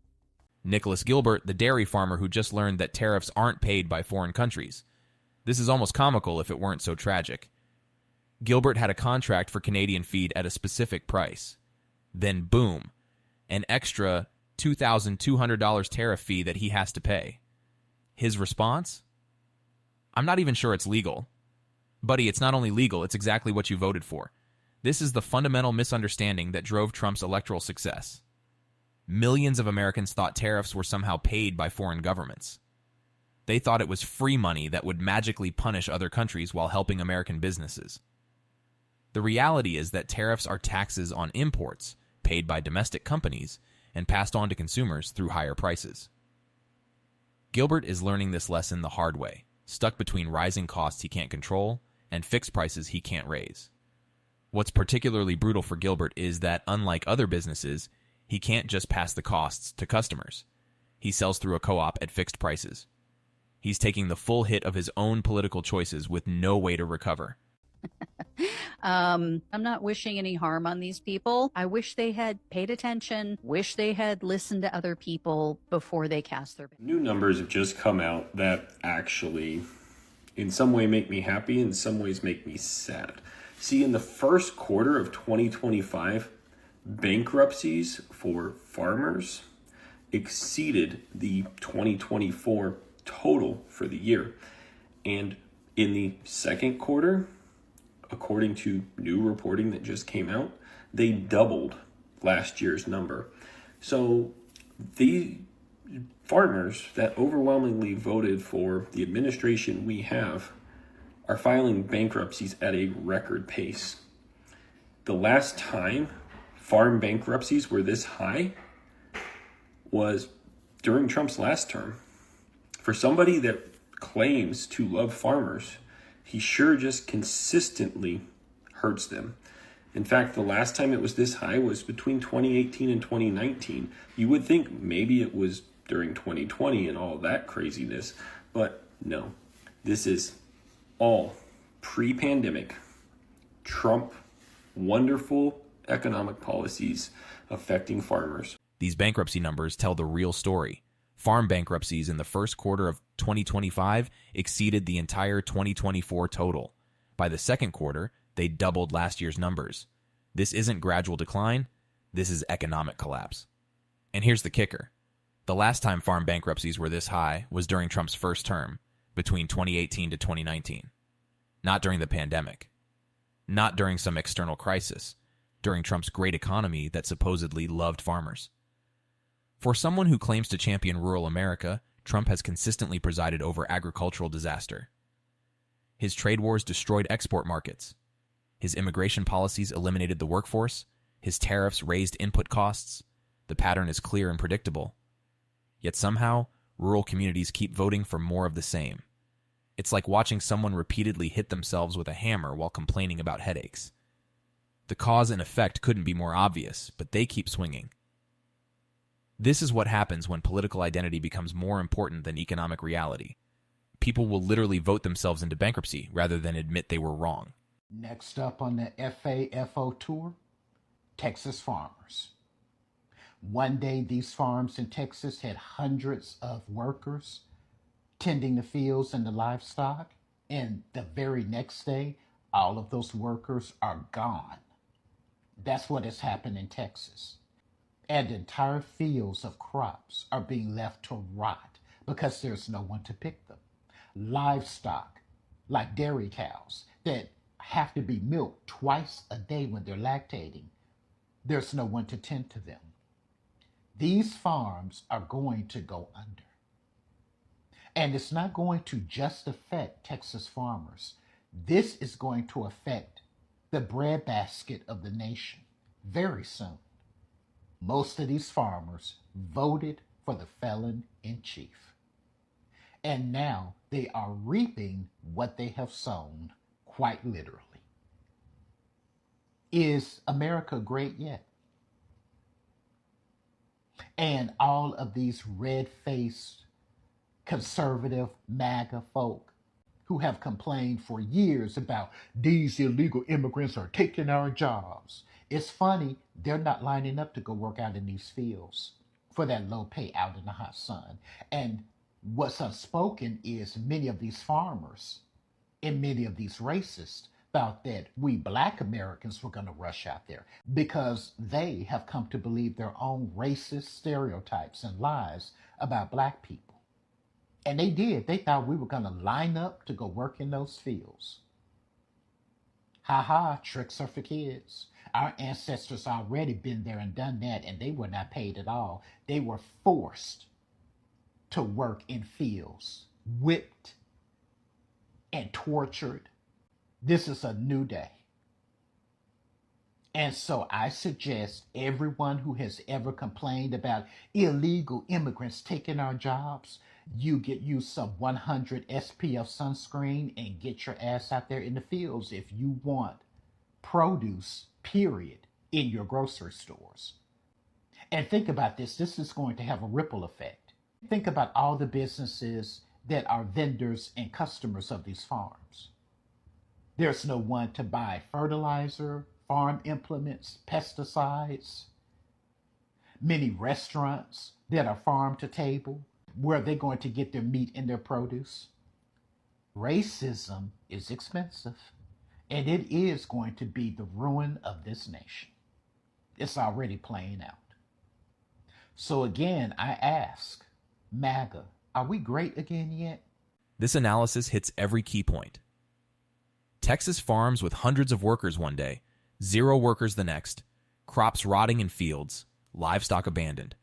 Nicholas Gilbert, the dairy farmer who just learned that tariffs aren't paid by foreign countries. This is almost comical if it weren't so tragic. Gilbert had a contract for Canadian feed at a specific price. Then boom, an extra $2,200 tariff fee that he has to pay. His response? "I'm not even sure it's legal." Buddy, it's not only legal, it's exactly what you voted for. This is the fundamental misunderstanding that drove Trump's electoral success. Millions of Americans thought tariffs were somehow paid by foreign governments. They thought it was free money that would magically punish other countries while helping American businesses. The reality is that tariffs are taxes on imports paid by domestic companies and passed on to consumers through higher prices. Gilbert is learning this lesson the hard way, stuck between rising costs he can't control and fixed prices he can't raise. What's particularly brutal for Gilbert is that, unlike other businesses, he can't just pass the costs to customers. He sells through a co-op at fixed prices. He's taking the full hit of his own political choices with no way to recover. I'm not wishing any harm on these people. I wish they had paid attention, wish they had listened to other people before they cast their... New numbers have just come out that actually, in some way, make me happy, in some ways make me sad. See, in the first quarter of 2025, bankruptcies for farmers exceeded the 2024 total for the year. And in the second quarter, according to new reporting that just came out, they doubled last year's number. So the farmers that overwhelmingly voted for the administration we have are filing bankruptcies at a record pace. The last time farm bankruptcies were this high was during Trump's last term. For somebody that claims to love farmers, he sure just consistently hurts them. In fact, the last time it was this high was between 2018 and 2019. You would think maybe it was during 2020 and all that craziness, but no. This is all pre-pandemic Trump wonderful economic policies affecting farmers. These bankruptcy numbers tell the real story. Farm bankruptcies in the first quarter of 2025 exceeded the entire 2024 total. By the second quarter, they doubled last year's numbers. This isn't gradual decline, this is economic collapse. And here's the kicker. The last time farm bankruptcies were this high was during Trump's first term, between 2018 to 2019. Not during the pandemic. Not during some external crisis. During Trump's great economy that supposedly loved farmers. For someone who claims to champion rural America, Trump has consistently presided over agricultural disaster. His trade wars destroyed export markets. His immigration policies eliminated the workforce. His tariffs raised input costs. The pattern is clear and predictable. Yet somehow, rural communities keep voting for more of the same. It's like watching someone repeatedly hit themselves with a hammer while complaining about headaches. The cause and effect couldn't be more obvious, but they keep swinging. This is what happens when political identity becomes more important than economic reality. People will literally vote themselves into bankruptcy rather than admit they were wrong. Next up on the FAFO tour, Texas farmers. One day, these farms in Texas had hundreds of workers tending the fields and the livestock, and the very next day, all of those workers are gone. That's what has happened in Texas. And entire fields of crops are being left to rot because there's no one to pick them. Livestock, like dairy cows, that have to be milked twice a day when they're lactating, there's no one to tend to them. These farms are going to go under. And it's not going to just affect Texas farmers. This is going to affect the breadbasket of the nation very soon. Most of these farmers voted for the felon-in-chief. And now they are reaping what they have sown, quite literally. Is America great yet? And all of these red-faced, conservative MAGA folk who have complained for years about these illegal immigrants are taking our jobs. It's funny, they're not lining up to go work out in these fields for that low pay out in the hot sun. And what's unspoken is many of these farmers and many of these racists thought that we black Americans were going to rush out there because they have come to believe their own racist stereotypes and lies about black people. And they did. They thought we were going to line up to go work in those fields. Ha ha, tricks are for kids. Our ancestors already been there and done that, and they were not paid at all. They were forced to work in fields, whipped and tortured. This is a new day. And so I suggest everyone who has ever complained about illegal immigrants taking our jobs, you get you some 100 SPF sunscreen and get your ass out there in the fields if you want produce, period, in your grocery stores. And think about this. This is going to have a ripple effect. Think about all the businesses that are vendors and customers of these farms. There's no one to buy fertilizer, farm implements, pesticides. Many restaurants that are farm to table, where they're going to get their meat and their produce. Racism is expensive, and it is going to be the ruin of this nation. It's already playing out. So again, I ask, MAGA, are we great again yet? This analysis hits every key point. Texas farms with hundreds of workers one day, 0 workers the next, crops rotting in fields, livestock abandoned.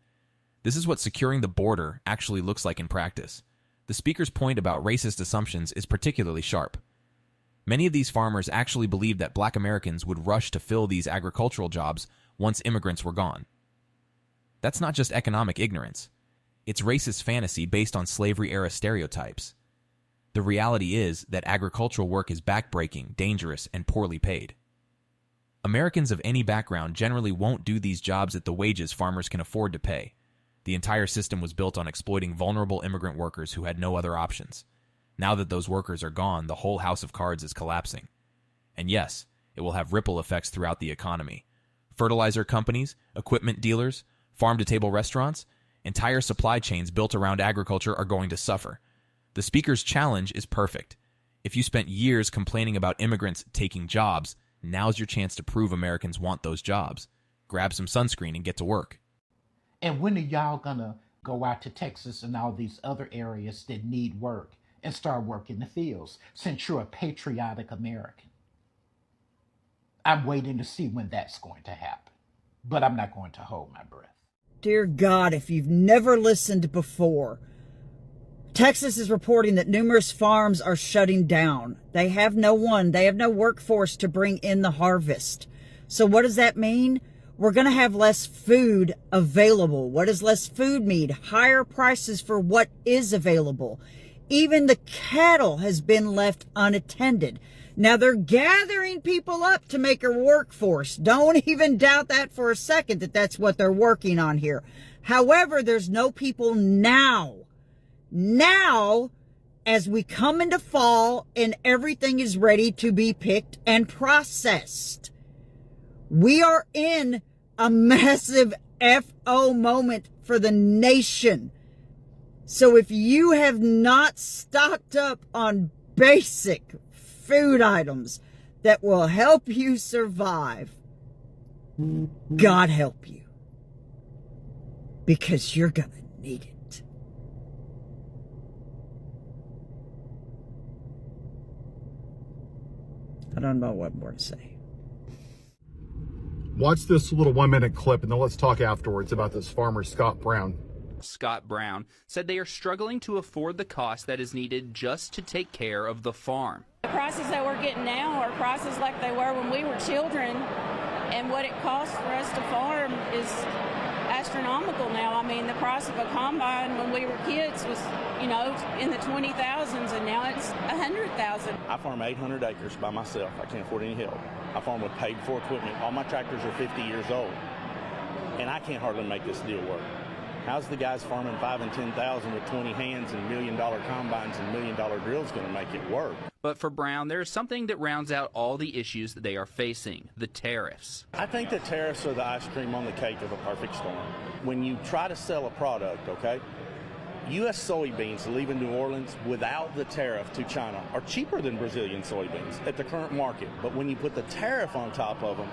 This is what securing the border actually looks like in practice. The speaker's point about racist assumptions is particularly sharp. Many of these farmers actually believed that black Americans would rush to fill these agricultural jobs once immigrants were gone. That's not just economic ignorance. It's racist fantasy based on slavery-era stereotypes. The reality is that agricultural work is backbreaking, dangerous, and poorly paid. Americans of any background generally won't do these jobs at the wages farmers can afford to pay. The entire system was built on exploiting vulnerable immigrant workers who had no other options. Now that those workers are gone, the whole house of cards is collapsing. And yes, it will have ripple effects throughout the economy. Fertilizer companies, equipment dealers, farm-to-table restaurants, entire supply chains built around agriculture are going to suffer. The speaker's challenge is perfect. If you spent years complaining about immigrants taking jobs, now's your chance to prove Americans want those jobs. Grab some sunscreen and get to work. And when are y'all gonna go out to Texas and all these other areas that need work and start working the fields, since you're a patriotic American? I'm waiting to see when that's going to happen, but I'm not going to hold my breath. Dear God, if you've never listened before, Texas is reporting that numerous farms are shutting down. They have no workforce to bring in the harvest. So what does that mean? We're going to have less food available. What does less food mean? Higher prices for what is available. Even the cattle has been left unattended. Now they're gathering people up to make a workforce. Don't even doubt that for a second that that's what they're working on here. However, there's no people now. Now, as we come into fall and everything is ready to be picked and processed, we are in a massive FO moment for the nation. So if you have not stocked up on basic food items that will help you survive, God help you. Because you're gonna need it. I don't know what more to say. Watch this little 1-minute clip and then let's talk afterwards about this farmer, Scott Brown. Scott Brown said they are struggling to afford the cost that is needed just to take care of the farm. The prices that we're getting now are prices like they were when we were children, and what it costs for us to farm is astronomical now. I mean, the price of a combine when we were kids was, in the 20,000s, and now it's 100,000. I farm 800 acres by myself. I can't afford any help. I farm with paid-for equipment. All my tractors are 50 years old, and I can't hardly make this deal work. How's the guys farming 5 and 10,000 with 20 hands and $1 million combines and $1 million drills going to make it work? But for Brown, there's something that rounds out all the issues that they are facing: the tariffs. I think the tariffs are the ice cream on the cake of a perfect storm. When you try to sell a product, okay, U.S. soybeans leaving New Orleans without the tariff to China are cheaper than Brazilian soybeans at the current market. But when you put the tariff on top of them,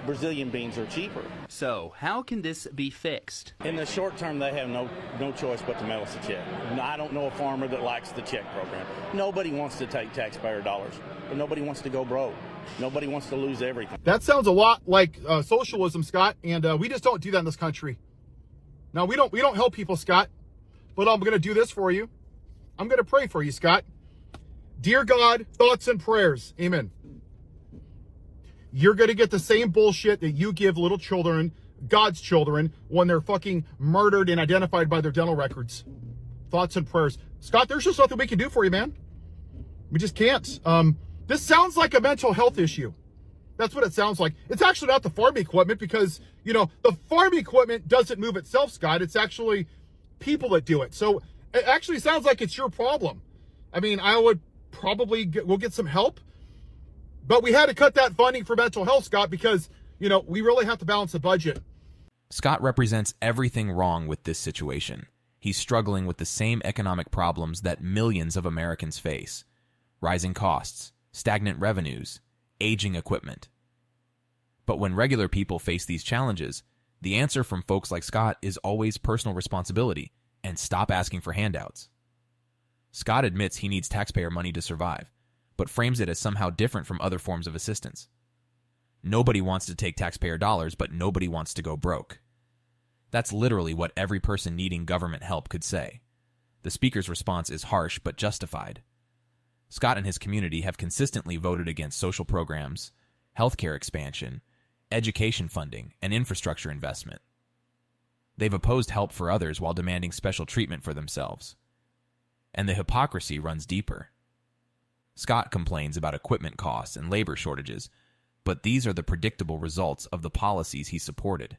Brazilian beans are cheaper. So how can this be fixed? In the short term, they have no choice but to mail us a check. I don't know a farmer that likes the check program. Nobody wants to take taxpayer dollars, but nobody wants to go broke. Nobody wants to lose everything. That sounds a lot like socialism, Scott, and we just don't do that in this country. Now, we don't help people, Scott, but I'm going to do this for you. I'm going to pray for you, Scott. Dear God, thoughts and prayers. Amen. You're going to get the same bullshit that you give little children, God's children, when they're fucking murdered and identified by their dental records. Thoughts and prayers. Scott, there's just nothing we can do for you, man. We just can't. This sounds like a mental health issue. That's what it sounds like. It's actually not the farm equipment because, the farm equipment doesn't move itself, Scott. It's actually people that do it. So it actually sounds like it's your problem. I mean, I would probably we'll get some help. But we had to cut that funding for mental health, Scott, because, we really have to balance the budget. Scott represents everything wrong with this situation. He's struggling with the same economic problems that millions of Americans face: rising costs, stagnant revenues, aging equipment. But when regular people face these challenges, the answer from folks like Scott is always personal responsibility and stop asking for handouts. Scott admits he needs taxpayer money to survive, but frames it as somehow different from other forms of assistance. Nobody wants to take taxpayer dollars, but nobody wants to go broke. That's literally what every person needing government help could say. The speaker's response is harsh but justified. Scott and his community have consistently voted against social programs, healthcare expansion, education funding, and infrastructure investment. They've opposed help for others while demanding special treatment for themselves. And the hypocrisy runs deeper. Scott complains about equipment costs and labor shortages, but these are the predictable results of the policies he supported.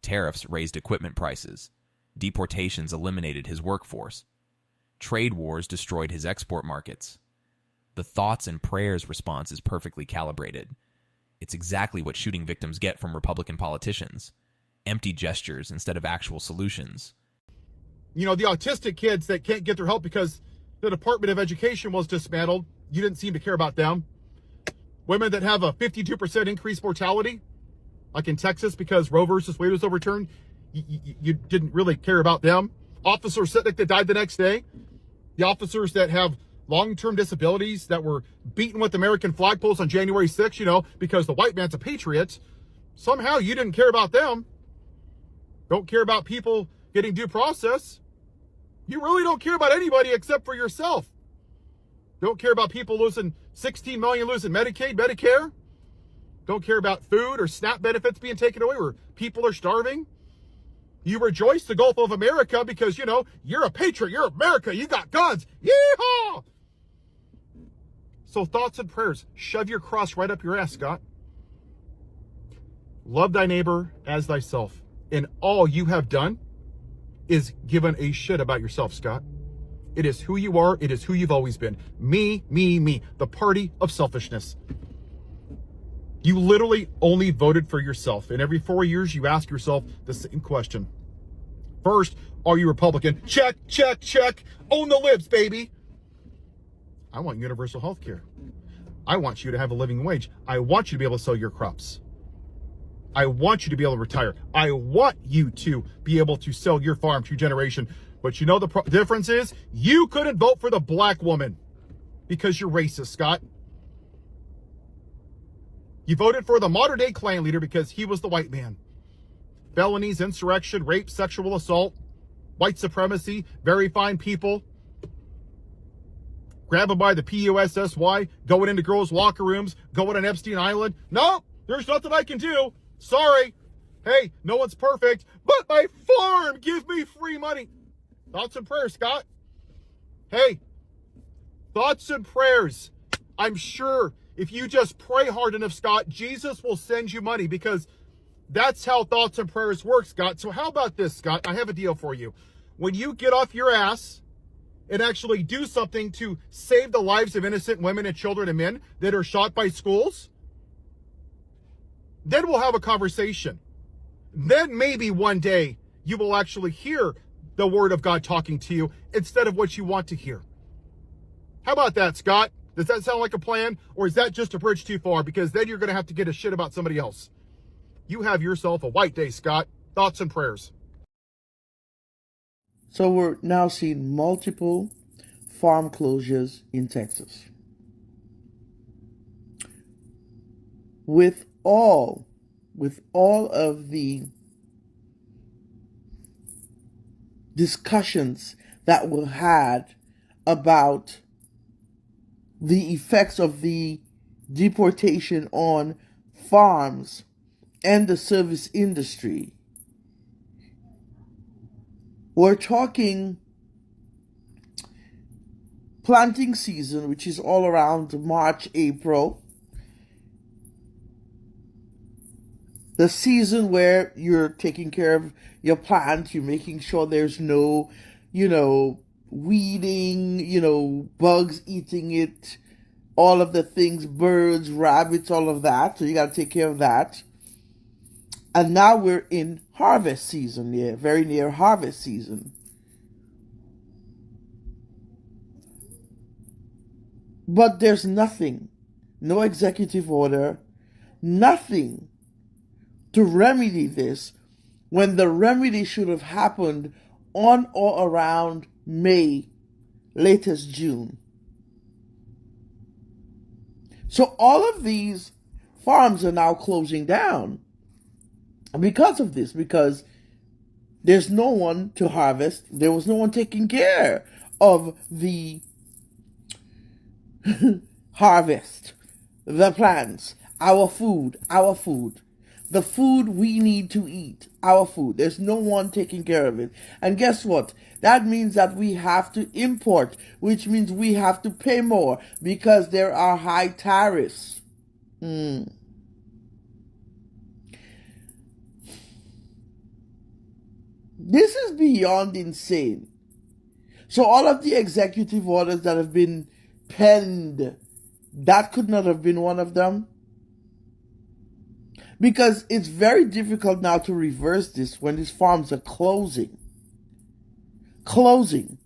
Tariffs raised equipment prices. Deportations eliminated his workforce. Trade wars destroyed his export markets. The thoughts and prayers response is perfectly calibrated. It's exactly what shooting victims get from Republican politicians. Empty gestures instead of actual solutions. You know, the autistic kids that can't get their help because the Department of Education was dismantled. You didn't seem to care about them. Women that have a 52% increased mortality, like in Texas because Roe versus Wade was overturned, you didn't really care about them. Officer Sitnick that died the next day. The officers that have long-term disabilities that were beaten with American flagpoles on January 6th, you know, because the white man's a patriot. Somehow you didn't care about them. Don't care about people getting due process. You really don't care about anybody except for yourself. Don't care about people losing 16 million losing Medicaid, Medicare. Don't care about food or SNAP benefits being taken away where people are starving. You rejoice the Gulf of America because, you know, you're a patriot, you're America, you got guns. Yeehaw! So thoughts and prayers, shove your cross right up your ass, Scott. Love thy neighbor as thyself. And all you have done is given a shit about yourself, Scott. It is who you are. It is who you've always been. Me, me, me. The party of selfishness. You literally only voted for yourself. And every 4 years, you ask yourself the same question. First, are you Republican? Check, check, check. Own the libs, baby. I want universal health care. I want you to have a living wage. I want you to be able to sell your crops. I want you to be able to retire. I want you to be able to sell your farm to generation. But you know the difference is you couldn't vote for the black woman because you're racist, Scott. You voted for the modern day Klan leader because he was the white man. Felonies, insurrection, rape, sexual assault, white supremacy, very fine people. Grab them by the PUSSY, going into girls' locker rooms, going on Epstein Island. No, there's nothing I can do. Sorry. Hey, no one's perfect, but my farm, give me free money. Thoughts and prayers, Scott. Hey, thoughts and prayers. I'm sure if you just pray hard enough, Scott, Jesus will send you money because that's how thoughts and prayers work, Scott. So how about this, Scott? I have a deal for you. When you get off your ass and actually do something to save the lives of innocent women and children and men that are shot by schools, then we'll have a conversation. Then maybe one day you will actually hear the word of God talking to you instead of what you want to hear. How about that, Scott? Does that sound like a plan? Or is that just a bridge too far? Because then you're going to have to get a shit about somebody else. You have yourself a white day, Scott. Thoughts and prayers. So we're now seeing multiple farm closures in Texas. With all of the discussions that were had about the effects of the deportation on farms and the service industry, we're talking planting season, which is all around March, April. The season where you're taking care of your plant, you're making sure there's no, weeding, bugs eating it, all of the things, birds, rabbits, all of that. So you got to take care of that. And now we're in harvest season, very near harvest season. But there's nothing, no executive order, nothing to remedy this when the remedy should have happened on or around May, latest June. So all of these farms are now closing down because of this, because there's no one to harvest. There was no one taking care of the harvest, the plants, our food. the food we need to eat, our food. There's no one taking care of it. And guess what? That means that we have to import, which means we have to pay more because there are high tariffs. This is beyond insane. So all of the executive orders that have been penned, that could not have been one of them. Because it's very difficult now to reverse this when these farms are closing. Closing.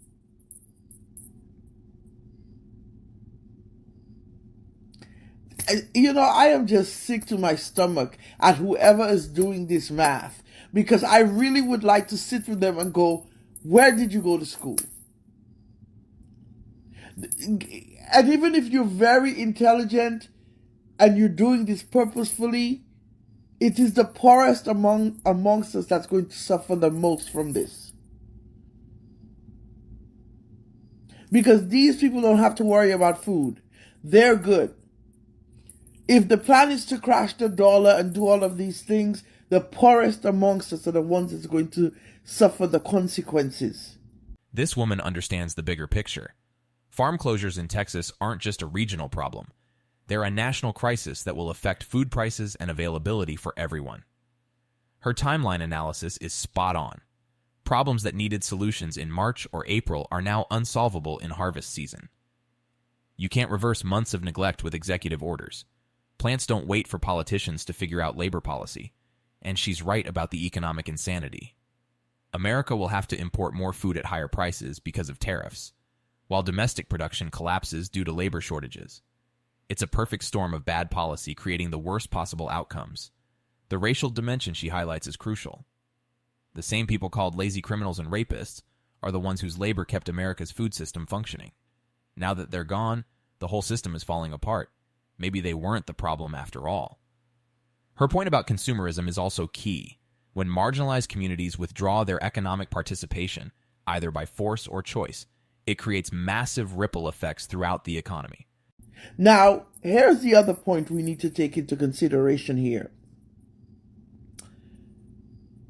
You know, I am just sick to my stomach at whoever is doing this math. Because I really would like to sit with them and go, where did you go to school? And even if you're very intelligent and you're doing this purposefully, it is the poorest amongst us that's going to suffer the most from this. Because these people don't have to worry about food. They're good. If the plan is to crash the dollar and do all of these things, the poorest amongst us are the ones that's going to suffer the consequences. This woman understands the bigger picture. Farm closures in Texas aren't just a regional problem. They're a national crisis that will affect food prices and availability for everyone. Her timeline analysis is spot on. Problems that needed solutions in March or April are now unsolvable in harvest season. You can't reverse months of neglect with executive orders. Plants don't wait for politicians to figure out labor policy. And she's right about the economic insanity. America will have to import more food at higher prices because of tariffs, while domestic production collapses due to labor shortages. It's a perfect storm of bad policy creating the worst possible outcomes. The racial dimension she highlights is crucial. The same people called lazy criminals and rapists are the ones whose labor kept America's food system functioning. Now that they're gone, the whole system is falling apart. Maybe they weren't the problem after all. Her point about consumerism is also key. When marginalized communities withdraw their economic participation, either by force or choice, it creates massive ripple effects throughout the economy. Now, here's the other point we need to take into consideration here.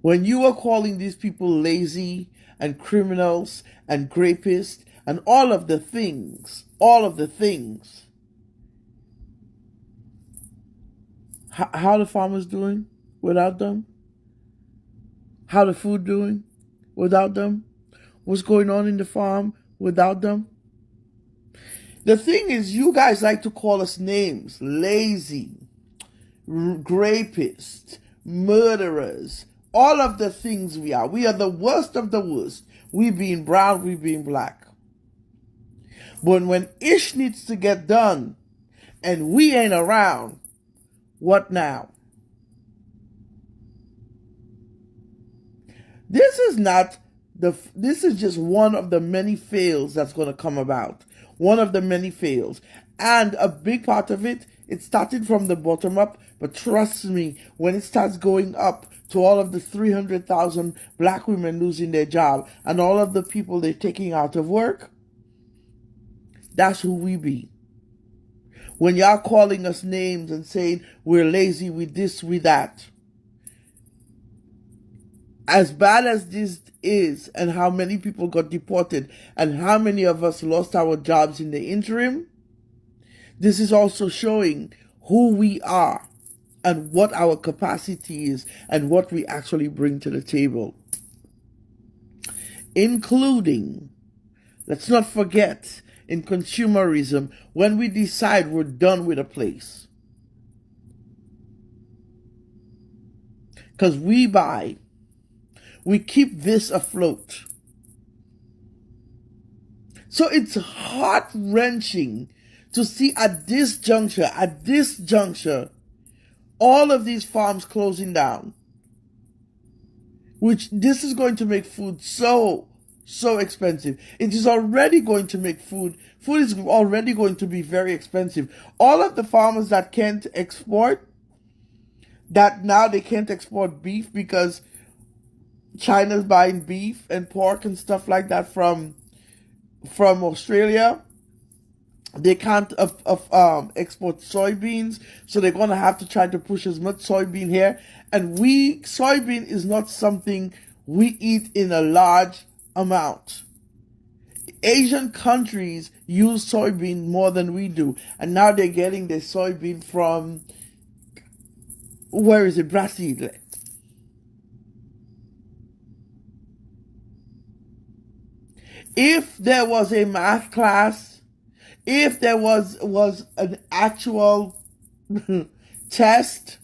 When you are calling these people lazy and criminals and rapists and all of the things, how the farmers doing without them? How the food doing without them? What's going on in the farm without them? The thing is, you guys like to call us names. Lazy, rapists, murderers, all of the things we are. We are the worst of the worst. We being brown, we being black. But when ish needs to get done and we ain't around, what now? This is just one of the many fails that's going to come about. One of the many fails. And a big part of it started from the bottom up. But trust me, when it starts going up to all of the 300,000 black women losing their job and all of the people they're taking out of work, that's who we be. When y'all calling us names and saying we're lazy, we this, we that. As bad as this is and how many people got deported and how many of us lost our jobs in the interim, this is also showing who we are and what our capacity is and what we actually bring to the table. Including, let's not forget, in consumerism, when we decide we're done with a place. Because we buy, we keep this afloat. So it's heart-wrenching to see at this juncture, all of these farms closing down. Which this is going to make food so expensive. It is already going to make food is already going to be very expensive. All of the farmers that can't export, that now they can't export beef because China's buying beef and pork and stuff like that from Australia they can't export soybeans, so they're going to have to try to push as much soybean here. And soybean is not something we eat in a large amount. Asian countries use soybean more than we do, and now they're getting their soybean from, where is it, Brazil. If there was a math class, if there was an actual test,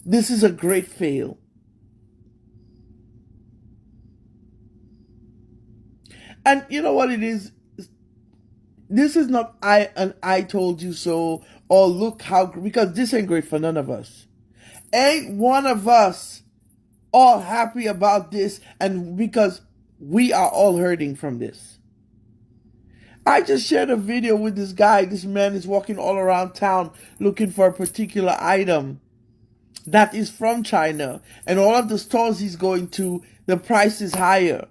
this is a great fail. And you know what it is? This is not I told you so, or look how, because this ain't great for none of us. Ain't one of us all happy about this, and because we are all hurting from this. I just shared a video with this guy. This man is walking all around town looking for a particular item that is from China, and all of the stores he's going to, the price is higher.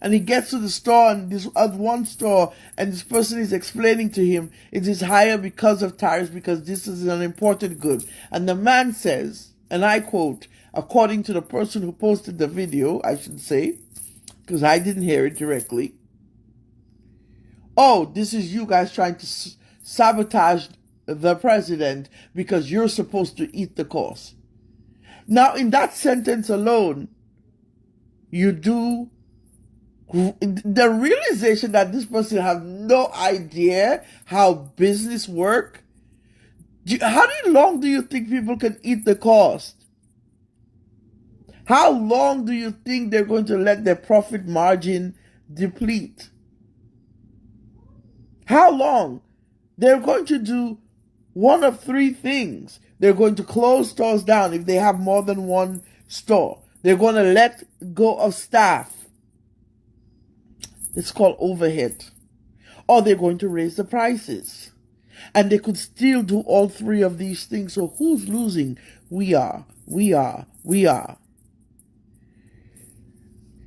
And he gets to the store, and this one store, and this person is explaining to him it is higher because of tariffs, because this is an imported good. And the man says, and I quote, according to the person who posted the video, I should say, because I didn't hear it directly, "Oh, this is you guys trying to sabotage the president because you're supposed to eat the cost." Now, in that sentence alone, the realization that this person has no idea how business work. How long do you think people can eat the cost? How long do you think they're going to let their profit margin deplete? How long? They're going to do one of three things. They're going to close stores down if they have more than one store. They're going to let go of staff. It's called overhead. Or they're going to raise the prices. And they could still do all three of these things. So who's losing? We are.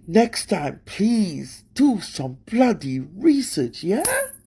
Next time, please do some bloody research, yeah?